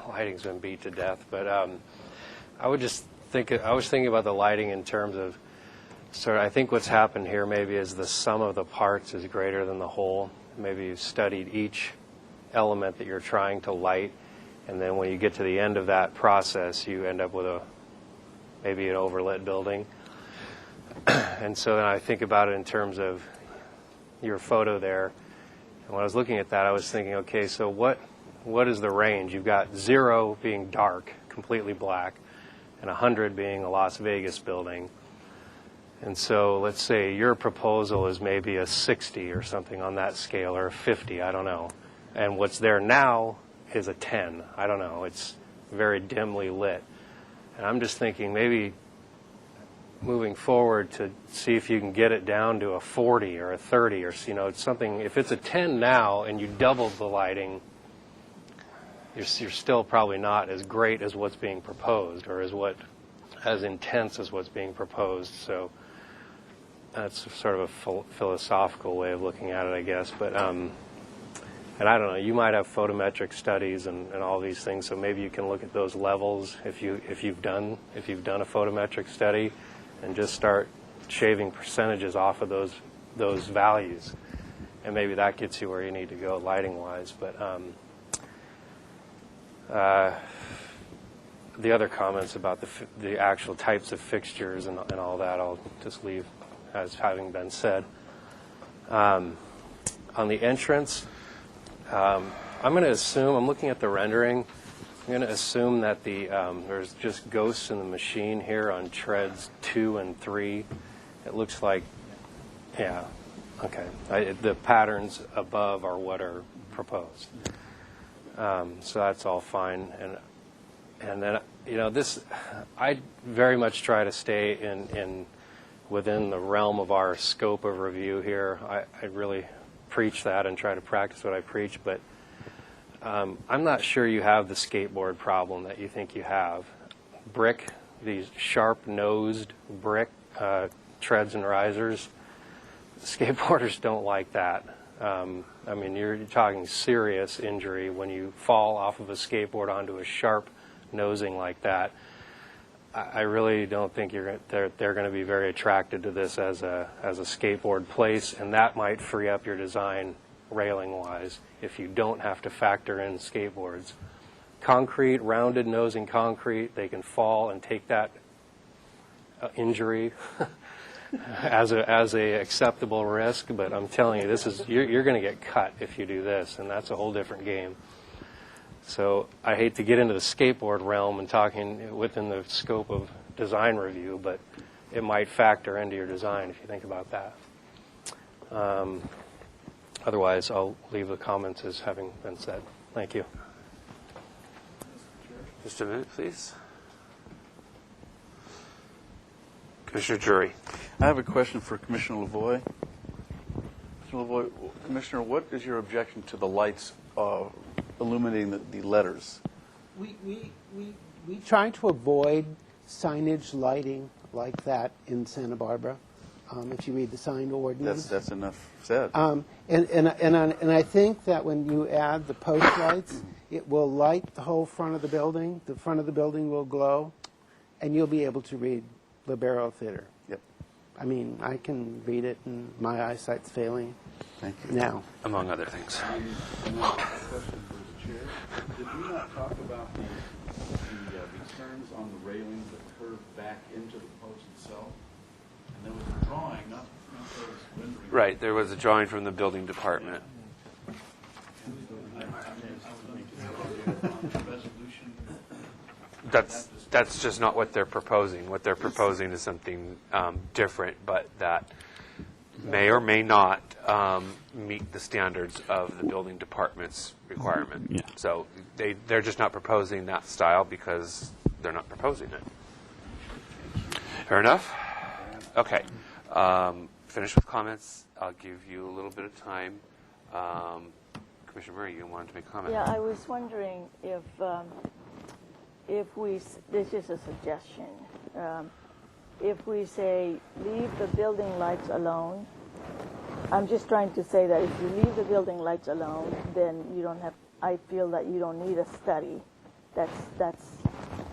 lighting's been beat to death, but I was thinking about the lighting in terms of, I think what's happened here maybe is the sum of the parts is greater than the whole. Maybe you've studied each element that you're trying to light, and then when you get to the end of that process, you end up with maybe an overlit building. And so then I think about it in terms of your photo there, and when I was looking at that, I was thinking, okay, so what what is the range? You've got 0 being dark, completely black, and 100 being a Las Vegas building. And so let's say your proposal is maybe a 60 or something on that scale, or a 50, I don't know. And what's there now is a 10. I don't know. It's very dimly lit. And I'm just thinking maybe moving forward to see if you can get it down to a 40 or a 30 or, you know, it's something. If it's a 10 now and you double the lighting, you're still probably not as great as what's being proposed, or as intense as what's being proposed. So that's sort of a philosophical way of looking at it, I guess. But and I don't know, you might have photometric studies and all these things, so maybe you can look at those levels if you've done a photometric study, and just start shaving percentages off of those values, and maybe that gets you where you need to go lighting wise. But the other comments about the actual types of fixtures and all that, I'll just leave as having been said. On the entrance, I'm going to assume, I'm looking at the rendering, I'm going to assume that there's just ghosts in the machine here on treads 2 and 3. It looks like, yeah, okay. The patterns above are what are proposed. So that's all fine. And then, you know, I very much try to stay within the realm of our scope of review here. I really preach that and try to practice what I preach, but I'm not sure you have the skateboard problem that you think you have. Brick, these sharp-nosed brick treads and risers, skateboarders don't like that. I mean, you're talking serious injury when you fall off of a skateboard onto a sharp nosing like that. I really don't think they're going to be very attracted to this as a skateboard place, and that might free up your design railing-wise if you don't have to factor in skateboards. Concrete, rounded nosing concrete, they can fall and take that injury as a acceptable risk, but I'm telling you, you're going to get cut if you do this, and that's a whole different game. So I hate to get into the skateboard realm and talking within the scope of design review, but it might factor into your design if you think about that. Otherwise, I'll leave the comments as having been said. Thank you. Just a minute, please. Commissioner Jury. I have a question for Commissioner Lavoie. Commissioner, what is your objection to the lights illuminating the letters? We try to avoid signage lighting like that in Santa Barbara. If you read the sign ordinance, that's enough said. And I think that when you add the post lights, it will light the whole front of the building. The front of the building will glow, and you'll be able to read Libero Theater. Yep. I mean, I can read it, and my eyesight's failing. Thank you. Now, among other things. Did we not talk about the returns on the railings that curve back into the post itself? And there was a drawing, not those renderings. Right, there was a drawing from the building department. That's just not what they're proposing. What they're proposing is something different, but that may or may not meet the standards of the building department's requirement. Yeah. So they're just not proposing that style because they're not proposing it. Fair enough? Okay. Finish with comments. I'll give you a little bit of time. Commissioner Murray, you wanted to make a comment? Yeah, I was wondering if this is a suggestion, if we say leave the building lights alone, I'm just trying to say that if you leave the building lights alone, then you don't have, I feel that you don't need a study. That's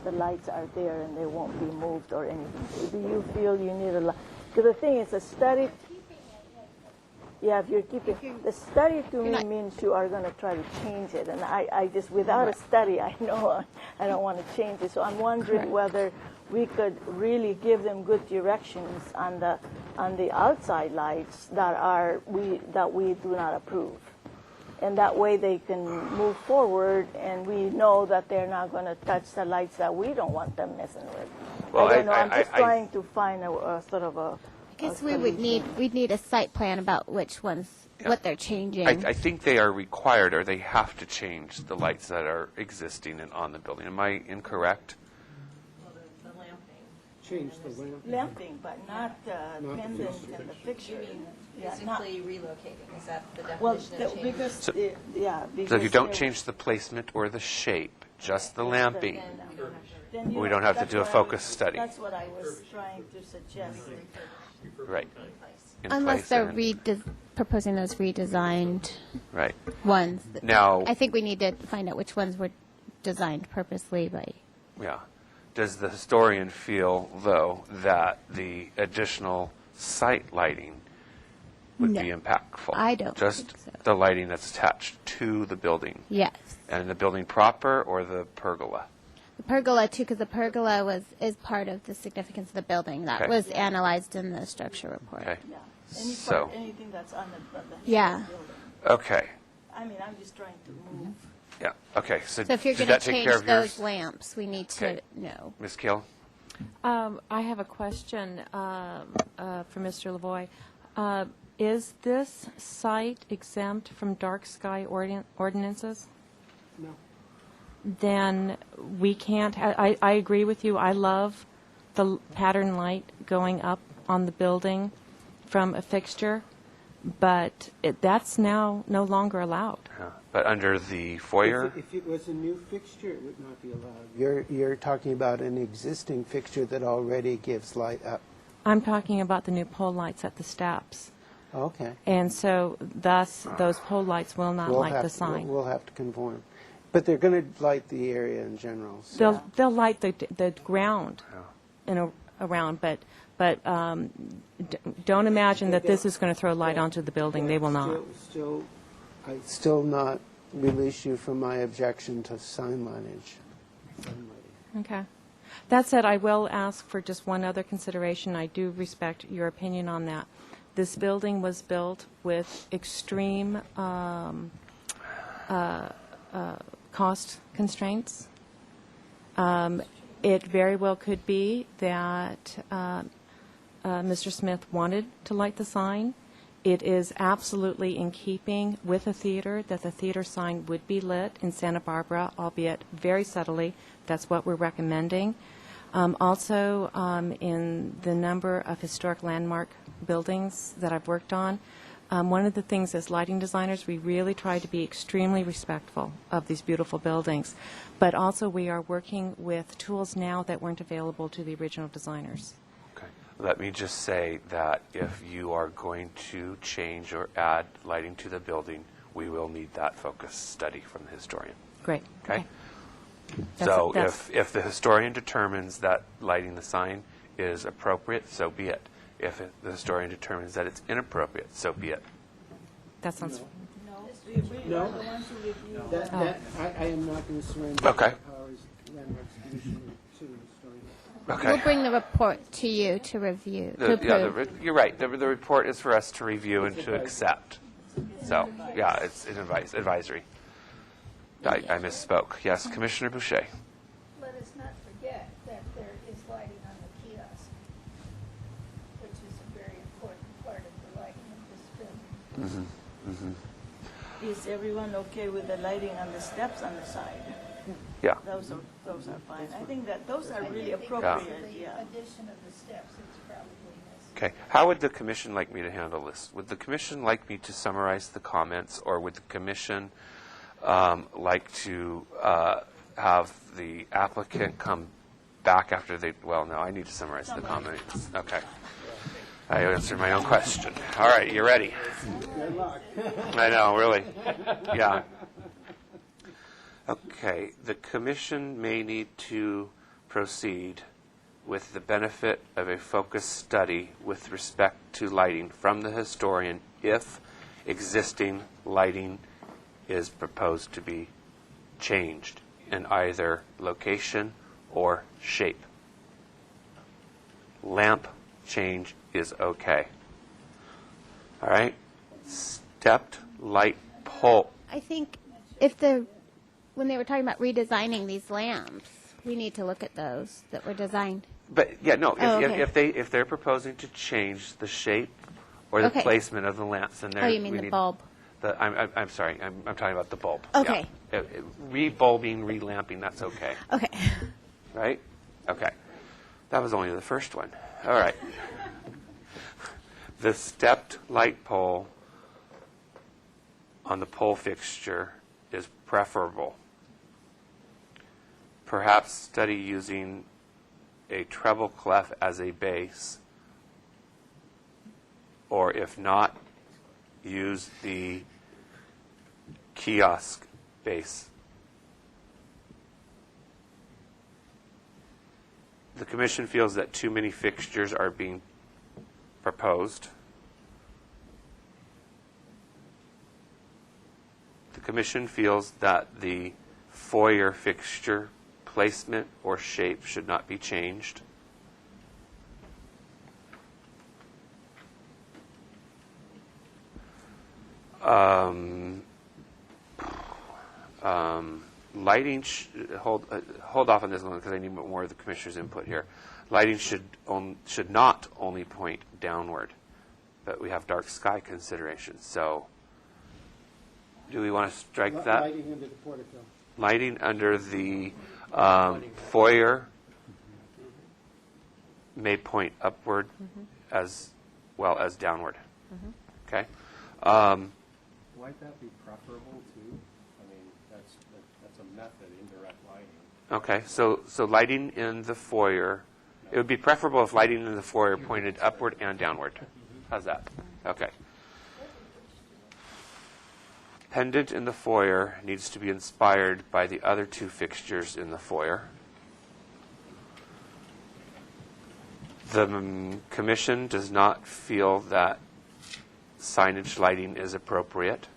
the lights are there and they won't be moved or anything. Do you feel you need a light? Because the thing is, a study, yeah, if you're keeping, the study to me means you are going to try to change it. And I just, without a study, I know I don't want to change it. So I'm wondering whether we could really give them good directions on the outside lights that we do not approve. and that way they can move forward, and we know that they're not going to touch the lights that we don't want them messing with. Well, I don't know. I'm just trying to find a sort of a. I guess we'd need a site plan about which ones, what they're changing. I think they are required, or they have to change the lights that are existing and on the building. Am I incorrect? Change the lamp. Lamping, but not pendants and the fixtures. Physically relocating, is that the Well, definition of change? because, So- because So if you don't they're- change the placement or the shape, just the lamping, then you we don't have to that's do a what I focus was- study. That's what I was trying to suggest. Right. In Unless place they're and- proposing those redesigned Right. ones. Now- I think we need to find out which ones were designed purposely by. Yeah. Does the historian feel, though, that the additional site lighting would No. be impactful? I don't Just think so. the lighting that's attached to the building? Yes. And the building proper or the pergola? The pergola, too, because the pergola is part of the significance of the building. That Okay. was analyzed in the structure report. Okay. So anything that's on the Yeah. building. Okay. I mean, I'm just trying to move. Yeah. Okay. So, So if you're did going that to take change care of those yours? lamps, we need Okay. to know. Ms. Keel? I have a question for Mr. Lavoie. Is this site exempt from dark sky ordinances? No. Then we can't, I agree with you. I love the pattern light going up on the building from a fixture, but that's now no longer allowed. Yeah. But under the foyer? If it was a new fixture, it would not be allowed. You're talking about an existing fixture that already gives light up. I'm talking about the new pole lights at the steps. Okay. And so thus, those pole lights will not light the sign. We'll have to conform. But they're going to light the area in general. So. They'll light the ground around, but don't imagine that this is going to throw light onto the building. They will not. I still not release you from my objection to sign lighting. Okay. That said, I will ask for just one other consideration. I do respect your opinion on that. This building was built with extreme cost constraints. It very well could be that Mr. Smith wanted to light the sign. It is absolutely in keeping with the theater that the theater sign would be lit in Santa Barbara, albeit very subtly. That's what we're recommending. Also, in the number of historic landmark buildings that I've worked on, one of the things as lighting designers, we really try to be extremely respectful of these beautiful buildings. But also we are working with tools now that weren't available to the original designers. Okay. Let me just say that if you are going to change or add lighting to the building, we will need that focus study from the historian. Great. Okay? That's- So if the historian determines that lighting the sign is appropriate, so be it. If the historian determines that it's inappropriate, so be it. That sounds... No. I am not going to surrender Okay. my powers landmarks commissioner to the historian. Okay. We'll bring the report to you to review, to approve. You're right. The report is for us to review and to accept. So, yeah, it's an advisory. I misspoke. Yes, Commissioner Boucher. Let us not forget that there is lighting on the kiosk, which is a very important part of the lighting of this building. Is everyone okay with the lighting on the steps on the side? Yeah. Those are fine. I think that those are really I think appropriate, the yeah. addition of the steps is probably necessary. Okay. How would the commission like me to handle this? Would the commission like me to summarize the comments, or would the commission like to have the applicant come back after they, well, no, I need to summarize the comments. Okay. I answered my own question. All right, you ready? I know, really. Yeah. Okay, the commission may need to proceed with the benefit of a focused study with respect to lighting from the historian if existing lighting is proposed to be changed in either location or shape. Lamp change is okay. All right? Stepped light pole I think when they were talking about redesigning these lamps, we need to look at those that were designed. But yeah, no. Oh, okay. If they're proposing to change the shape or the Okay. placement of the lamps, then Oh, you mean the bulb? I'm sorry. I'm talking about the bulb. Okay. Yeah. Re-bulbing, re-lamping. That's okay. Okay. Right? Okay. That was only the first one. All right. The stepped light pole on the pole fixture is preferable. Perhaps study using a treble clef as a base, or if not, use the kiosk base. The Commission feels that too many fixtures are being proposed. The Commission feels that the foyer fixture placement or shape should not be changed. Lighting, hold off on this one because I need more of the Commissioner's input here. Lighting should not only point downward, but we have dark sky considerations. So do we want to strike that? Lighting under the portico. Lighting under the foyer may point upward as well as downward. Okay? Might that be preferable too? I mean, that's a method, indirect lighting. Okay, so lighting in the foyer, it would be preferable if lighting in the foyer pointed upward and downward. How's that? Okay. Pendant in the foyer needs to be inspired by the other two fixtures in the foyer. The Commission does not feel that signage lighting is appropriate,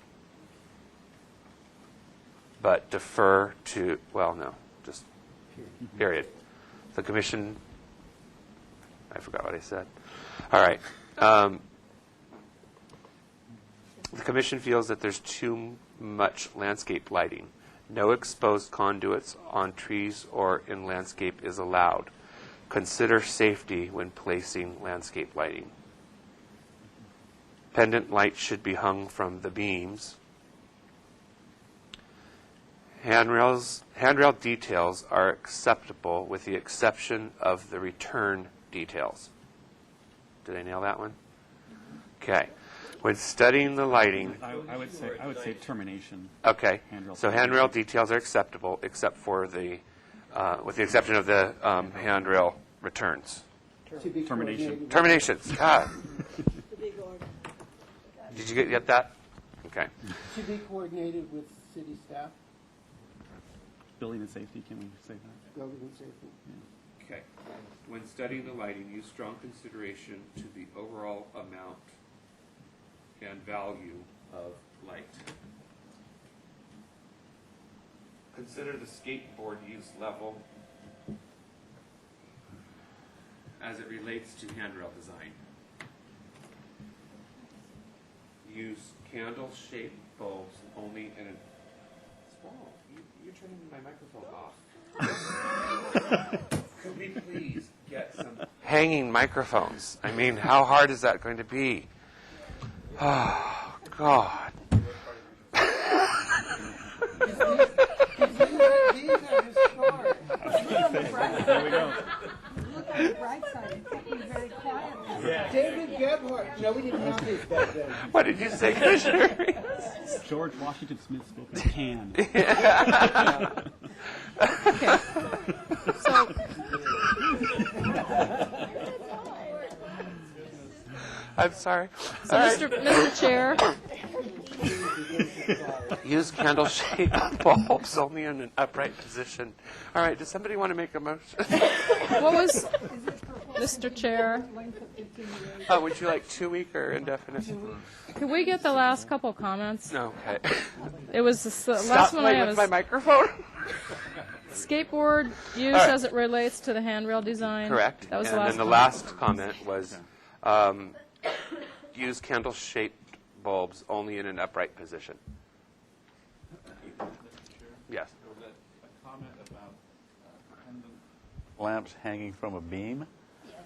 but defer to, well, no, just period. The Commission, I forgot what I said. All right. The Commission feels that there's too much landscape lighting. No exposed conduits on trees or in landscape is allowed. Consider safety when placing landscape lighting. Pendant lights should be hung from the beams. Handrail details are acceptable with the exception of the return details. Did I nail that one? Okay. When studying the lighting, I would say termination. okay. So handrail details are acceptable, except for the, with the exception of the handrail returns. Termination. Terminations. God. Did you get that? Okay. To be coordinated with city staff, Building and safety, can we say that? building and safety. Okay. When studying the lighting, use strong consideration to the overall amount and value of light. Consider the skateboard use level as it relates to handrail design. Use candle-shaped bulbs only in a small. You're turning my microphone off. Could we please get some hanging microphones? I mean, how hard is that going to be? Oh, God. These are historic. There we go. Look at the bright side. It kept me very quiet. David Gebhardt. No, we didn't have this back then. What did you say, Commissioner? George Washington Smith spoke in can. Okay. So, I'm sorry. so Mr. Chair, Use candle-shaped bulbs only in an upright position. All right, does somebody want to make a motion? what was, Mr. Chair, Would you like 2-week or indefinite? could we get the last couple comments? No, okay. It was the last Stop one I playing was. with my microphone. Skateboard use All right. as it relates to the handrail design. Correct. That was And the last then the comment. last comment was use candle-shaped bulbs only in an upright position. Yes. There was a comment about pendant lamps hanging from a beam.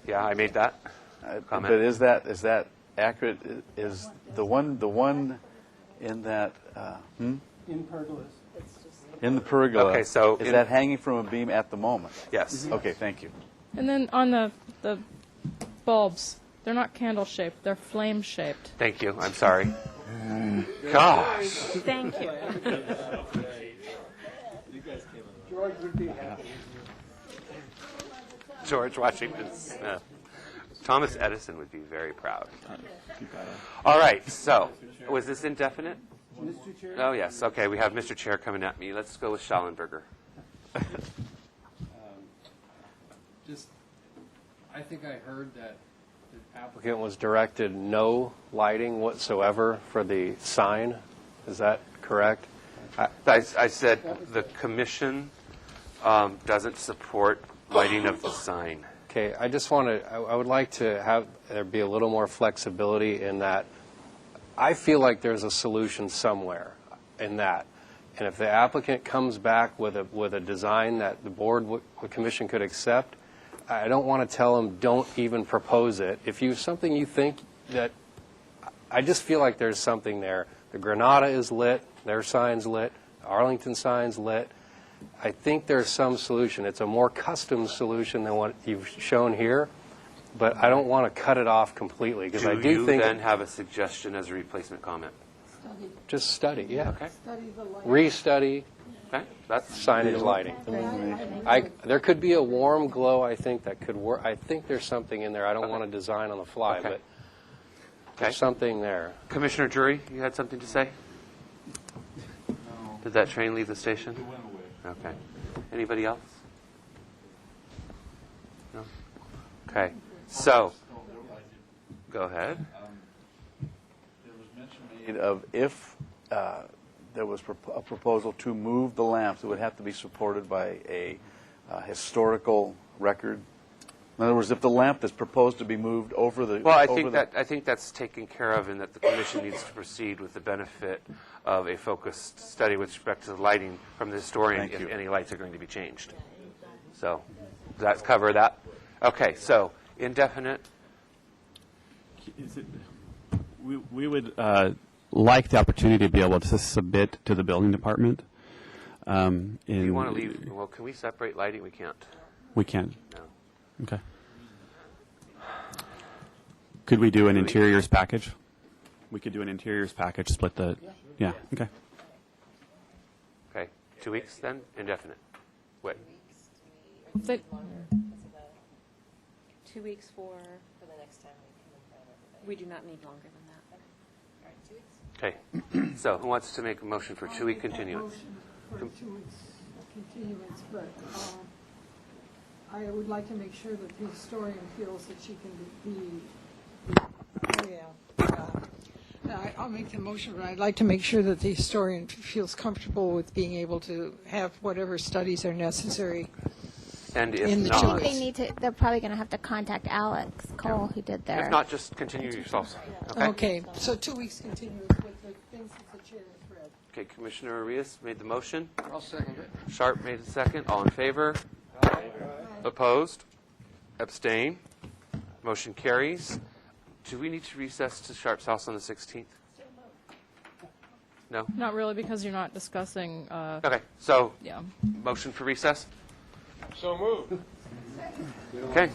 Yeah, I made that comment. But is that accurate? Is the one in that In pergolas. in the pergola? Okay, so is in- that hanging from a beam at the moment? Yes. Okay, thank you. And then on the bulbs, they're not candle-shaped, they're flame-shaped. Thank you. I'm sorry. Gosh. Thank you. George would be happy. George Washington Smith. Thomas Edison would be very proud. All right, so was this indefinite? Mr. Chair? Oh, yes. Okay, we have Mr. Chair coming at me. Let's go with Schallenberger. I think I heard that the applicant was directed no lighting whatsoever for the sign. Is that correct? I said the commission doesn't support lighting of the sign. Okay, I just want to, I would like to have there be a little more flexibility in that. I feel like there's a solution somewhere in that. And if the applicant comes back with a design that the commission could accept, I don't want to tell them don't even propose it. If you something you think that, I just feel like there's something there. The Granada is lit, their sign's lit, the Arlington sign's lit. I think there's some solution. It's a more custom solution than what you've shown here, but I don't want to cut it off completely because I do you think then have a suggestion as a replacement comment? just study, yeah. Okay. Study the light. Restudy Okay. That's signage lighting. There could be a warm glow, I think, that could work. I think there's something in there. I don't want to design on the fly, Okay. but there's something there. Commissioner Drury, you had something to say? Did that train leave the station? It went away. Okay. Anybody else? No? Okay. So, go ahead. There was mention made of if there was a proposal to move the lamps, it would have to be supported by a historical record. In other words, if the lamp that's proposed to be moved over the Well, I think that's taken care of, and that the commission needs to proceed with the benefit of a focused study with respect to the lighting from the historian Thank if you. any lights are going to be changed. So, does that cover that? Okay. So, indefinite. We would like the opportunity to be able to submit to the building department. Do you want to leave? Well, can we separate lighting? We can't. We can. No. Okay. Could we do an interiors package? We could do an interiors package, split the, yeah, okay. Okay. 2 weeks then? Indefinite. Wait. They- 2 weeks for the next time we come in front of everybody. We do not need longer than that. Okay. So, who wants to make a motion for 2 week continuance? For 2 weeks continuance, but I would like to make sure that the historian feels that she can I'll make the motion, but I'd like to make sure that the historian feels comfortable with being able to have whatever studies are necessary. And if In the not, They need to, they're probably going to have to contact Alex Cole, who did their. if not, just continue yourselves. Okay. Okay, so 2 weeks continuance with the things that the chair has read. Okay. Commissioner Arias made the motion. I'll second it. Sharp made the second. All in favor? Opposed? Abstain? Motion carries. Do we need to recess to Sharp's house on the 16th? No? Not really, because you're not discussing, Okay, so yeah. motion for recess? So moved. Okay.